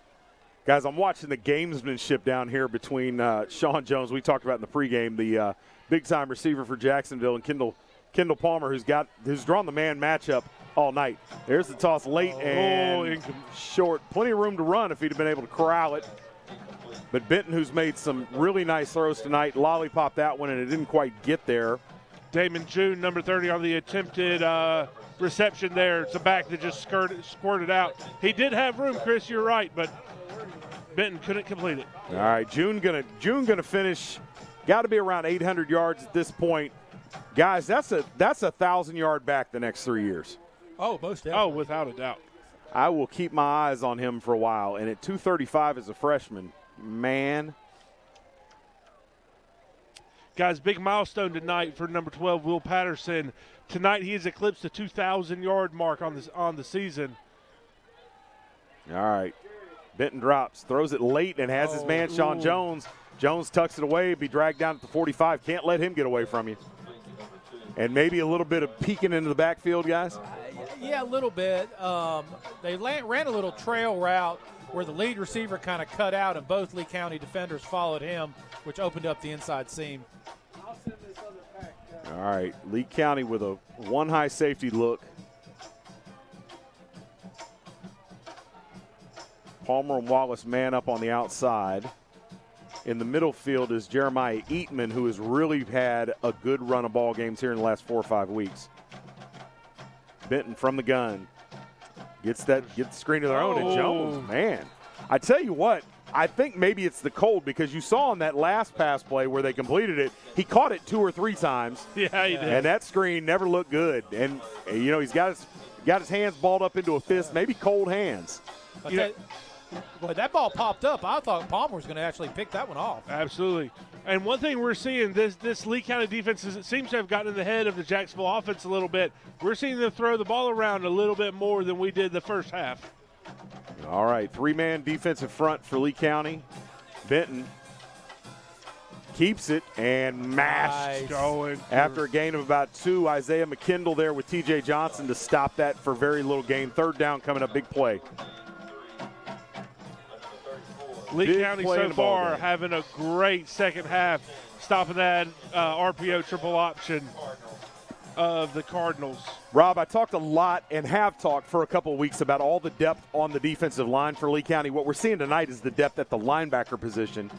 Guys, I'm watching the gamesmanship down here between Sean Jones, we talked about in the pregame, the big-time receiver for Jacksonville, and Kendall Palmer, who's drawn the man matchup all night. There's the toss late and short. Plenty of room to run if he'd have been able to corral it. But Benton, who's made some really nice throws tonight, lollipop that one, and it didn't quite get there. Damon June, number 30, on the attempted reception there. It's a back that just squirted out. He did have room, Chris, you're right, but Benton couldn't complete it. All right, June gonna finish. Got to be around 800 yards at this point. Guys, that's a 1,000-yard back the next 3 years. Oh, most definitely. Oh, without a doubt. I will keep my eyes on him for a while. And at 235 as a freshman, man. Guys, big milestone tonight for number 12, Will Patterson. Tonight he has eclipsed the 2,000-yard mark on the season. All right. Benton drops, throws it late, and has his man, Sean Jones. Jones tucks it away, be dragged down at the 45. Can't let him get away from you. And maybe a little bit of peeking into the backfield, guys? Yeah, a little bit. They ran a little trail route where the lead receiver kind of cut out, and both Lee County defenders followed him, which opened up the inside seam. All right, Lee County with a one high safety look. Palmer and Wallace man up on the outside. In the middle field is Jeremiah Eatman, who has really had a good run of ball games here in the last 4 or 5 weeks. Benton from the gun. Gets the screen of their own, and Jones, man. I tell you what, I think maybe it's the cold, because you saw on that last pass play where they completed it, he caught it 2 or 3 times. Yeah, he did. And that screen never looked good. And, you know, he's got his hands balled up into a fist, maybe cold hands. Boy, that ball popped up. I thought Palmer was going to actually pick that one off. Absolutely. And one thing we're seeing, this Lee County defense seems to have gotten in the head of the Jacksonville offense a little bit. We're seeing them throw the ball around a little bit more than we did the first half. All right, 3-man defensive front for Lee County. Benton keeps it and mashed. Going after a gain of about 2. Isaiah McKinley there with T.J. Johnson to stop that for very little gain. 3rd down coming up, big play. Lee County so far having a great second half, stopping that RPO triple option of the Cardinals. Rob, I talked a lot and have talked for a couple of weeks about all the depth on the defensive line for Lee County. What we're seeing tonight is the depth at the linebacker position.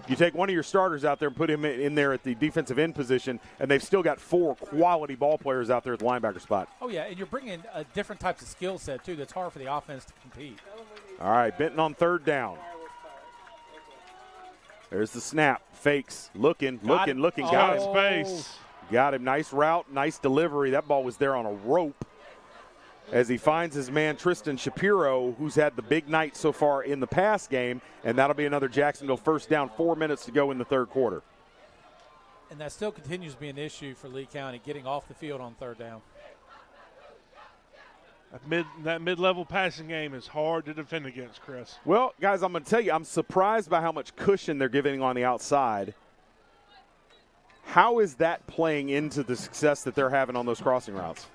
You take one of your starters out there and put him in there at the defensive end position, and they've still got 4 quality ball players out there at the linebacker spot. Oh, yeah, and you're bringing different types of skill set, too, that's hard for the offense to compete. All right, Benton on 3rd down. There's the snap. Fakes. Looking. Got his face. Got him. Nice route. Nice delivery. That ball was there on a rope as he finds his man Tristan Shapiro, who's had the big night so far in the pass game, and that'll be another Jacksonville first down. 4 minutes to go in the third quarter. And that still continues to be an issue for Lee County, getting off the field on third down. That mid-level passing game is hard to defend against, Chris. Well, guys, I'm going to tell you, I'm surprised by how much cushion they're giving on the outside. How is that playing into the success that they're having on those crossing routes?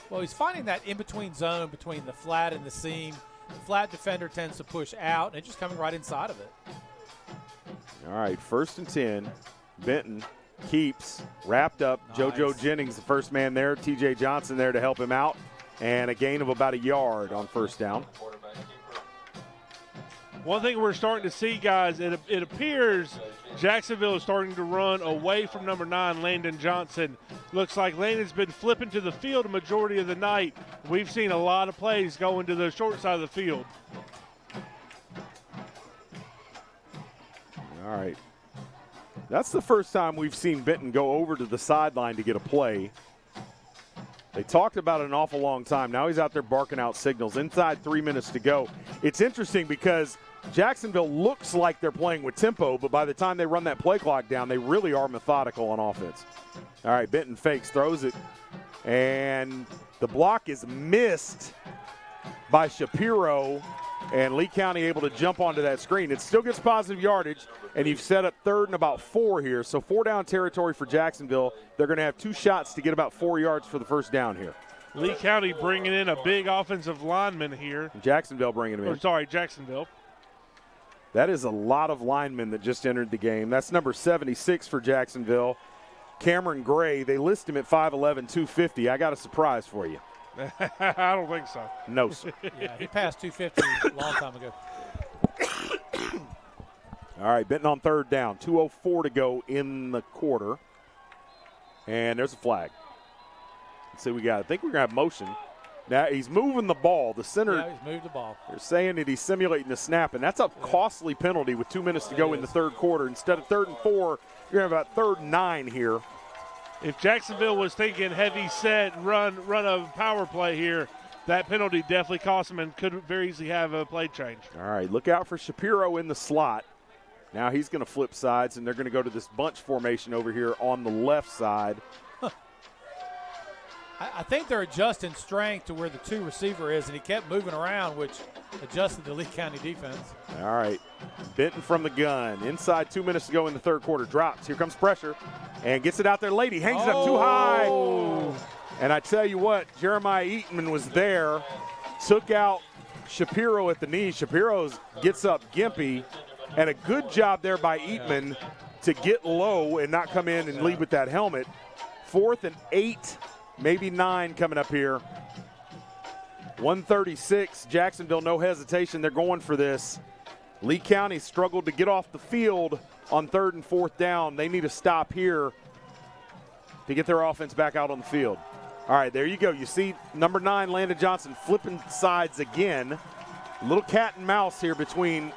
Well, he's finding that in-between zone between the flat and the seam. The flat defender tends to push out, and it's just coming right inside of it. All right, 1st and 10. Benton keeps, wrapped up. Nice. JoJo Jennings, the first man there. T.J. Johnson there to help him out. And a gain of about a yard on 1st down. One thing we're starting to see, guys, it appears Jacksonville is starting to run away from number 9, Landon Johnson. Looks like Landon's been flipping to the field a majority of the night. We've seen a lot of plays going to the short side of the field. All right. That's the first time we've seen Benton go over to the sideline to get a play. They talked about it an awful long time. Now he's out there barking out signals. Inside 3 minutes to go. It's interesting because Jacksonville looks like they're playing with tempo, but by the time they run that play clock down, they really are methodical on offense. All right, Benton fakes, throws it, and the block is missed by Shapiro, and Lee County able to jump onto that screen. It still gets positive yardage, and you've set up 3rd and about 4 here. So 4 down territory for Jacksonville. They're going to have 2 shots to get about 4 yards for the first down here. Lee County bringing in a big offensive lineman here. Jacksonville bringing him in. Jacksonville. That is a lot of linemen that just entered the game. That's number 76 for Jacksonville. Cameron Gray, they list him at 5'11", 250. I got a surprise for you. I don't think so. No, sir. Yeah, he passed 250 a long time ago. All right, Benton on 3rd down. 2:04 to go in the quarter. And there's a flag. Let's see what we got. I think we're going to have motion. Now he's moving the ball. The center. Yeah, he's moved the ball. They're saying that he's simulating the snap, and that's a costly penalty with 2 minutes to go in the 3rd quarter. Instead of 3rd and 4, you're going to have about 3rd and 9 here. If Jacksonville was thinking heavy set, run a power play here, that penalty definitely cost them and could very easily have a play change. All right, look out for Shapiro in the slot. Now he's going to flip sides, and they're going to go to this bunch formation over here on the left side. I think they're adjusting strength to where the 2 receiver is, and he kept moving around, which adjusted the Lee County defense. All right, Benton from the gun. Inside 2 minutes to go in the 3rd quarter. Drops. Here comes pressure, and gets it out there late. He hangs it up too high. And I tell you what, Jeremiah Eatman was there, took out Shapiro at the knee. Shapiro gets up gimpy, and a good job there by Eatman to get low and not come in and lead with that helmet. 4th and 8. Maybe 9 coming up here. 136, Jacksonville, no hesitation. They're going for this. Lee County struggled to get off the field on 3rd and 4th down. They need a stop here to get their offense back out on the field. All right, there you go. You see number 9, Landon Johnson, flipping sides again. A little cat and mouse here between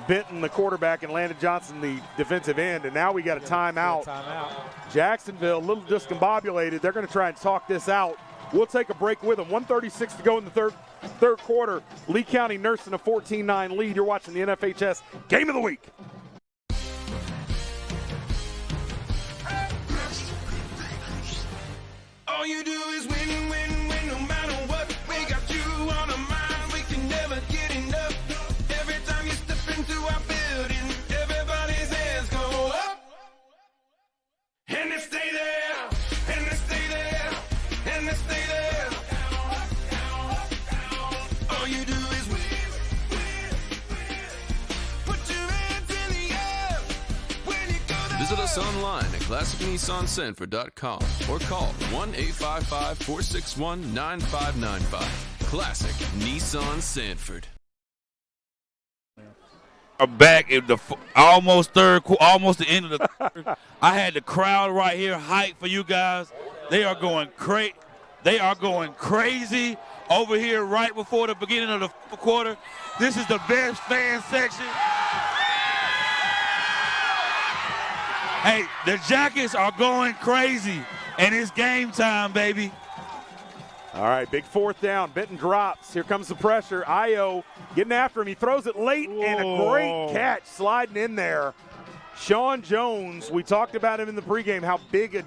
Benton, the quarterback, and Landon Johnson, the defensive end, and now we got a timeout. Jacksonville, a little discombobulated. They're going to try and talk this out. We'll take a break with them. 1:36 to go in the third quarter. Lee County nursing a 14-9 lead. You're watching the NFHS Game of the Week. All you do is win, win, win, no matter what. We got you on our mind, we can never get enough. Every time you step into our building, everybody's hands go up. And they stay there, and they stay there, and they stay there. All you do is win, win, win. Put your hands in the air when you go there. Visit us online at ClassicNissanSanford.com or call 1-855-461-9595. Classic Nissan Sanford. Are back at the almost the end of the third. I had the crowd right here hyped for you guys. They are going crazy. They are going crazy over here right before the beginning of the quarter. This is the best fan section. Hey, the Jackets are going crazy, and it's game time, baby. All right, big 4th down. Benton drops. Here comes the pressure. Io getting after him. He throws it late, and a great catch sliding in there. Sean Jones, we talked about him in the pregame, how big an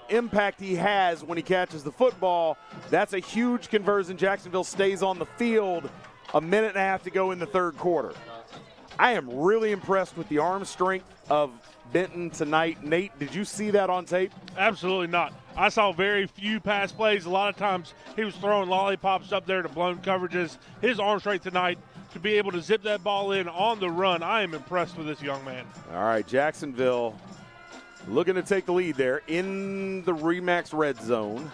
impact he has when he catches the football. That's a huge conversion. Jacksonville stays on the field. A minute and a half to go in the third quarter. I am really impressed with the arm strength of Benton tonight. Nate, did you see that on tape? Absolutely not. I saw very few pass plays. A lot of times he was throwing lollipops up there to blown coverages. His arm strength tonight to be able to zip that ball in on the run. I am impressed with this young man. All right, Jacksonville looking to take the lead there in the Remax red zone.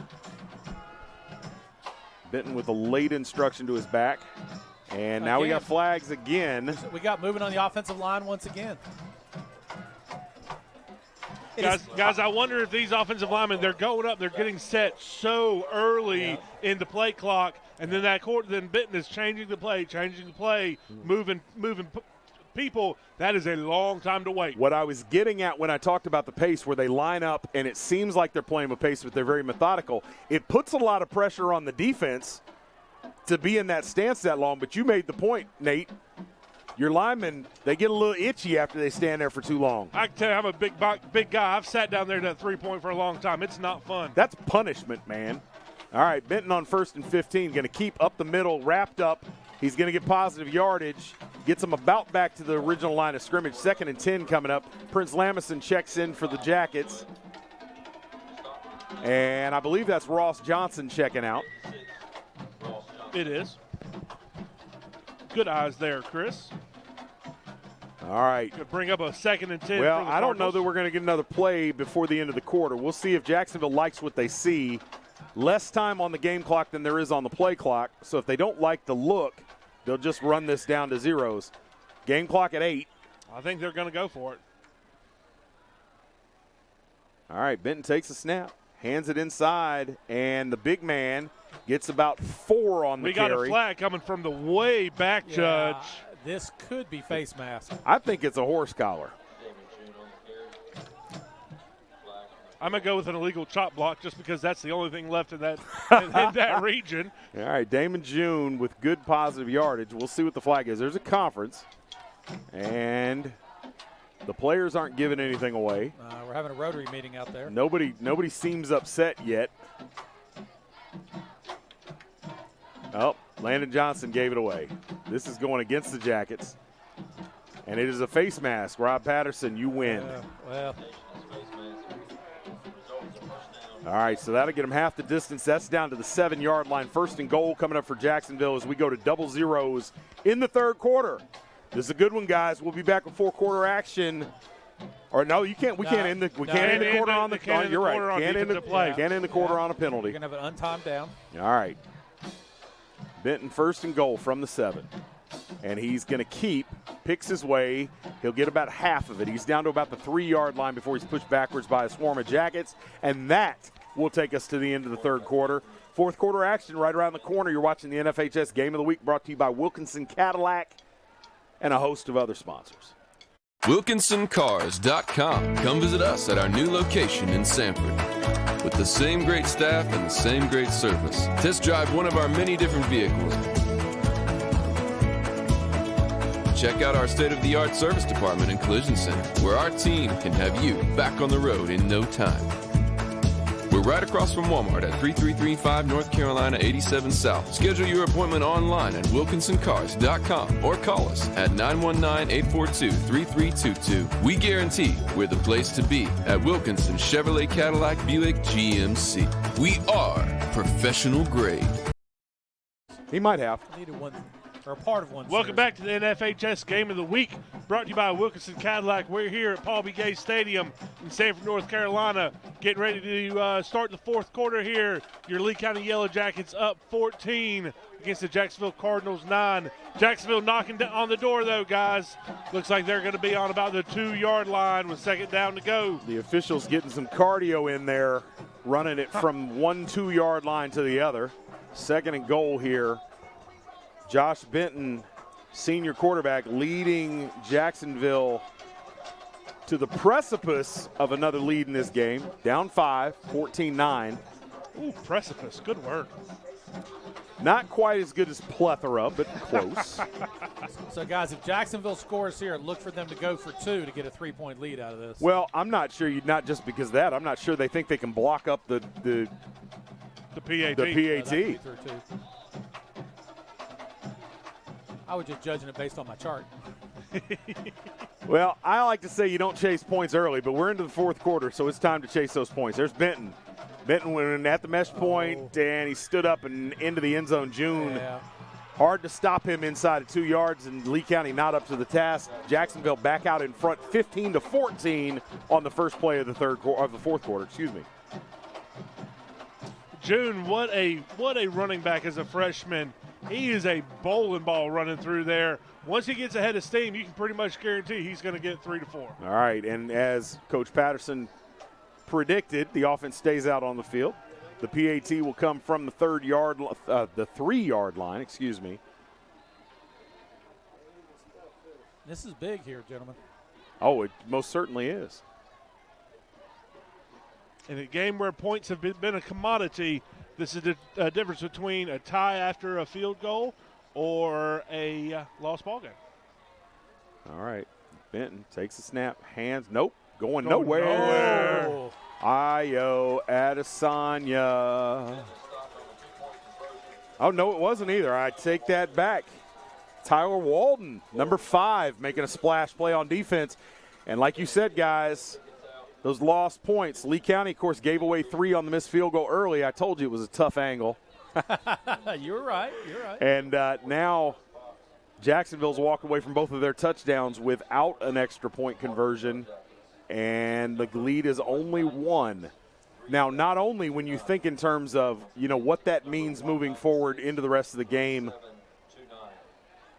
Benton with a late instruction to his back. And now we got flags again. We got moving on the offensive line once again. Guys, I wonder if these offensive linemen, they're going up, they're getting set so early in the play clock, and then then Benton is changing the play, moving people. That is a long time to wait. What I was getting at when I talked about the pace, where they line up and it seems like they're playing with pace, but they're very methodical, it puts a lot of pressure on the defense to be in that stance that long. But you made the point, Nate. Your linemen, they get a little itchy after they stand there for too long. I can tell you, I'm a big guy. I've sat down there in that three-point for a long time. It's not fun. That's punishment, man. All right, Benton on 1st and 15, going to keep up the middle, wrapped up. He's going to get positive yardage, gets him about back to the original line of scrimmage. 2nd and 10 coming up. Prince Lamison checks in for the Jackets. And I believe that's Ross Johnson checking out. It is. Good eyes there, Chris. All right. Could bring up a 2nd and 10. Well, I don't know that we're going to get another play before the end of the quarter. We'll see if Jacksonville likes what they see. Less time on the game clock than there is on the play clock. So if they don't like the look, they'll just run this down to zeros. Game clock at 8. I think they're going to go for it. All right, Benton takes a snap, hands it inside, and the big man gets about 4 on the carry. We got a flag coming from the way back, Judge. This could be face mask. I think it's a horse collar. I'm going to go with an illegal chop block just because that's the only thing left in that in that region. All right, Damon June with good positive yardage. We'll see what the flag is. There's a conference, and the players aren't giving anything away. We're having a Rotary meeting out there. Nobody seems upset yet. Oh, Landon Johnson gave it away. This is going against the Jackets. And it is a face mask. Rob Patterson, you win. Well. All right, so that'll get him half the distance. That's down to the 7-yard line. 1st and goal coming up for Jacksonville as we go to double zeros in the third quarter. This is a good one, guys. We'll be back with 4-quarter action. Or no, you can't. We can't end the quarter on the. You're right. Can't end the quarter on a penalty. You're gonna have an untimed down. All right. Benton 1st and goal from the 7. And he's going to picks his way. He'll get about half of it. He's down to about the 3-yard line before he's pushed backwards by a swarm of Jackets. And that will take us to the end of the third quarter. Fourth quarter action right around the corner. You're watching the NFHS Game of the Week brought to you by Wilkinson Cadillac and a host of other sponsors. WilkinsonCars.com. Come visit us at our new location in Sanford. With the same great staff and the same great service. Test drive one of our many different vehicles. Check out our state-of-the-art service department and collision center, where our team can have you back on the road in no time. We're right across from Walmart at 3335 North Carolina 87 South. Schedule your appointment online at WilkinsonCars.com or call us at 919-842-3322. We guarantee we're the place to be at Wilkinson Chevrolet Cadillac Buick GMC. We are professional grade. He might have. Needed one. Or a part of one. Welcome back to the NFHS Game of the Week, brought to you by Wilkinson Cadillac. We're here at Paul B. Gay Stadium in Sanford, North Carolina, getting ready to start the fourth quarter here. Your Lee County Yellow Jackets up 14 against the Jacksonville Cardinals 9. Jacksonville knocking on the door, though, guys. Looks like they're going to be on about the 2-yard line with 2nd down to go. The officials getting some cardio in there, running it from 1 2-yard line to the other. 2nd and goal here. Josh Benton, senior quarterback, leading Jacksonville to the precipice of another lead in this game. Down 5, 14-9. Ooh, precipice. Good work. Not quite as good as plethora, but close. So, guys, if Jacksonville scores here, look for them to go for 2 to get a 3-point lead out of this. Well, I'm not sure. Not just because of that. I'm not sure they think they can block up the PAT. The PAT. I was just judging it based on my chart. Well, I like to say you don't chase points early, but we're into the fourth quarter, so it's time to chase those points. There's Benton. Benton went at the mesh point, and he stood up and into the end zone. June. Yeah. Hard to stop him inside of 2 yards, and Lee County not up to the task. Jacksonville back out in front, 15-14 on the first play of the fourth quarter. Excuse me. June, what a running back as a freshman. He is a bowling ball running through there. Once he gets ahead of steam, you can pretty much guarantee he's going to get 3 to 4. All right, and as Coach Patterson predicted, the offense stays out on the field. The PAT will come from the 3-yard line. Excuse me. This is big here, gentlemen. Oh, it most certainly is. In a game where points have been a commodity, this is the difference between a tie after a field goal or a lost ball game. All right. Benton takes a snap. Hands. Nope. Going nowhere. Io Adesanya. Oh, no, it wasn't either. I take that back. Tyler Walden, number 5, making a splash play on defense. And like you said, guys, those lost points. Lee County, of course, gave away 3 on the missed field goal early. I told you it was a tough angle. You're right. You're right. And now Jacksonville's walked away from both of their touchdowns without an extra point conversion. And the lead is only 1. Now, not only when you think in terms of, what that means moving forward into the rest of the game,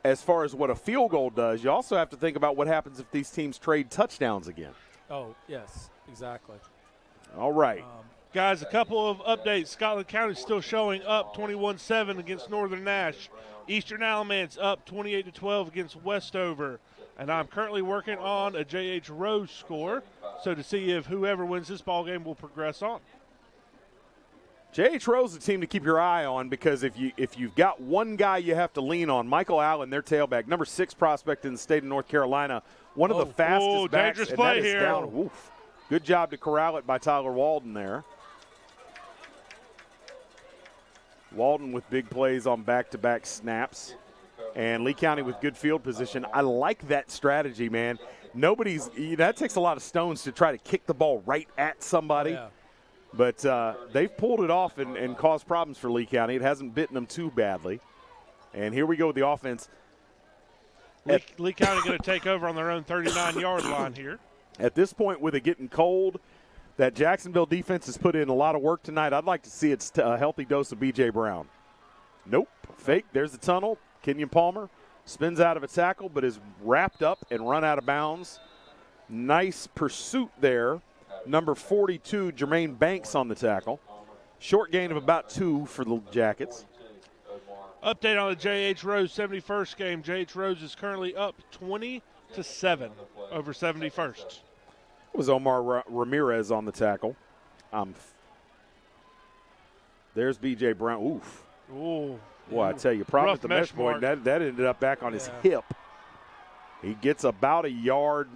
as far as what a field goal does, you also have to think about what happens if these teams trade touchdowns again. Oh, yes, exactly. All right. Guys, a couple of updates. Scotland County still showing up 21-7 against Northern Nash. Eastern Alamance up 28-12 against Westover. And I'm currently working on a J.H. Rose score, so to see if whoever wins this ball game will progress on. J.H. Rose is a team to keep your eye on, because if you've got one guy you have to lean on, Michael Allen, their tailback, number 6 prospect in the state of North Carolina, one of the fastest backs. Dangerous play here. Down. Oof. Good job to corral it by Tyler Walden there. Walden with big plays on back-to-back snaps. And Lee County with good field position. I like that strategy, man. That takes a lot of stones to try to kick the ball right at somebody. Yeah. But they've pulled it off and caused problems for Lee County. It hasn't bitten them too badly. And here we go with the offense. Lee County going to take over on their own 39-yard line here. At this point, with it getting cold, that Jacksonville defense has put in a lot of work tonight. I'd like to see a healthy dose of B.J. Brown. Nope. Fake. There's the tunnel. Kenyon Palmer spins out of a tackle but is wrapped up and run out of bounds. Nice pursuit there. Number 42, Jermaine Banks on the tackle. Short gain of about 2 for the Jackets. Update on the J.H. Rose 71st game. J.H. Rose is currently up 20-7 over 71st. It was Omar Ramirez on the tackle. There's B.J. Brown. Oof. Ooh. Boy, I tell you, problem with the mesh point, that ended up back on his hip. He gets about a yard.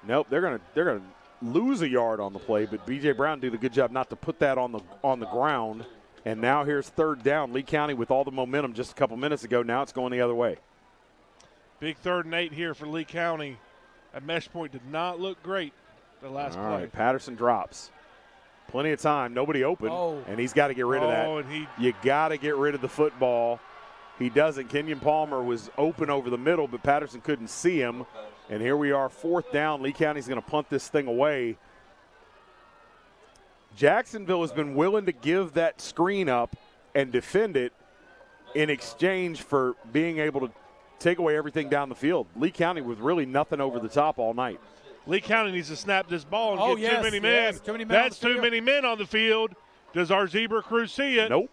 Nope, they're gonna lose a yard on the play, but B.J. Brown did a good job not to put that on the ground. And now here's 3rd down. Lee County with all the momentum just a couple minutes ago. Now it's going the other way. Big 3rd and 8 here for Lee County. That mesh point did not look great the last play. All right, Patterson drops. Plenty of time. Nobody open, and he's got to get rid of that. You got to get rid of the football. He doesn't. Kenyon Palmer was open over the middle, but Patterson couldn't see him. And here we are, 4th down. Lee County's going to punt this thing away. Jacksonville has been willing to give that screen up and defend it in exchange for being able to take away everything down the field. Lee County with really nothing over the top all night. Lee County needs to snap this ball and get too many men. Yes, too many men. That's too many men on the field. Does our zebra crew see it? Nope.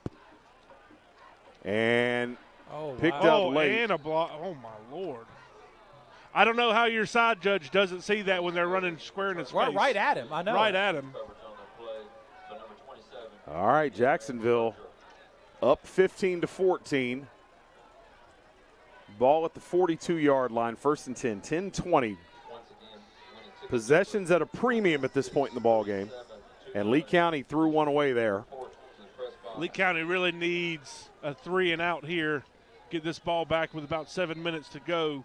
And picked up late. And a block. Oh, my Lord. I don't know how your side judge doesn't see that when they're running square in his face. Right at him, I know. Right at him. All right, Jacksonville Up 15-14. Ball at the 42-yard line, 1st and 10, 10-20. Possessions at a premium at this point in the ball game. And Lee County threw one away there. Lee County really needs a 3-and-out here. Get this ball back with about 7 minutes to go.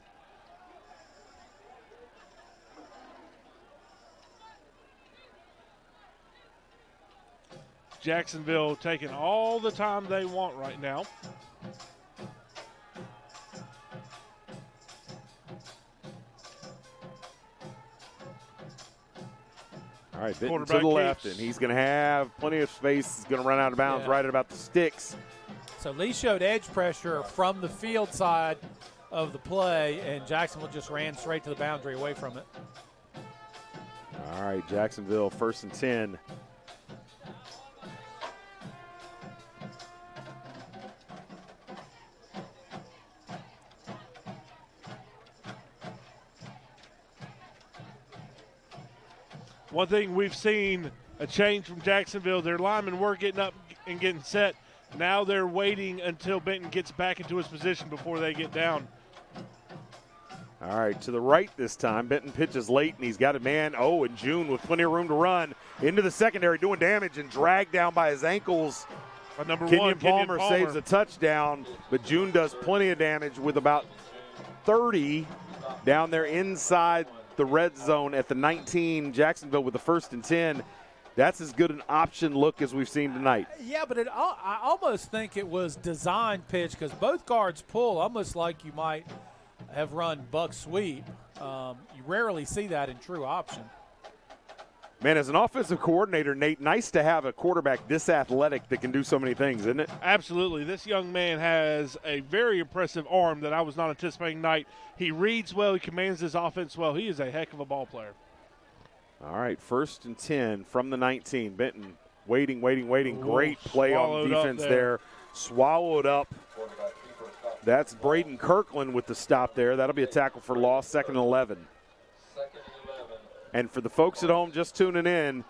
Jacksonville taking all the time they want right now. All right, Benton to the left, and he's going to have plenty of space. He's going to run out of bounds right at about the sticks. So Lee showed edge pressure from the field side of the play, and Jacksonville just ran straight to the boundary away from it. All right, Jacksonville, 1st and 10. One thing we've seen, a change from Jacksonville. Their linemen were getting up and getting set. Now they're waiting until Benton gets back into his position before they get down. All right, to the right this time. Benton pitches late, and he's got a man, and June with plenty of room to run into the secondary, doing damage and dragged down by his ankles. Kenyon Palmer saves a touchdown, but June does plenty of damage with about 30 down there inside the red zone at the 19. Jacksonville with the 1st and 10. That's as good an option look as we've seen tonight. Yeah, but I almost think it was designed pitch because both guards pull almost like you might have run buck sweep. You rarely see that in true option. Man, as an offensive coordinator, Nate, nice to have a quarterback this athletic that can do so many things, isn't it? Absolutely. This young man has a very impressive arm that I was not anticipating tonight. He reads well. He commands his offense well. He is a heck of a ball player. All right, 1st and 10 from the 19. Benton waiting. Great play on defense there. Swallowed up. That's Braden Kirkland with the stop there. That'll be a tackle for loss, 2nd and 11. And for the folks at home just tuning in,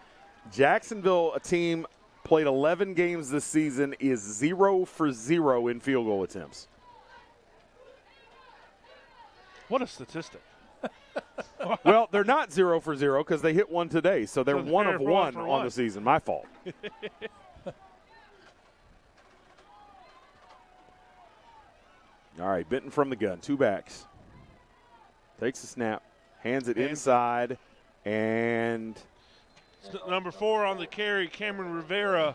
Jacksonville, a team played 11 games this season, is 0 for 0 in field goal attempts. What a statistic. Well, they're not 0 for 0 because they hit one today, so they're 1 of 1 on the season. My fault. All right, Benton from the gun, 2 backs. Takes the snap, hands it inside, and number 4 on the carry, Cameron Rivera.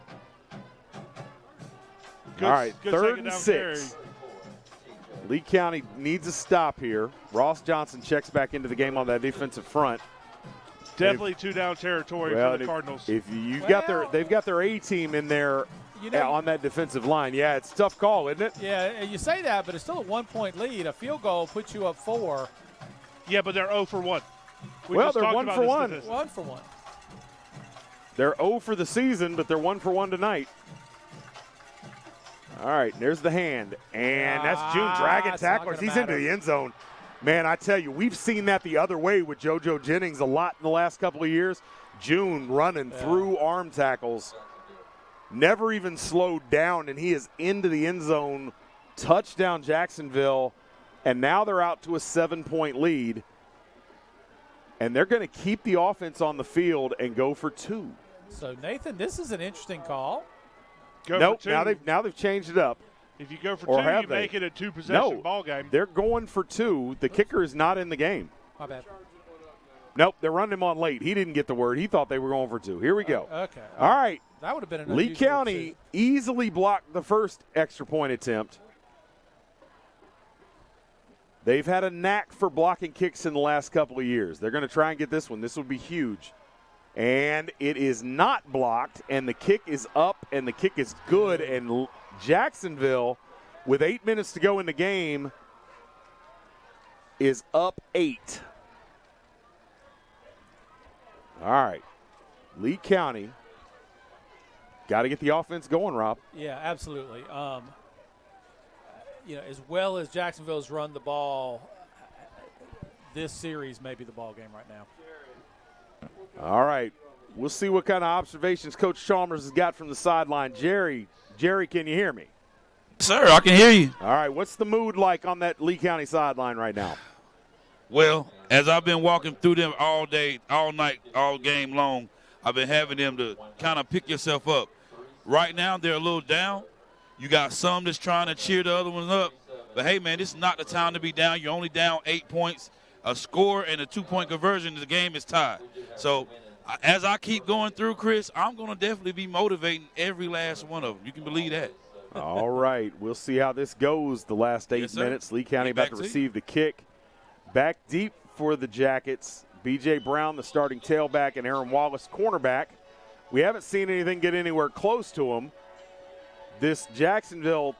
All right, 3rd and 6. Lee County needs a stop here. Ross Johnson checks back into the game on that defensive front. Definitely 2-down territory for the Cardinals. If they've got their A team in there on that defensive line. Yeah, it's a tough call, isn't it? Yeah, and you say that, but it's still a 1-point lead. A field goal puts you up 4. Yeah, but they're 0 for 1. They're 1 for 1. 1 for 1. They're 0 for the season, but they're 1 for 1 tonight. All right, there's the hand. And that's June dragging tacklers. He's into the end zone. Man, I tell you, we've seen that the other way with JoJo Jennings a lot in the last couple of years. June running through arm tackles. Never even slowed down, and he is into the end zone. Touchdown Jacksonville. And now they're out to a 7-point lead. And they're going to keep the offense on the field and go for 2. So, Nathan, this is an interesting call. Nope, now they've changed it up. If you go for 2, you make it a 2-possession ball game. They're going for 2. The kicker is not in the game. My bad. Nope, they're running him on late. He didn't get the word. He thought they were going for 2. Here we go. Okay. All right. That would have been an Lee County easily blocked the first extra point attempt. They've had a knack for blocking kicks in the last couple of years. They're going to try and get this one. This would be huge. And it is not blocked, and the kick is up, and the kick is good. And Jacksonville, with 8 minutes to go in the game, is up 8. All right. Lee County got to get the offense going, Rob. Yeah, absolutely. As well as Jacksonville's run the ball, this series may be the ball game right now. All right. We'll see what kind of observations Coach Chalmers has got from the sideline. Jerry, can you hear me? Sir, I can hear you. All right, what's the mood like on that Lee County sideline right now? Well, as I've been walking through them all day, all night, all game long, I've been having them to kind of pick yourself up. Right now, they're a little down. You got some that's trying to cheer the other ones up. But, hey, man, this is not the time to be down. You're only down 8 points. A score and a 2-point conversion, the game is tied. So, as I keep going through, Chris, I'm going to definitely be motivating every last one of them. You can believe that. All right, we'll see how this goes the last 8 minutes. Lee County about to receive the kick. Back deep for the Jackets. B.J. Brown, the starting tailback, and Aaron Wallace, cornerback. We haven't seen anything get anywhere close to him. This Jacksonville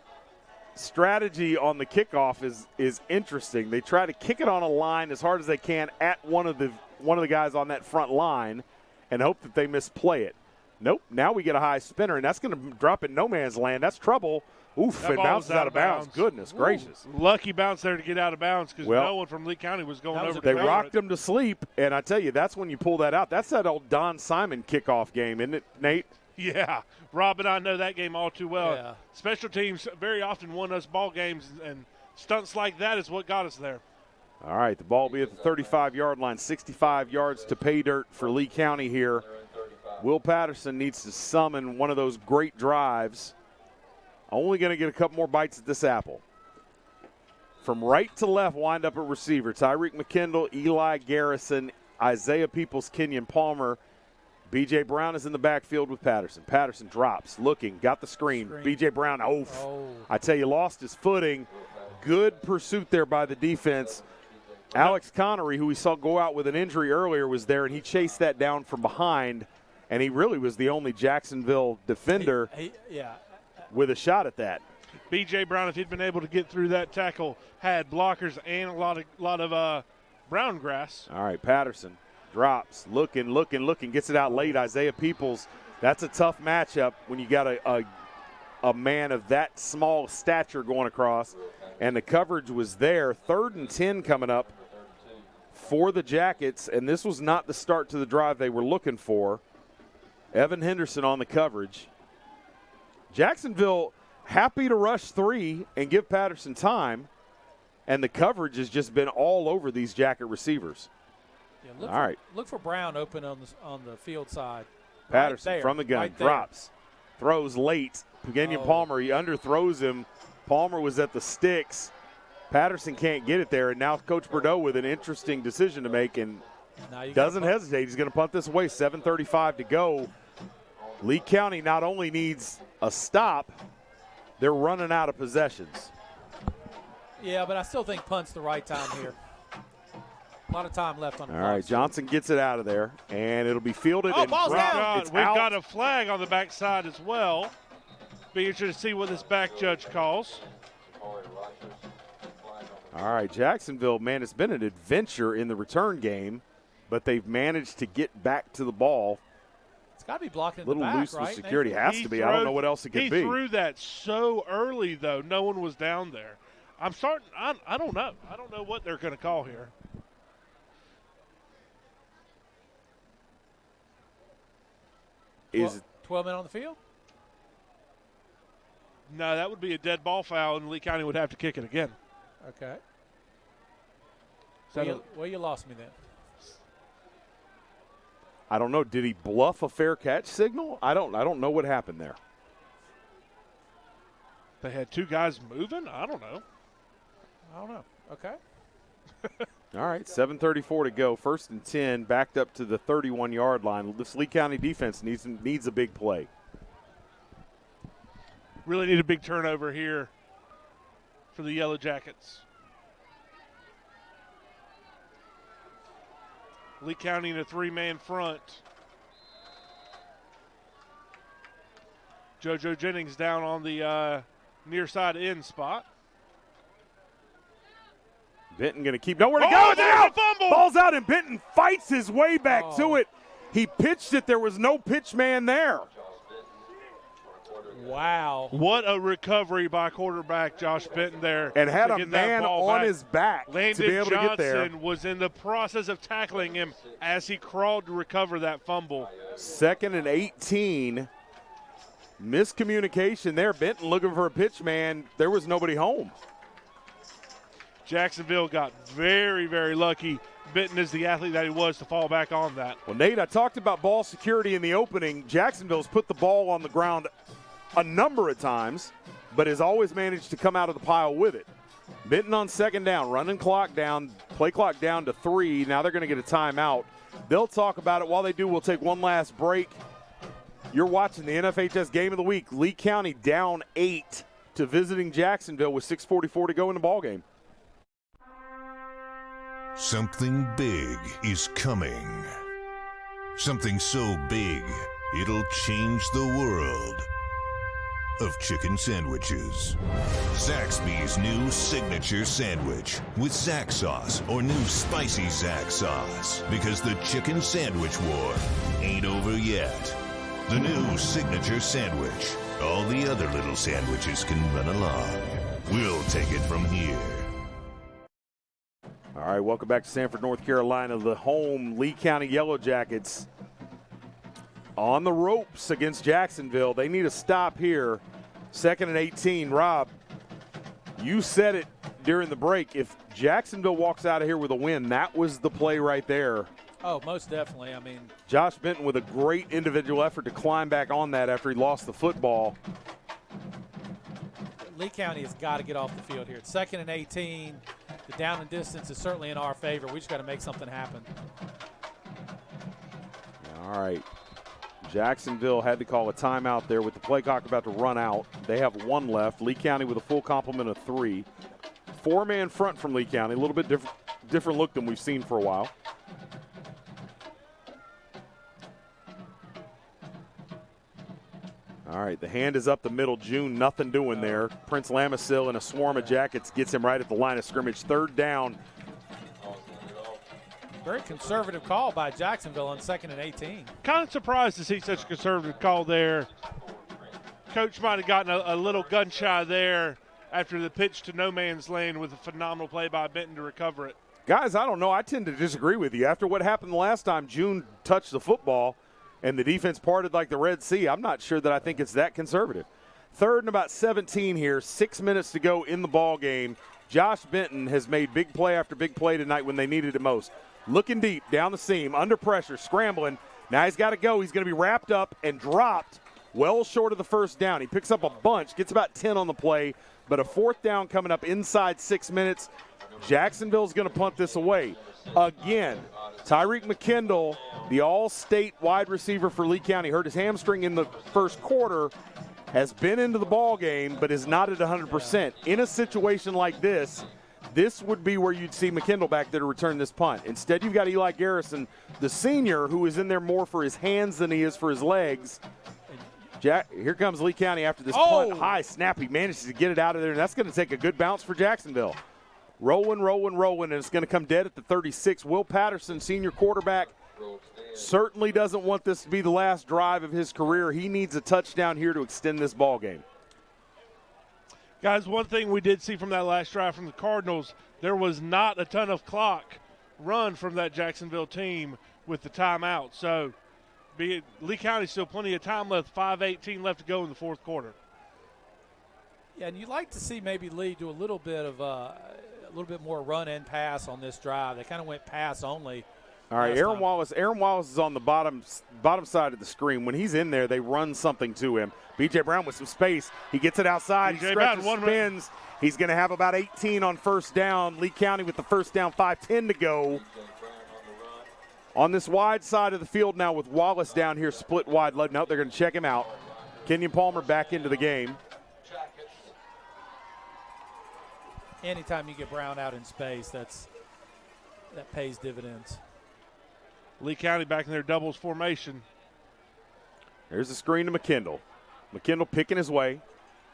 strategy on the kickoff is interesting. They try to kick it on a line as hard as they can at one of the guys on that front line and hope that they misplay it. Nope, now we get a high spinner, and that's going to drop in no man's land. That's trouble. Oof, and bounces out of bounds. Goodness gracious. Lucky bounce there to get out of bounds because no one from Lee County was going over. They rocked him to sleep, and I tell you, that's when you pull that out. That's that old Don Simon kickoff game, isn't it, Nate? Yeah, Rob and I know that game all too well. Yeah. Special teams very often won us ball games, and stunts like that is what got us there. All right, the ball will be at the 35-yard line, 65 yards to pay dirt for Lee County here. Will Patterson needs to summon one of those great drives. Only going to get a couple more bites at this apple. From right to left, wind up at receiver. Tyrik McKinley, Eli Garrison, Isaiah Peoples, Kenyon Palmer. B.J. Brown is in the backfield with Patterson. Patterson drops, looking, got the screen. B.J. Brown, I tell you, lost his footing. Good pursuit there by the defense. Alex Connery, who we saw go out with an injury earlier, was there, and he chased that down from behind, and he really was the only Jacksonville defender with a shot at that. B.J. Brown, if he'd been able to get through that tackle, had blockers and a lot of brown grass. All right, Patterson drops, looking, gets it out late. Isaiah Peoples, that's a tough matchup when you got a man of that small stature going across, and the coverage was there. 3rd and 10 coming up for the Jackets, and this was not the start to the drive they were looking for. Evan Henderson on the coverage. Jacksonville happy to rush 3 and give Patterson time, and the coverage has just been all over these Jacket receivers. Yeah, look for Brown open on the field side. Patterson right from the gun, drops, throws late. Kenyon Palmer, he underthrows him. Palmer was at the sticks. Patterson can't get it there, and now Coach Bordeaux with an interesting decision to make, and doesn't hesitate. He's going to punt this away. 7:35 to go. Lee County not only needs a stop, they're running out of possessions. Yeah, but I still think punt's the right time here. A lot of time left on the clock. All right, Johnson gets it out of there, and it'll be fielded. Oh, ball's down. We've got a flag on the backside as well. Be interested to see what this back judge calls. All right, Jacksonville, man, it's been an adventure in the return game, but they've managed to get back to the ball. It's got to be blocked in the back, loose with security. Has to be. I don't know what else it could be. He threw that so early, though. No one was down there. I don't know. I don't know what they're going to call here. 12 men on the field? No, that would be a dead ball foul, and Lee County would have to kick it again. Okay. Well, you lost me then. I don't know. Did he bluff a fair catch signal? I don't know what happened there. They had 2 guys moving? I don't know. Okay. All right, 7:34 to go. 1st and 10, backed up to the 31-yard line. This Lee County defense needs a big play. Really need a big turnover here for the Yellow Jackets. Lee County in a 3-man front. JoJo Jennings down on the near side end spot. Benton going to keep nowhere to go. It's out. Ball's out, and Benton fights his way back to it. He pitched it. There was no pitch man there. Wow. What a recovery by quarterback Josh Benton there. And had a man on his back Landon to be able to get there. Johnson was in the process of tackling him as he crawled to recover that fumble. 2nd and 18. Miscommunication there. Benton looking for a pitch man. There was nobody home. Jacksonville got very, very lucky. Benton is the athlete that he was to fall back on that. Well, Nate, I talked about ball security in the opening. Jacksonville's put the ball on the ground a number of times, but has always managed to come out of the pile with it. Benton on second down, running clock down, play clock down to 3. Now they're going to get a timeout. They'll talk about it. While they do, we'll take one last break. You're watching the NFHS Game of the Week. Lee County down 8 to visiting Jacksonville with 6:44 to go in the ballgame. Something big is coming. Something so big, it'll change the world of chicken sandwiches. Zaxby's new signature sandwich with Zax sauce or new spicy Zax sauce. Because the chicken sandwich war ain't over yet. The new signature sandwich. All the other little sandwiches can run along. We'll take it from here. All right, welcome back to Sanford, North Carolina. The home Lee County Yellow Jackets on the ropes against Jacksonville. They need a stop here. 2nd and 18. Rob, you said it during the break. If Jacksonville walks out of here with a win, that was the play right there. Oh, most definitely. I mean, Josh Benton with a great individual effort to climb back on that after he lost the football. Lee County has got to get off the field here. It's 2nd and 18. The down and distance is certainly in our favor. We just got to make something happen. All right. Jacksonville had to call a timeout there with the play clock about to run out. They have 1 left. Lee County with a full complement of 3. 4-man front from Lee County. A little bit different look than we've seen for a while. All right, the hand is up the middle. June, nothing doing there. Prince Lamisil in a swarm of Jackets gets him right at the line of scrimmage. 3rd down. Very conservative call by Jacksonville on 2nd and 18. Kind of surprised to see such a conservative call there. Coach might have gotten a little gun shy there after the pitch to no man's land with a phenomenal play by Benton to recover it. Guys, I don't know. I tend to disagree with you. After what happened the last time June touched the football and the defense parted like the Red Sea, I'm not sure that I think it's that conservative. 3rd and about 17 here, 6 minutes to go in the ball game. Josh Benton has made big play after big play tonight when they needed it most. Looking deep, down the seam, under pressure, scrambling. Now he's got to go. He's going to be wrapped up and dropped well short of the 1st down. He picks up a bunch, gets about 10 on the play, but a 4th down coming up inside 6 minutes. Jacksonville's going to punt this away. Again, Tyrik Mckinley, the all-state wide receiver for Lee County, hurt his hamstring in the 1st quarter, has been into the ball game but is not at 100%. In a situation like this would be where you'd see McKinley back there to return this punt. Instead, you've got Eli Garrison, the senior, who is in there more for his hands than he is for his legs. Here comes Lee County after this punt. High snap. He manages to get it out of there, and that's going to take a good bounce for Jacksonville. Rolling, and it's going to come dead at the 36. Will Patterson, senior quarterback, certainly doesn't want this to be the last drive of his career. He needs a touchdown here to extend this ball game. Guys, one thing we did see from that last drive from the Cardinals, there was not a ton of clock run from that Jacksonville team with the timeout. So Lee County still plenty of time left, 5:18 left to go in the 4th quarter. Yeah, and you'd like to see maybe Lee do a little bit more run and pass on this drive. They kind of went pass only. All right, Aaron Wallace is on the bottom side of the screen. When he's in there, they run something to him. B.J. Brown with some space. He gets it outside. He stretches, spins. He's going to have about 18 on 1st down. Lee County with the 1st down, 5:10 to go. On this wide side of the field now with Wallace down here, split wide. No, they're going to check him out. Kenyon Palmer back into the game. Anytime you get Brown out in space, that pays dividends. Lee County back in their doubles formation. There's the screen to McKinley. McKinley picking his way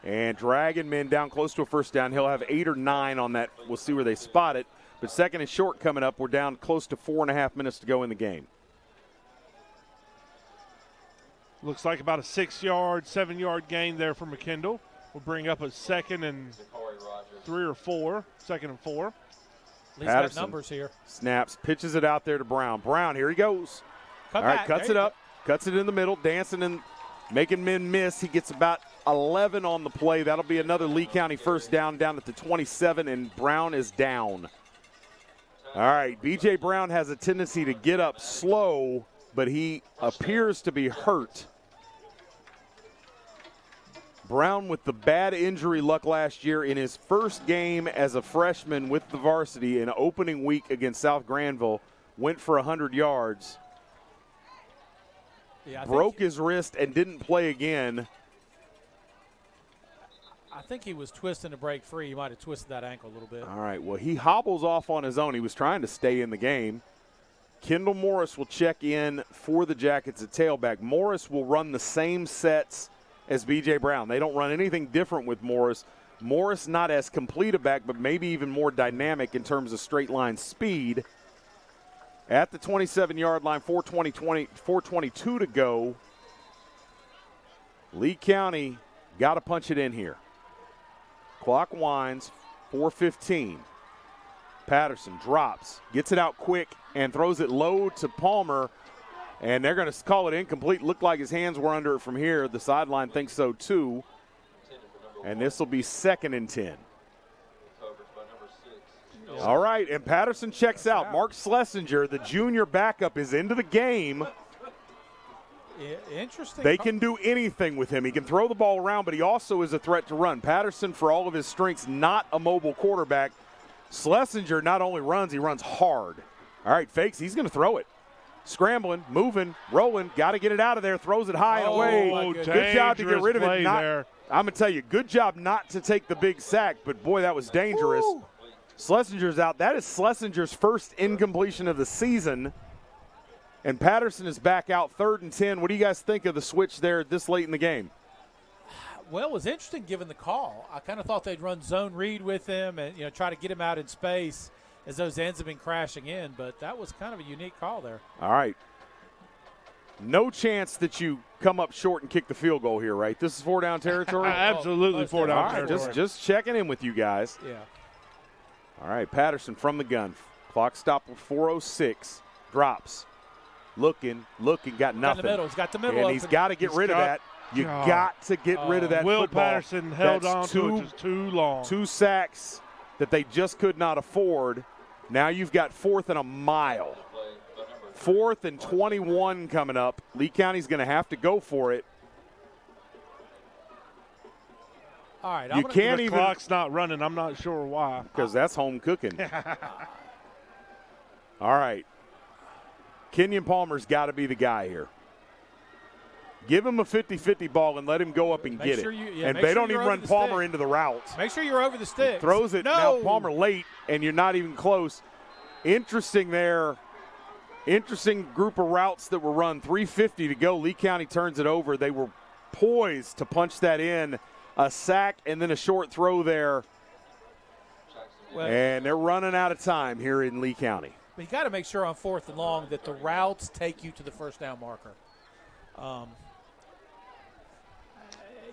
and dragging men down close to a 1st down. He'll have 8 or 9 on that. We'll see where they spot it. But 2nd and short coming up. We're down close to 4.5 minutes to go in the game. Looks like about a 6-yard, 7-yard gain there for McKinley. We'll bring up a 2nd and 3 or 4. 2nd and 4. Lee's got numbers here. Snaps, pitches it out there to Brown. Brown, here he goes. All right, cuts it up, cuts it in the middle, dancing in making men miss. He gets about 11 on the play. That'll be another Lee County first down at the 27, and Brown is down. All right, B.J. Brown has a tendency to get up slow, but he appears to be hurt. Brown with the bad injury luck last year in his first game as a freshman with the varsity in opening week against South Granville, went for 100 yards. Yeah, broke his wrist and didn't play again. I think he was twisting to break free. He might have twisted that ankle a little bit. All right, well, he hobbles off on his own. He was trying to stay in the game. Kendall Morris will check in for the Jackets at tailback. Morris will run the same sets as B.J. Brown. They don't run anything different with Morris. Morris not as complete a back, but maybe even more dynamic in terms of straight line speed. At the 27-yard line, 4:22 to go. Lee County got to punch it in here. Clock winds, 4:15. Patterson drops, gets it out quick, and throws it low to Palmer. And they're going to call it incomplete. Looked like his hands were under it from here. The sideline thinks so too. And this will be 2nd and 10. All right, and Patterson checks out. Mark Schlesinger, the junior backup, is into the game. Interesting. They can do anything with him. He can throw the ball around, but he also is a threat to run. Patterson, for all of his strengths, not a mobile quarterback. Schlesinger not only runs, he runs hard. All right, fakes. He's going to throw it. Scrambling, moving, rolling, got to get it out of there, throws it high and away. Good job to get rid of it. I'm going to tell you, good job not to take the big sack, but boy, that was dangerous. Woo. Schlesinger's out. That is Schlesinger's first incompletion of the season. And Patterson is back out, 3rd and 10. What do you guys think of the switch there this late in the game? Well, it was interesting given the call. I kind of thought they'd run zone read with him and try to get him out in space as those ends have been crashing in, but that was kind of a unique call there. All right. No chance that you come up short and kick the field goal here, right? This is 4-down territory? Absolutely 4-down territory. Just checking in with you guys. Yeah. All right, Patterson from the gun. Clock stopped with 4:06. Drops. Looking, got nothing. He's got the middle and open. He's got to get rid of that. You got to get rid of that Will football. Patterson held on to it just too long. 2 sacks that they just could not afford. Now you've got 4th and a mile. 4th and 21 coming up. Lee County's going to have to go for it. All right, you can't even. The clock's not running. I'm not sure why. Because that's home cooking. All right. Kenyon Palmer's got to be the guy here. Give him a 50-50 ball and let him go up and get it. And they don't even run Palmer into the routes. Make sure you're over the stick. Throws it. Now Palmer late, and you're not even close. Interesting there. Interesting group of routes that were run. 3:50 to go. Lee County turns it over. They were poised to punch that in. A sack and then a short throw there. And they're running out of time here in Lee County. But you got to make sure on 4th and long that the routes take you to the first down marker.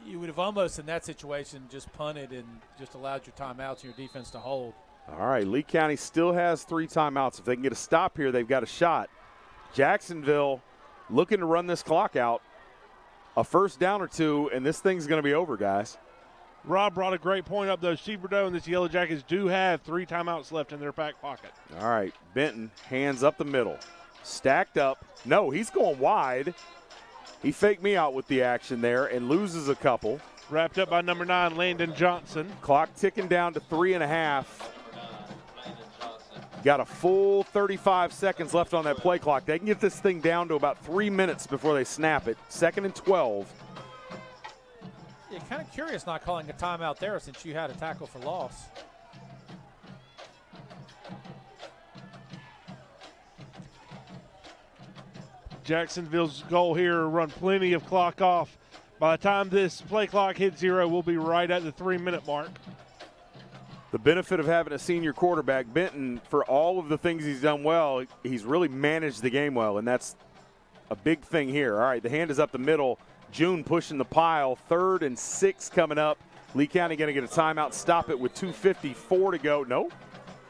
You would have almost in that situation just punted and just allowed your timeouts and your defense to hold. All right, Lee County still has 3 timeouts. If they can get a stop here, they've got a shot. Jacksonville looking to run this clock out. A first down or 2, and this thing's going to be over, guys. Rob brought a great point up, though. Seabordeaux and the Yellow Jackets do have 3 timeouts left in their back pocket. All right, Benton, hands up the middle. Stacked up. No, he's going wide. He faked me out with the action there and loses a couple. Wrapped up by number 9, Landon Johnson. Clock ticking down to 3.5. Got a full 35 seconds left on that play clock. They can get this thing down to about 3 minutes before they snap it. 2nd and 12. Yeah, kind of curious not calling a timeout there since you had a tackle for loss. Jacksonville's goal here, run plenty of clock off. By the time this play clock hits 0, we'll be right at the 3-minute mark. The benefit of having a senior quarterback, Benton, for all of the things he's done well, he's really managed the game well, and that's a big thing here. All right, the hand is up the middle. June pushing the pile. 3rd and 6 coming up. Lee County going to get a timeout, stop it with 2:54 to go. No.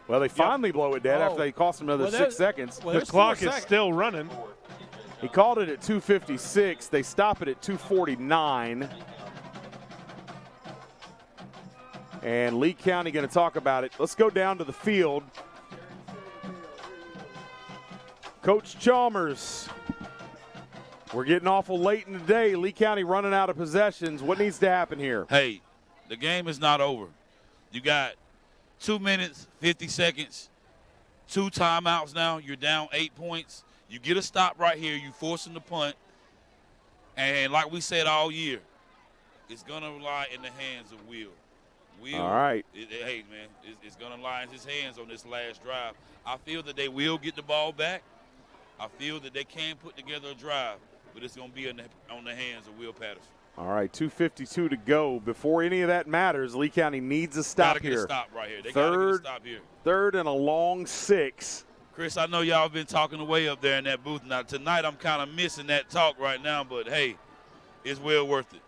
Well, they finally blow it dead after they cost them another 6 seconds. The clock is still running. He called it at 2:56. They stop it at 2:49. And Lee County going to talk about it. Let's go down to the field. Coach Chalmers, we're getting awful late in the day. Lee County running out of possessions. What needs to happen here? Hey, the game is not over. You got 2 minutes, 50 seconds, 2 timeouts now. You're down 8 points. You get a stop right here. You force them to punt. And like we said all year, it's going to lie in the hands of Will. All right. Hey, man, it's going to lie in his hands on this last drive. I feel that they will get the ball back. I feel that they can put together a drive, but it's going to be on the hands of Will Patterson. All right, 2:52 to go. Before any of that matters, Lee County needs a stop here. Got to get a stop right here. They got to get a stop here. Third and a long 6. Chris, I know y'all been talking away up there in that booth. Now, tonight I'm kind of missing that talk right now, but, hey, it's well worth it.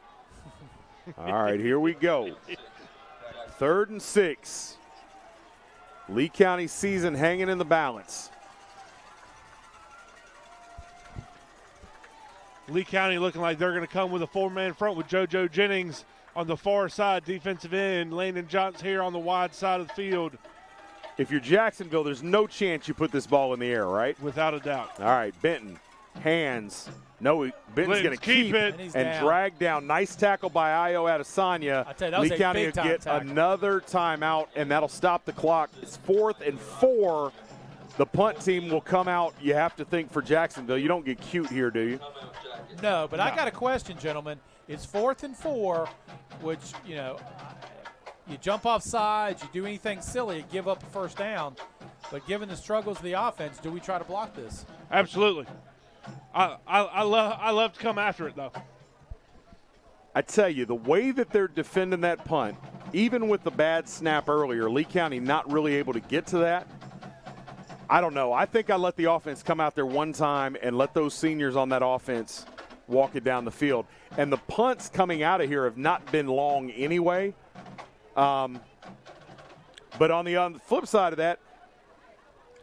All right, here we go. 3rd and 6. Lee County season hanging in the balance. Lee County looking like they're going to come with a 4-man front with JoJo Jennings on the far side, defensive end. Landon Johnson here on the wide side of the field. If you're Jacksonville, there's no chance you put this ball in the air, right? Without a doubt. All right, Benton, hands. No, Benton's going to keep it and drag down. Nice tackle by Io Adesanya. Lee County will get another timeout, and that'll stop the clock. It's 4th and 4. The punt team will come out. You have to think for Jacksonville. You don't get cute here, do you? No, but I got a question, gentlemen. It's 4th and 4, which, you know, you jump off sides, you do anything silly, you give up a first down. But given the struggles of the offense, do we try to block this? Absolutely. I love to come after it, though. I tell you, the way that they're defending that punt, even with the bad snap earlier, Lee County not really able to get to that. I don't know. I think I let the offense come out there one time and let those seniors on that offense walk it down the field. And the punts coming out of here have not been long anyway. But on the flip side of that,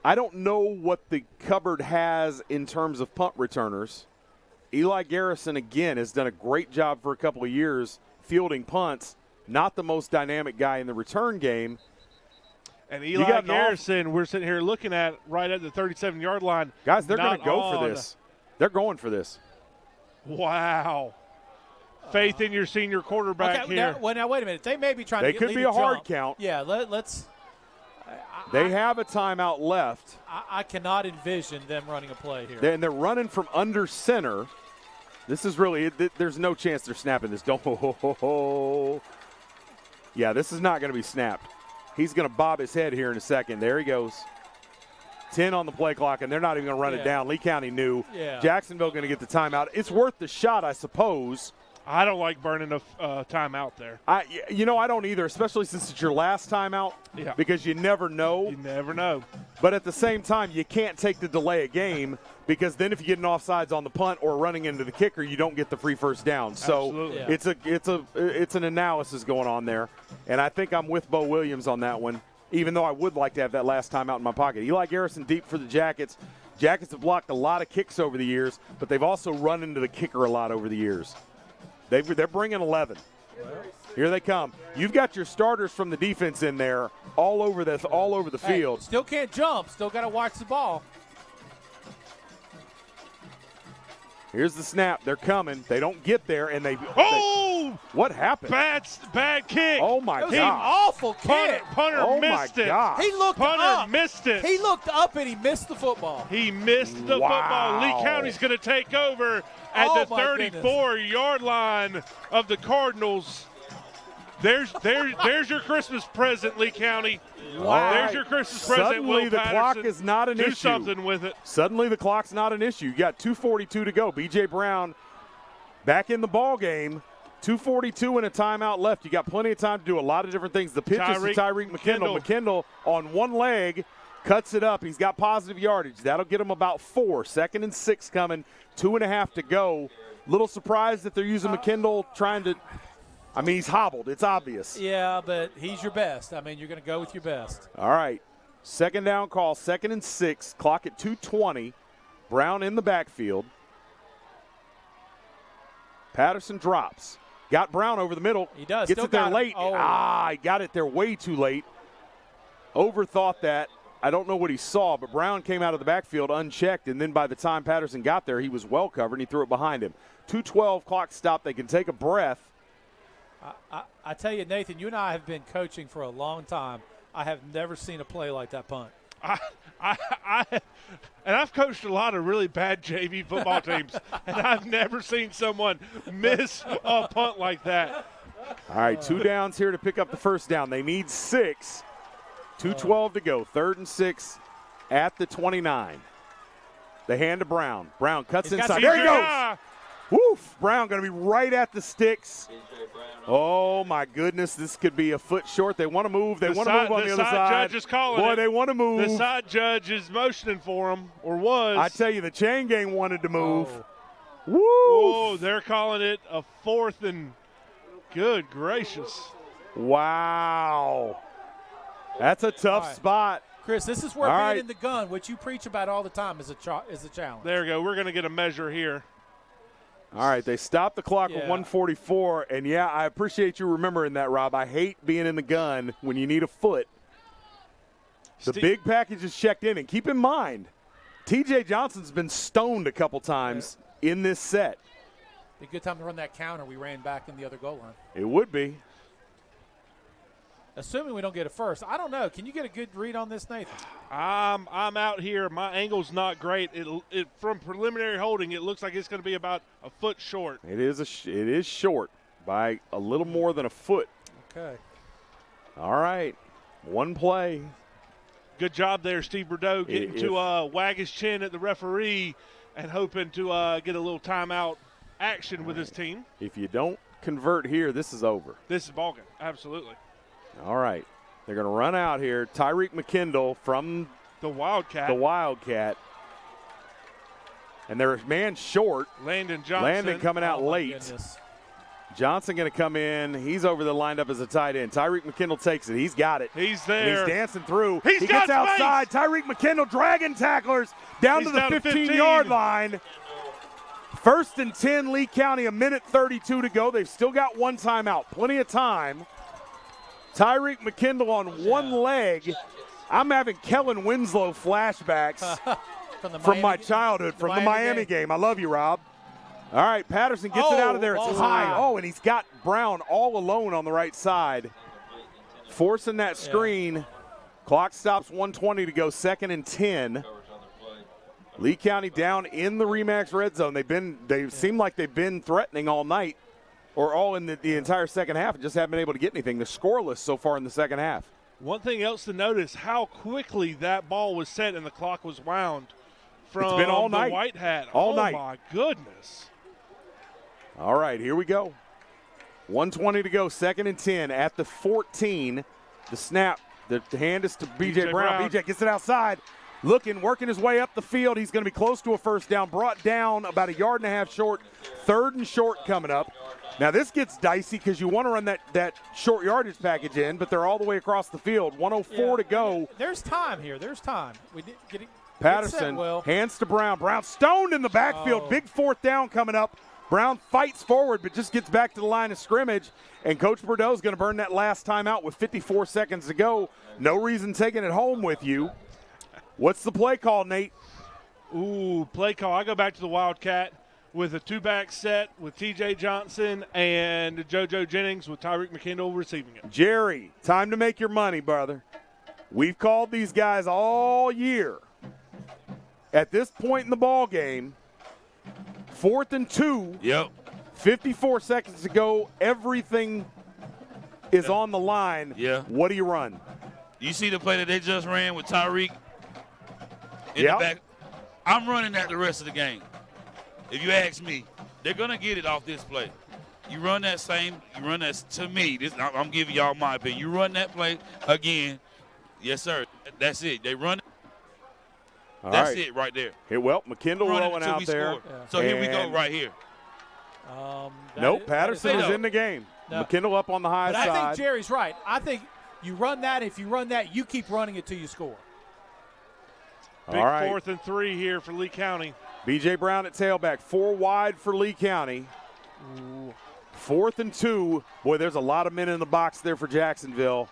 I don't know what the cupboard has in terms of punt returners. Eli Garrison, again, has done a great job for a couple of years fielding punts. Not the most dynamic guy in the return game. And Eli Garrison, we're sitting here looking at right at the 37-yard line. Guys, they're going to go for this. They're going for this. Wow. Faith in your senior quarterback here. Now, wait a minute. They may be trying to get They could be a hard count. Yeah, let's. They have a timeout left. I cannot envision them running a play here. And they're running from under center. This is really – there's no chance they're snapping this. Yeah, this is not going to be snapped. He's going to bob his head here in a second. There he goes. 10 on the play clock, and they're not even going to run it down. Lee County knew. Yeah. Jacksonville going to get the timeout. It's worth the shot, I suppose. I don't like burning a timeout there. I don't either, especially since it's your last timeout. Yeah. Because you never know. You never know. But at the same time, you can't take the delay a game because then if you get an offsides on the punt or running into the kicker, you don't get the free first down. So it's an analysis going on there, and I think I'm with Bo Williams on that one. Even though I would like to have that last timeout in my pocket. Eli Garrison deep for the Jackets. Jackets have blocked a lot of kicks over the years, but they've also run into the kicker a lot over the years. They're bringing 11. Here they come. You've got your starters from the defense in there all over the field. Still can't jump. Still got to watch the ball. Here's the snap. They're coming. They don't get there, and they. What happened? Bad kick. Oh my God! Awful kick. Punter missed it. God. He looked Punter up. Missed it. He looked up and he missed the football. He missed the football. Lee County's going to take over at the 34-yard line of the Cardinals. There's your Christmas present, Lee County. Wow. There's your Christmas present. Suddenly the clock is not an issue. Do something with it. Suddenly the clock's not an issue. You got 2:42 to go. B.J. Brown back in the ball game. 2:42 and a timeout left. You got plenty of time to do a lot of different things. The pitch is to Tyrik McKinley. McKinley on one leg cuts it up. He's got positive yardage. That'll get him about 4. 2nd and 6 coming. 2.5 to go. Little surprised that they're using McKinley trying to – I mean, he's hobbled. It's obvious. Yeah, but he's your best. I mean, you're going to go with your best. All right. 2nd down call, 2nd and 6. Clock at 2:20. Brown in the backfield. Patterson drops. Got Brown over the middle. He does. Gets Still it there got him. late. Oh. He got it there way too late. Overthought that. I don't know what he saw, but Brown came out of the backfield unchecked, and then by the time Patterson got there, he was well covered, and he threw it behind him. 2:12 clock stop. They can take a breath. I tell you, Nathan, you and I have been coaching for a long time. I have never seen a play like that punt. And I've coached a lot of really bad JV football teams, and I've never seen someone miss a punt like that. All right, 2 downs here to pick up the first down. They need 6. 2:12 to go. 3rd and 6 at the 29. The hand to Brown. Brown cuts inside. There he goes. Woof. Brown going to be right at the sticks. Oh, my goodness. This could be a foot short. They want to move. They want to move on the other side. The side judge is calling it. Boy, they want to move. The side judge is motioning for him, or was. I tell you, the chain gang wanted to move. Woo! Oh, they're calling it a 4th and good gracious. Wow. That's a tough spot. Chris, this is where being in the gun, which you preach about all the time, is a challenge. There we go. We're going to get a measure here. All right, they stopped the clock with 1:44, and, I appreciate you remembering that, Rob. I hate being in the gun when you need a foot. The big package is checked in, and keep in mind, T.J. Johnson's been stoned a couple times in this set. Be a good time to run that counter we ran back in the other goal line. It would be. Assuming we don't get a first. I don't know. Can you get a good read on this, Nathan? I'm out here. My angle's not great. It from preliminary holding, it looks like it's going to be about a foot short. It is short by a little more than a foot. Okay. All right. One play. Good job there, Steve Bordeaux, getting to wag his chin at the referee and hoping to get a little timeout action with his team. If you don't convert here, this is over. This is ballgame. Absolutely. All right. They're going to run out here. Tyrik McKinley from the Wildcat. And they're man short. Landon Johnson. Landon coming out late. Goodness. Johnson going to come in. He's over the lined up as a tight end. Tyrik McKinley takes it. He's got it. He's there. And he's dancing through. He gets outside. Tyrik McKinley dragging tacklers down to the 15-yard line. 1st and 10, Lee County, 1:32 to go. They've still got one timeout. Plenty of time. Tyrik McKinley on one leg. I'm having Kellen Winslow flashbacks from my childhood, from the Miami game. I love you, Rob. All right, Patterson gets it out of there. It's high. Oh, and he's got Brown all alone on the right side. Forcing that screen. Clock stops, 1:20 to go, 2nd and 10. Lee County down in the Remax red zone. They seem like they've been threatening all night. Or all in the entire second half and just haven't been able to get anything. They're scoreless so far in the second half. One thing else to notice, how quickly that ball was set and the clock was wound from it's been all night. The White Hat. All night. Oh, my goodness. All right, here we go. 1:20 to go, 2nd and 10 at the 14. The snap, the hand is to B.J. Brown. B.J. gets it outside. Working his way up the field. He's going to be close to a first down. Brought down about 1.5 yards short. 3rd and short coming up. Now, this gets dicey because you want to run that short yardage package in, but they're all the way across the field. 1:04 to go. There's time here. There's time. We did get it. Patterson hands to Brown. Brown stoned in the backfield. Big 4th down coming up. Brown fights forward, but just gets back to the line of scrimmage. And Coach Bordeaux is going to burn that last time out with 54 seconds to go. No reason taking it home with you. What's the play call, Nate? Ooh, play call. I go back to the Wildcat with a 2-back set with T.J. Johnson and JoJo Jennings with Tyrik McKinley receiving it. Jerry, time to make your money, brother. We've called these guys all year. At this point in the ball game, 4th and 2. Yep. 54 seconds to go. Everything is on the line. Yeah. What do you run? You see the play that they just ran with Tyrik in the back? I'm running that the rest of the game. If you ask me, they're going to get it off this play. You run that to me. I'm giving y'all my opinion. You run that play again. Yes, sir. That's it. They run it. That's it right there. McKinley rolling out there. Yeah. So here we go right here. Nope, Patterson is in the game. No. McKinley up on the high side. I think Jerry's right. I think you run that. If you run that, you keep running it till you score. Big 4th and 3 here for Lee County. B.J. Brown at tailback. 4 wide for Lee County. 4th and 2. Boy, there's a lot of men in the box there for Jacksonville.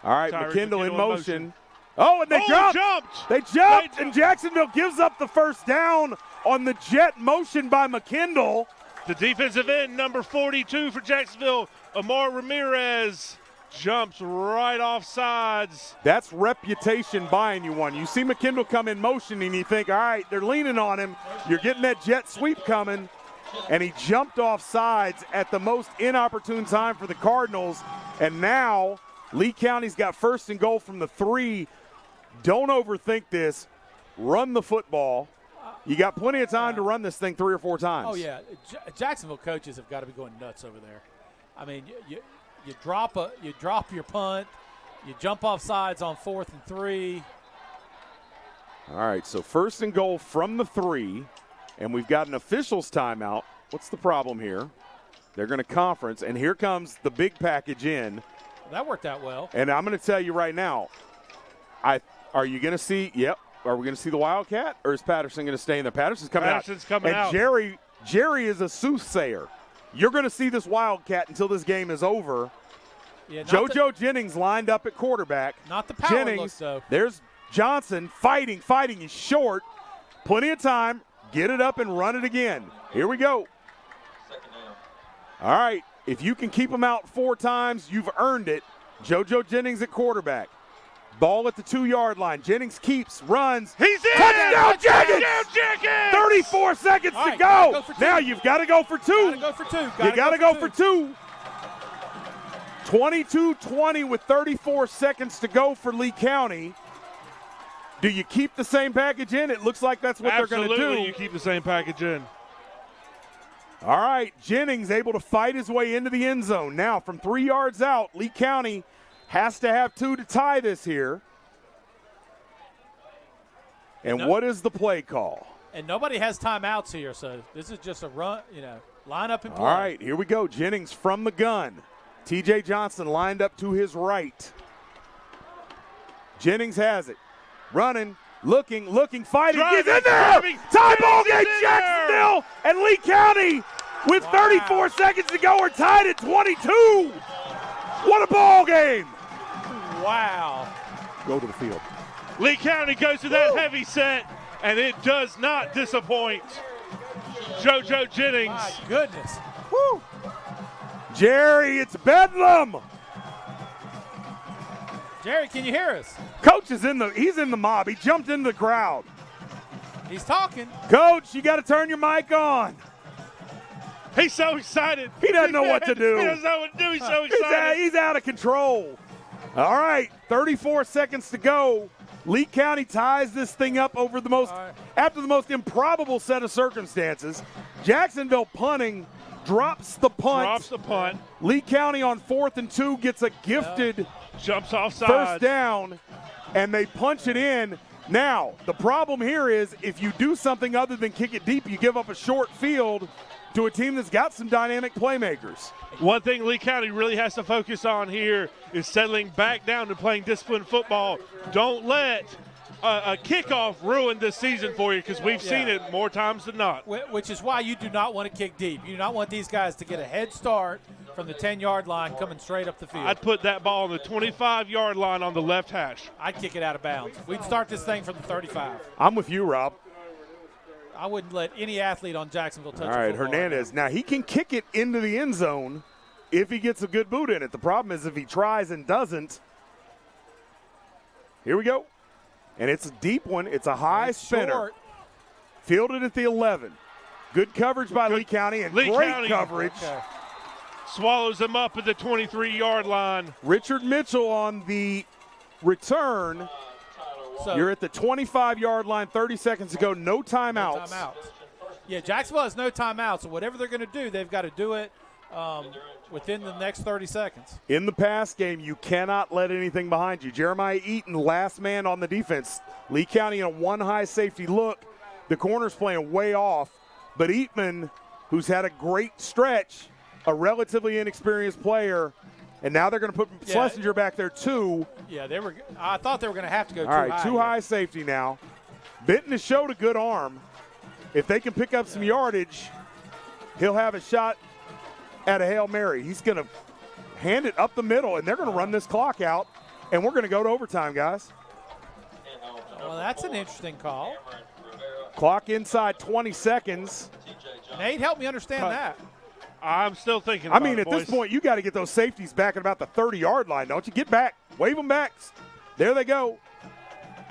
All right, Tyrik McKinley in McKinley motion. Oh, and they jumped. They jumped, and Jacksonville gives up the first down on the jet motion by McKinley. The defensive end, number 42 for Jacksonville, Amar Ramirez, jumps right off sides. That's reputation buying you one. You see McKinley come in motion, and you think, all right, they're leaning on him. You're getting that jet sweep coming, and he jumped off sides at the most inopportune time for the Cardinals. And now Lee County's got 1st and goal from the 3. Don't overthink this. Run the football. You got plenty of time to run this thing 3 or 4 times. Oh, yeah. Jacksonville coaches have got to be going nuts over there. I mean, you drop your punt, you jump off sides on 4th and 3. All right, so 1st and goal from the 3, and we've got an officials timeout. What's the problem here? They're going to conference, and here comes the big package in. That worked out well. And I'm going to tell you right now, are you going to see? Yep. Are we going to see the Wildcat, or is Patterson going to stay in there? Patterson's coming out. And Jerry is a soothsayer. You're going to see this Wildcat until this game is over. Yeah, JoJo Jennings lined up at quarterback. Not the power Jennings, look, though. There's Johnson fighting. He's short. Plenty of time. Get it up and run it again. Here we go. All right. If you can keep him out 4 times, you've earned it. JoJo Jennings at quarterback. Ball at the 2-yard line. Jennings keeps, runs. He's in! Touchdown, Jenkins! 34 34 seconds to go. Now you've got to go for 2. You got to go for 2. 22-20 with 34 seconds to go for Lee County. Do you keep the same package in? It looks like that's what they're going to do. Absolutely, you keep the same package in. All right, Jennings able to fight his way into the end zone. Now from 3 yards out, Lee County has to have 2 to tie this here. And what is the play call? And nobody has timeouts here, so this is just a run, line up and play. All right, here we go. Jennings from the gun. T.J. Johnson lined up to his right. Jennings has it. Running, looking, fighting. He's in there! Tie ball game, Jacksonville and Lee County with 34 seconds to go. We're tied at 22. What a ball game. Wow. Go to the field. Lee County goes to that heavy set, and it does not disappoint. JoJo Jennings. My goodness. Woo. Jerry, it's Bedlam. Jerry, can you hear us? Coach is he's in the mob. He jumped into the crowd. He's talking. Coach, you got to turn your mic on. He's so excited. He doesn't know what to do. He doesn't know what to do. He's so excited. He's out of control. All right, 34 seconds to go. Lee County ties this thing up after the most improbable set of circumstances. Jacksonville punting, drops the punt. Lee County on 4th and 2 gets a gifted jumps offside first down, and they punch it in. Now, the problem here is if you do something other than kick it deep, you give up a short field to a team that's got some dynamic playmakers. One thing Lee County really has to focus on here is settling back down to playing disciplined football. Don't let a kickoff ruin this season for you, because we've seen it more times than not. Which is why you do not want to kick deep. You do not want these guys to get a head start from the 10-yard line coming straight up the field. I'd put that ball on the 25-yard line on the left hash. I'd kick it out of bounds. We'd start this thing from the 35. I'm with you, Rob. I wouldn't let any athlete on Jacksonville touch it. All right, Hernandez. Now, he can kick it into the end zone if he gets a good boot in it. The problem is if he tries and doesn't. Here we go. And it's a deep one. It's a high spinner. Short. Fielded at the 11. Good coverage by Lee County and great coverage. Okay. Swallows him up at the 23-yard line. Richard Mitchell on the return. So you're at the 25-yard line, 30 seconds to go. No timeouts. No timeouts. Yeah, Jacksonville has no timeouts, so whatever they're going to do, they've got to do it within the next 30 seconds. In the pass game, you cannot let anything behind you. Jeremiah Eaton, last man on the defense. Lee County in a one high safety look. The corner's playing way off, but Eatman, who's had a great stretch, a relatively inexperienced player, and now they're going to put Schlesinger back there too. Yeah, I thought they were going to have to go too high. All right, too high safety now. Benton has showed a good arm. If they can pick up some yardage, he'll have a shot at a Hail Mary. He's going to hand it up the middle, and they're going to run this clock out, and we're going to go to overtime, guys. Well, that's an interesting call. Clock inside 20 seconds. Nate, help me understand that. I'm still thinking about at this point, you got to get those safeties back at about the 30-yard line, don't you? Get back. Wave them back. There they go.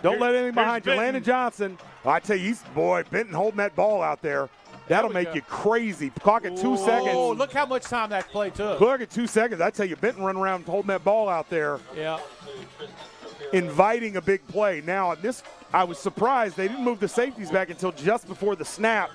Don't let anything behind you. Landon Johnson. I tell you, Benton holding that ball out there. That'll make you crazy. Clock at 2 seconds. Oh, look how much time that play took. Clock at 2 seconds. I tell you, Benton running around holding that ball out there. Yeah. Inviting a big play. Now, I was surprised they didn't move the safeties back until just before the snap.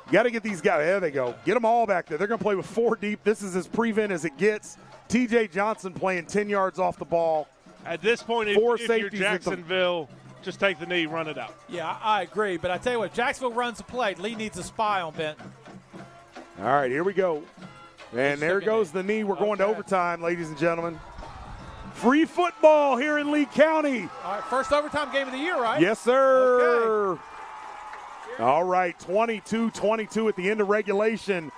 You got to get these guys. There they go. Get them all back there. They're going to play with 4 deep. This is as prevent as it gets. T.J. Johnson playing 10 yards off the ball. At this point, if you're Jacksonville, just take the knee, run it out. Yeah, I agree. But I tell you what, Jacksonville runs the play. Lee needs a spy on Benton. All right, here we go. And there goes the knee. We're going to overtime, ladies and gentlemen. Free football here in Lee County. All right, first overtime game of the year, right? Yes, sir. Okay. All right, 22-22 at the end of regulation.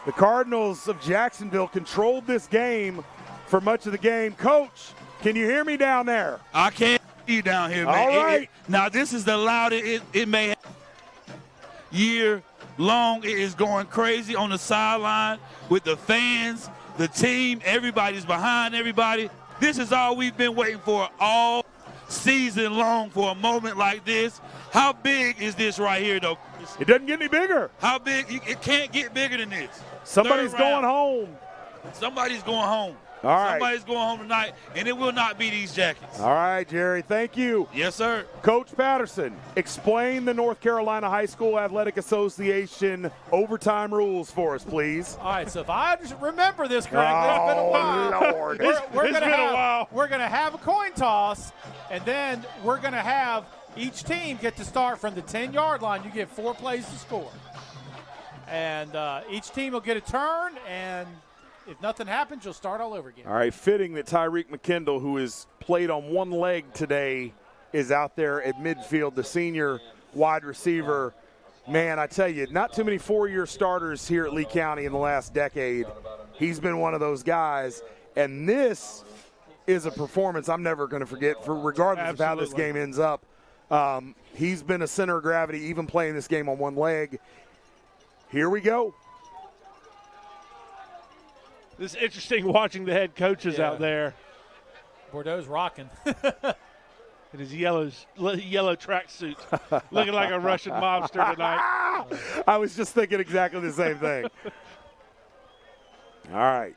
The Cardinals of Jacksonville controlled this game for much of the game. Coach, can you hear me down there? I can't hear you down here, man. All right. Now, this is the loudest it may have year long. It is going crazy on the sideline with the fans, the team. Everybody's behind everybody. This is all we've been waiting for all season long, for a moment like this. How big is this right here, though? It doesn't get any bigger. How big? It can't get bigger than this. Somebody's going home. Somebody's going home. All right. Somebody's going home tonight, and it will not be these Jackets. All right, Jerry. Thank you. Yes, sir. Coach Patterson, explain the North Carolina High School Athletic Association overtime rules for us, please. All right, so if I remember this correctly, it's been a while. Lord. We're going to have a coin toss, and then we're going to have each team get to start from the 10-yard line. You get 4 plays to score. And each team will get a turn, and if nothing happens, you'll start all over again. All right, fitting that Tyrik Mckinley, who has played on one leg today, is out there at midfield, the senior wide receiver. Man, I tell you, not too many 4-year starters here at Lee County in the last decade. He's been one of those guys, and this is a performance I'm never going to forget, regardless of how this game ends up. He's been a center of gravity, even playing this game on one leg. Here we go. This is interesting watching the head coaches out there. Bordeaux's rocking. In his yellow tracksuit, looking like a Russian mobster tonight. I was just thinking exactly the same thing. All right.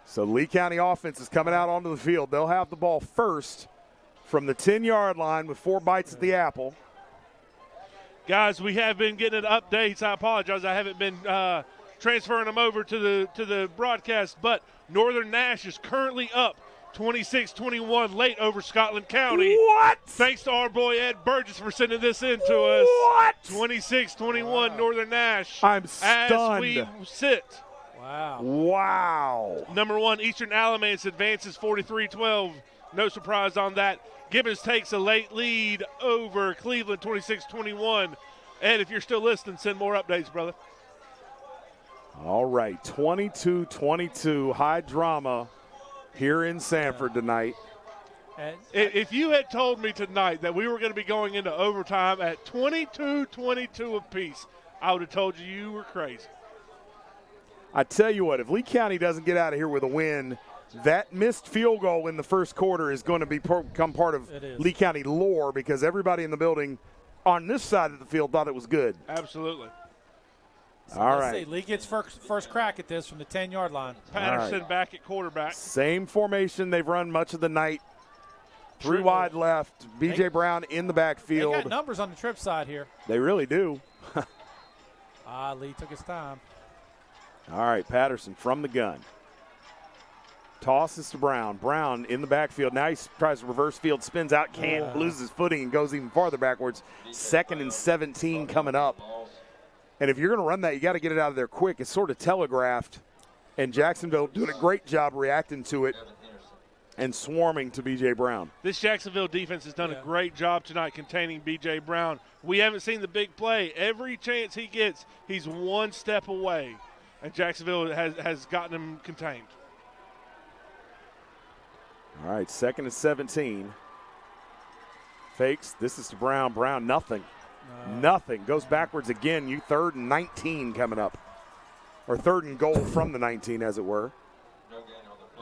So Lee County offense is coming out onto the field. They'll have the ball first from the 10-yard line with 4 bites at the apple. Guys, we have been getting updates. I apologize. I haven't been transferring them over to the broadcast, but Northern Nash is currently up 26-21 late over Scotland County. What? Thanks to our boy Ed Burgess for sending this in to us. What? 26-21 Northern Nash. I'm stunned. As we sit. Wow. Number 1, Eastern Alamance advances 43-12. No surprise on that. Gibbons takes a late lead over Cleveland 26-21. Ed, if you're still listening, send more updates, brother. All right, 22-22, high drama here in Sanford tonight. If you had told me tonight that we were going to be going into overtime at 22-22 apiece, I would have told you were crazy. I tell you what, if Lee County doesn't get out of here with a win, that missed field goal in the first quarter is going to become part of Lee County lore, because everybody in the building on this side of the field thought it was good. Absolutely. So all right. Lee gets first crack at this from the 10-yard line. Patterson back at quarterback. Same formation they've run much of the night. 3 wide left. B.J. Brown in the backfield. They got numbers on the trip side here. They really do. Lee took his time. All right, Patterson from the gun. Tosses to Brown. Brown in the backfield. Now he tries to reverse field, spins out, can't, loses his footing, and goes even farther backwards. 2nd and 17 coming up. And if you're going to run that, you got to get it out of there quick. It's sort of telegraphed, and Jacksonville doing a great job reacting to it and swarming to B.J. Brown. This Jacksonville defense has done a great job tonight containing B.J. Brown. We haven't seen the big play. Every chance he gets, he's one step away. and Jacksonville has gotten them contained. All right, 2nd and 17. Fakes. This is to Brown. Brown, nothing. Nothing. Goes backwards again. 3rd and 19 coming up. Or 3rd and goal from the 19, as it were.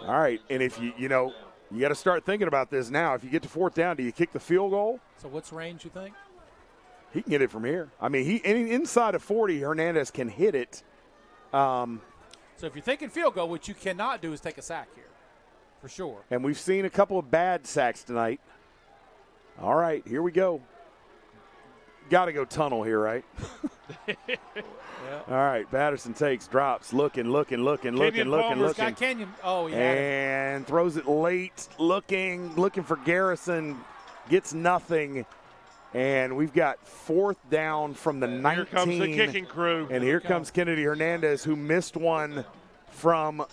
All right, and if you got to start thinking about this now. If you get to 4th down, do you kick the field goal? So what's range, you think? He can get it from here. I mean, inside of 40, Hernandez can hit it. So if you're thinking field goal, what you cannot do is take a sack here, for sure. And we've seen a couple of bad sacks tonight. All right, here we go. Got to go tunnel here, right? Yeah. All right, Patterson takes, drops, looking. Kenyon. Oh, yeah. And throws it late, looking for Garrison, gets nothing. And we've got 4th down from the 19. Here comes the kicking crew. And here comes Kennedy Hernandez, who missed one from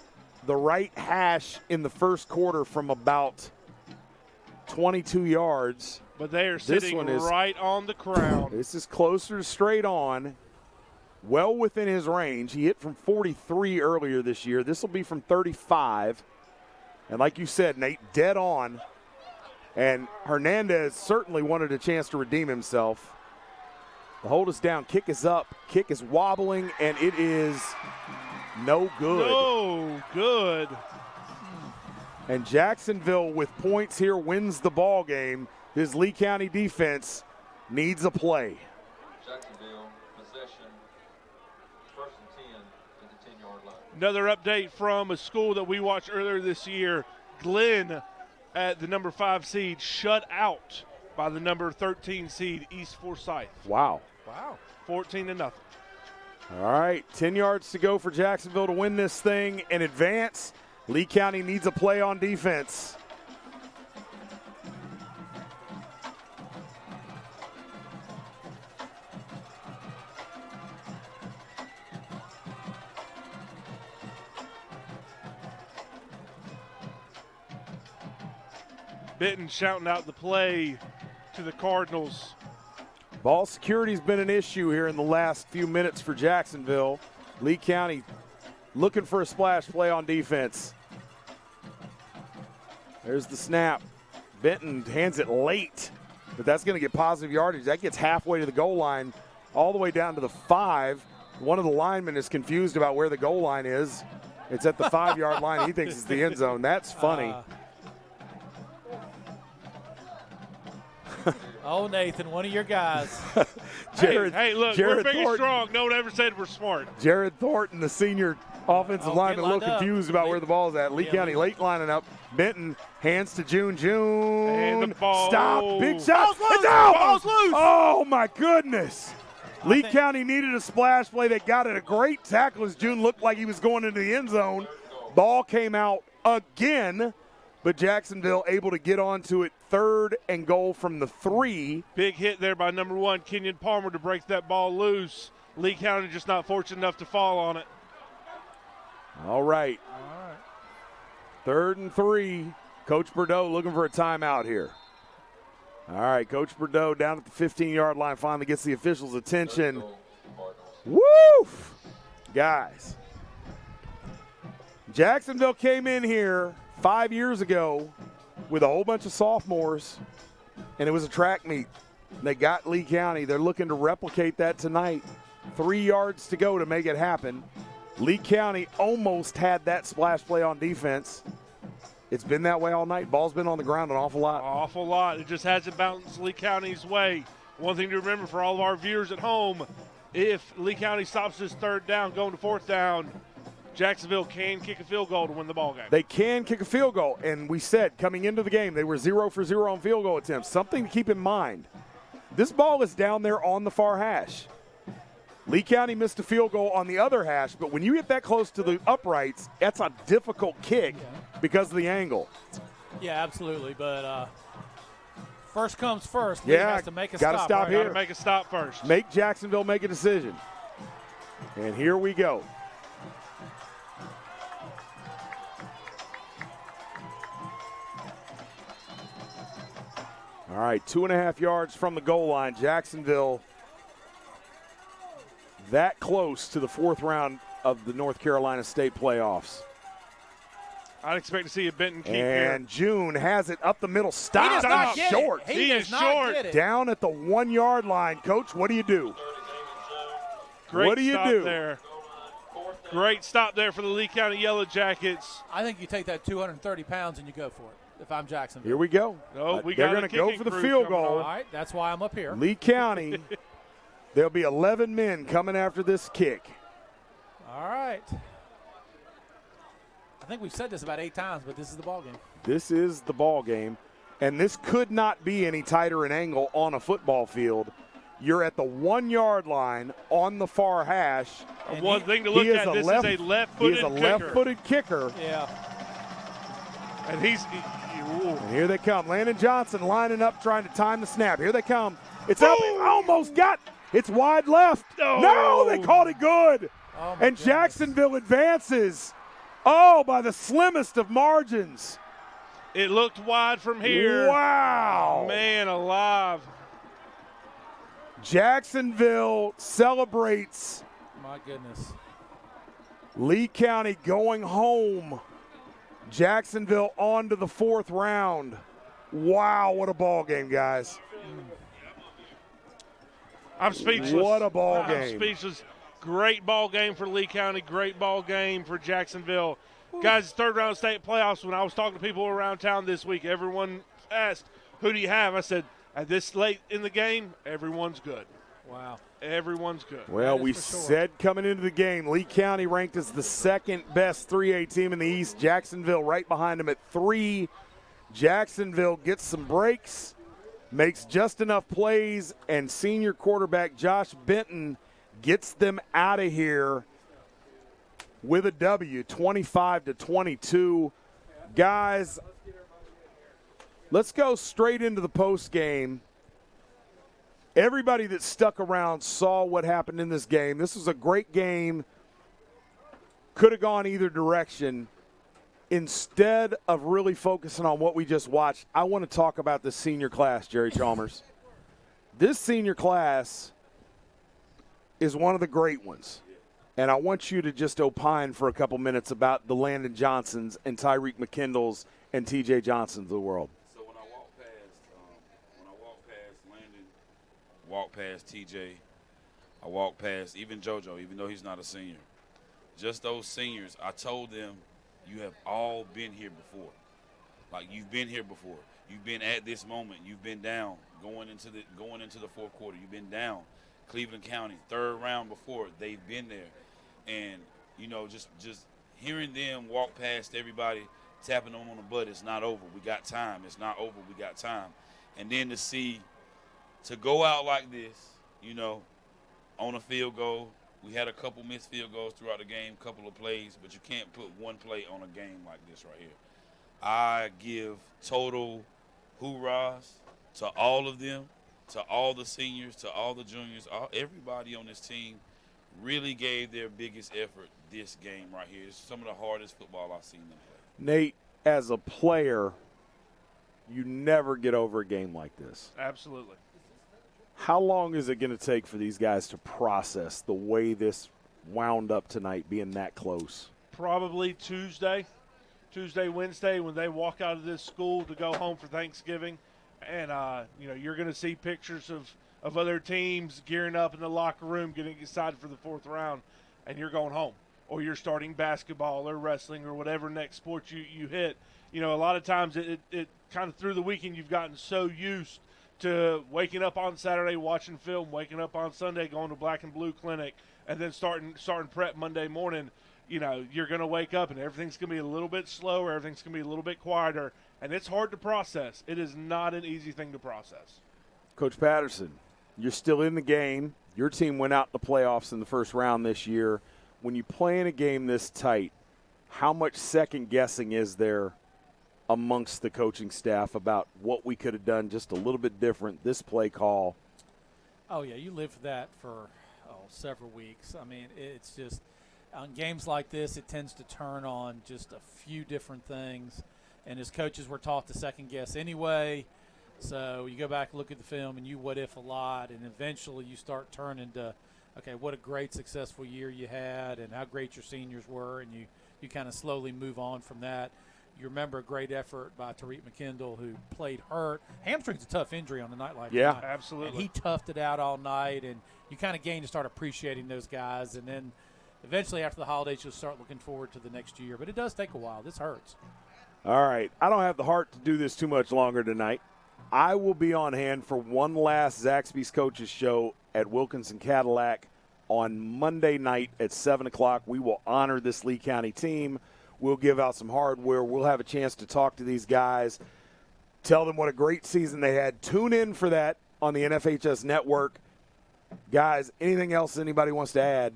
the right hash in the first quarter from about 22 yards. But they are sitting right on the crown. This is closer to straight on, well within his range. He hit from 43 earlier this year. This will be from 35. And like you said, Nate, dead on. And Hernandez certainly wanted a chance to redeem himself. The hold is down, kick is up, kick is wobbling, and it is no good. No good. And Jacksonville, with points here, wins the ball game. His Lee County defense needs a play. Jacksonville, possession, 1st and 10 at the 10-yard line. Another update from a school that we watched earlier this year. Glenn, at the number 5 seed, shut out by the number 13 seed, East Forsyth. Wow. 14-0. All right, 10 yards to go for Jacksonville to win this thing and advance. Lee County needs a play on defense. Benton shouting out the play to the Cardinals. Ball security's been an issue here in the last few minutes for Jacksonville. Lee County looking for a splash play on defense. There's the snap. Benton hands it late, but that's going to get positive yardage. That gets halfway to the goal line, all the way down to the 5. One of the linemen is confused about where the goal line is. It's at the 5-yard line. He thinks it's the end zone. That's funny. Oh, Nathan, one of your guys. Hey, look, Jared we're big and Thornton. strong. No one ever said we're smart. Jared Thornton, the senior offensive lineman, a little confused about where the ball's at. Lee County late lining up. Benton hands to June. And the ball. Stop. Big shot. Ball's It's loose. out. Ball's loose. Oh, my goodness. Lee County needed a splash play. They got it. A great tackle as June looked like he was going into the end zone. Ball came out again, but Jacksonville able to get onto it. 3rd and goal from the 3. Big hit there by number 1, Kenyon Palmer, to break that ball loose. Lee County just not fortunate enough to fall on it. All right. 3rd and 3. Coach Bordeaux looking for a timeout here. All right, Coach Bordeaux down at the 15-yard line finally gets the officials' attention. Woof! Guys, Jacksonville came in here 5 years ago with a whole bunch of sophomores, and it was a track meet. They got Lee County. They're looking to replicate that tonight. 3 yards to go to make it happen. Lee County almost had that splash play on defense. It's been that way all night. Ball's been on the ground an awful lot. Awful lot. It just hasn't bounced Lee County's way. One thing to remember for all of our viewers at home, if Lee County stops this 3rd down, going to 4th down, Jacksonville can kick a field goal to win the ball game. They can kick a field goal, and we said coming into the game they were 0 for 0 on field goal attempts. Something to keep in mind. This ball is down there on the far hash. Lee County missed a field goal on the other hash, but when you get that close to the uprights, that's a difficult kick because of the angle. Yeah, absolutely. But first comes first. Lee has to make a gotta stop here. Got to make a stop first. Make Jacksonville make a decision. And here we go. All right, 2.5 yards from the goal line. Jacksonville that close to the 4th round of the North Carolina State playoffs. I'd expect to see a Benton keep And June has it up the middle. He does not get Short. it. He does not get it. Down at the 1 yard line. Coach, what do you do? Great what do you stop do? There. Great stop there for the Lee County Yellow Jackets. I think you take that 230 pounds and you go for it, if I'm Jacksonville. Here we go. No, They're going to go for the field goal. All right, that's why I'm up here. Lee County, there'll be 11 men coming after this kick. All right. I think we've said this about 8 times, but this is the ball game. This is the ball game, and this could not be any tighter an angle on a football field. You're at the 1 yard line on the far hash. One thing to look at, this is a left-footed kicker. He is a left-footed kicker. Yeah. And and here they come. Landon Johnson lining up, trying to time the snap. Here they come. It's up. Almost got. It's wide left. No, they called it good. Oh, and Jacksonville advances. Oh, by the slimmest of margins. It looked wide from here. Wow. Man alive. Jacksonville celebrates. My goodness. Lee County going home. Jacksonville on to the 4th round. Wow, what a ball game, guys. I'm speechless. What a ball game. I'm speechless. Great ball game for Lee County. Great ball game for Jacksonville. Guys, third round state playoffs, when I was talking to people around town this week, everyone asked, who do you have? I said, at this late in the game, everyone's good. Wow. Everyone's good. Well, we said coming into the game, Lee County ranked as the 2nd best 3A team in the East. Jacksonville right behind them at 3. Jacksonville gets some breaks, makes just enough plays, and senior quarterback Josh Benton gets them out of here with a W, 25-22. Guys, let's go straight into the post game. Everybody that stuck around saw what happened in this game. This was a great game. Could have gone either direction. Instead of really focusing on what we just watched, I want to talk about the senior class, Jerry Chalmers. This senior class is one of the great ones. And I want you to just opine for a couple minutes about the Landon Johnsons and Tyrik McKinleys and TJ Johnsons of the world. So when I walk past TJ, I walk past even JoJo, even though he's not a senior. Just those seniors, I told them, you have all been here before. Like, you've been here before. You've been at this moment. You've been down going into the 4th quarter. You've been down. Cleveland County, 3rd round before. They've been there. And, you know, just hearing them walk past everybody, tapping them on the butt, it's not over. We got time. It's not over. We got time. And then to go out like this, you know, on a field goal. We had a couple missed field goals throughout the game, couple of plays, but you can't put one play on a game like this right here. I give total hoorahs to all of them, to all the seniors, to all the juniors, everybody on this team really gave their biggest effort this game right here. It's some of the hardest football I've seen them play. Nate, as a player, you never get over a game like this. Absolutely. How long is it going to take for these guys to process the way this wound up tonight, being that close? Probably Tuesday, Wednesday, when they walk out of this school to go home for Thanksgiving. And, you know, you're going to see pictures of other teams gearing up in the locker room, getting excited for the 4th round, and you're going home. Or you're starting basketball or wrestling or whatever next sport you hit. You know, a lot of times it kind of through the weekend you've gotten so used to waking up on Saturday watching film, waking up on Sunday going to Black and Blue Clinic, and then starting prep Monday morning. You know, you're going to wake up and everything's going to be a little bit slower, everything's going to be a little bit quieter, and it's hard to process. It is not an easy thing to process. Coach Patterson, you're still in the game. Your team went out in the playoffs in the 1st round this year. When you play in a game this tight, how much second guessing is there amongst the coaching staff about what we could have done just a little bit different, this play call? Oh, yeah, you live for that for several weeks. I mean, it's just on games like this, it tends to turn on just a few different things. And as coaches, we're taught to second guess anyway. So you go back and look at the film and you what if a lot, and eventually you start turning to okay, what a great, successful year you had and how great your seniors were, and you kind of slowly move on from that. You remember a great effort by Tyrik McKinley, who played hurt. Hamstring's a tough injury on the night like yeah, tonight. Absolutely. And he toughed it out all night, and you kind of gain to start appreciating those guys. And then eventually after the holidays, you'll start looking forward to the next year. But it does take a while. This hurts. All right. I don't have the heart to do this too much longer tonight. I will be on hand for one last Zaxby's Coaches Show at Wilkinson Cadillac on Monday night at 7 o'clock. We will honor this Lee County team. We'll give out some hardware. We'll have a chance to talk to these guys, tell them what a great season they had. Tune in for that on the NFHS Network. Guys, anything else anybody wants to add?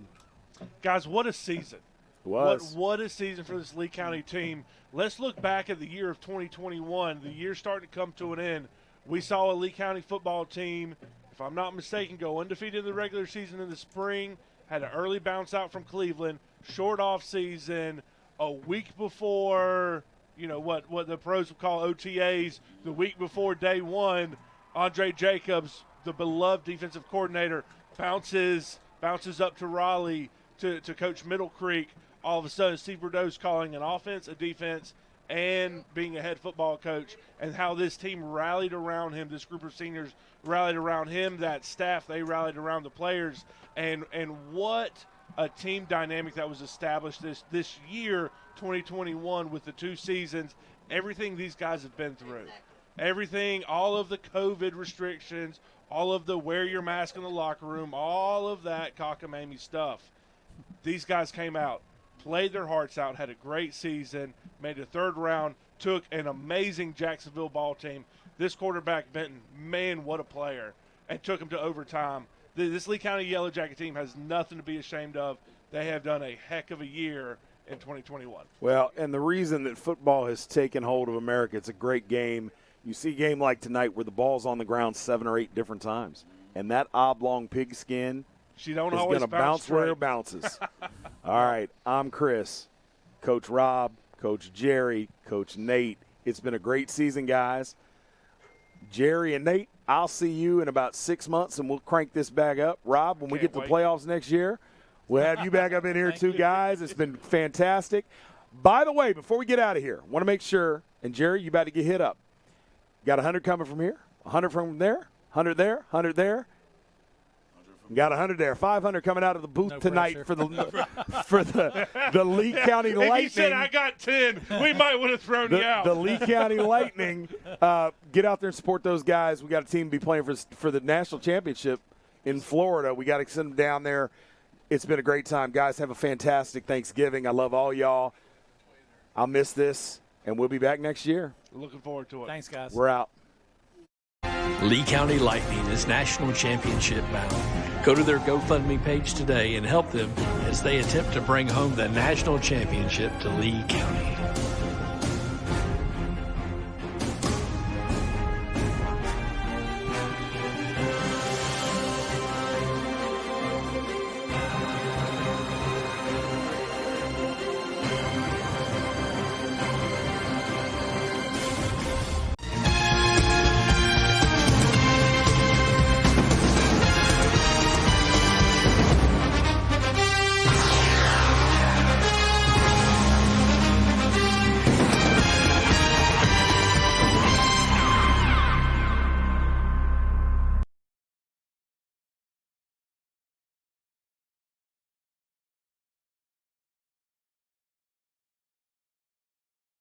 Guys, what a season. What a season for this Lee County team. Let's look back at the year of 2021. The year starting to come to an end. We saw a Lee County football team, if I'm not mistaken, go undefeated in the regular season in the spring, had an early bounce out from Cleveland, short off season, a week before, what the pros would call OTAs, the week before day one, Andre Jacobs, the beloved defensive coordinator, bounces up to Raleigh to coach Middle Creek. All of a sudden, Steve Bordeaux's calling an offense, a defense, and being a head football coach, and how this team rallied around him, this group of seniors rallied around him, that staff, they rallied around the players, and what a team dynamic that was established this year, 2021, with the 2 seasons, everything these guys have been through. Everything, all of the COVID restrictions, all of the wear your mask in the locker room, all of that cockamamie stuff. These guys came out, played their hearts out, had a great season, made a 3rd round, took an amazing Jacksonville ball team. This quarterback, Benton, man, what a player, and took him to overtime. This Lee County Yellow Jacket team has nothing to be ashamed of. They have done a heck of a year in 2021. Well, and the reason that football has taken hold of America, it's a great game. You see a game like tonight where the ball's on the ground 7 or 8 different times, and that oblong pigskin is going to bounce where it bounces. All right, I'm Chris, Coach Rob, Coach Jerry, Coach Nate. It's been a great season, guys. Jerry and Nate, I'll see you in about 6 months, and we'll crank this back up. Rob, when we get to the playoffs next year, we'll have you back up in here too, guys. It's been fantastic. By the way, before we get out of here, want to make sure, and Jerry, you about to get hit up. Got 100 coming from here, 100 from there, 100 there, 100 there. Got 100 there. 500 coming out of the booth tonight for the Lee County Lightning. If you said I got 10, we might would have thrown you out. The Lee County Lightning. Get out there and support those guys. We got a team to be playing for the national championship in Florida. We got to send them down there. It's been a great time, guys. Have a fantastic Thanksgiving. I love all y'all. I'll miss this, and we'll be back next year. Looking forward to it. Thanks, guys. We're out. Lee County Lightning is national championship bound. Go to their GoFundMe page today and help them as they attempt to bring home the national championship to Lee County.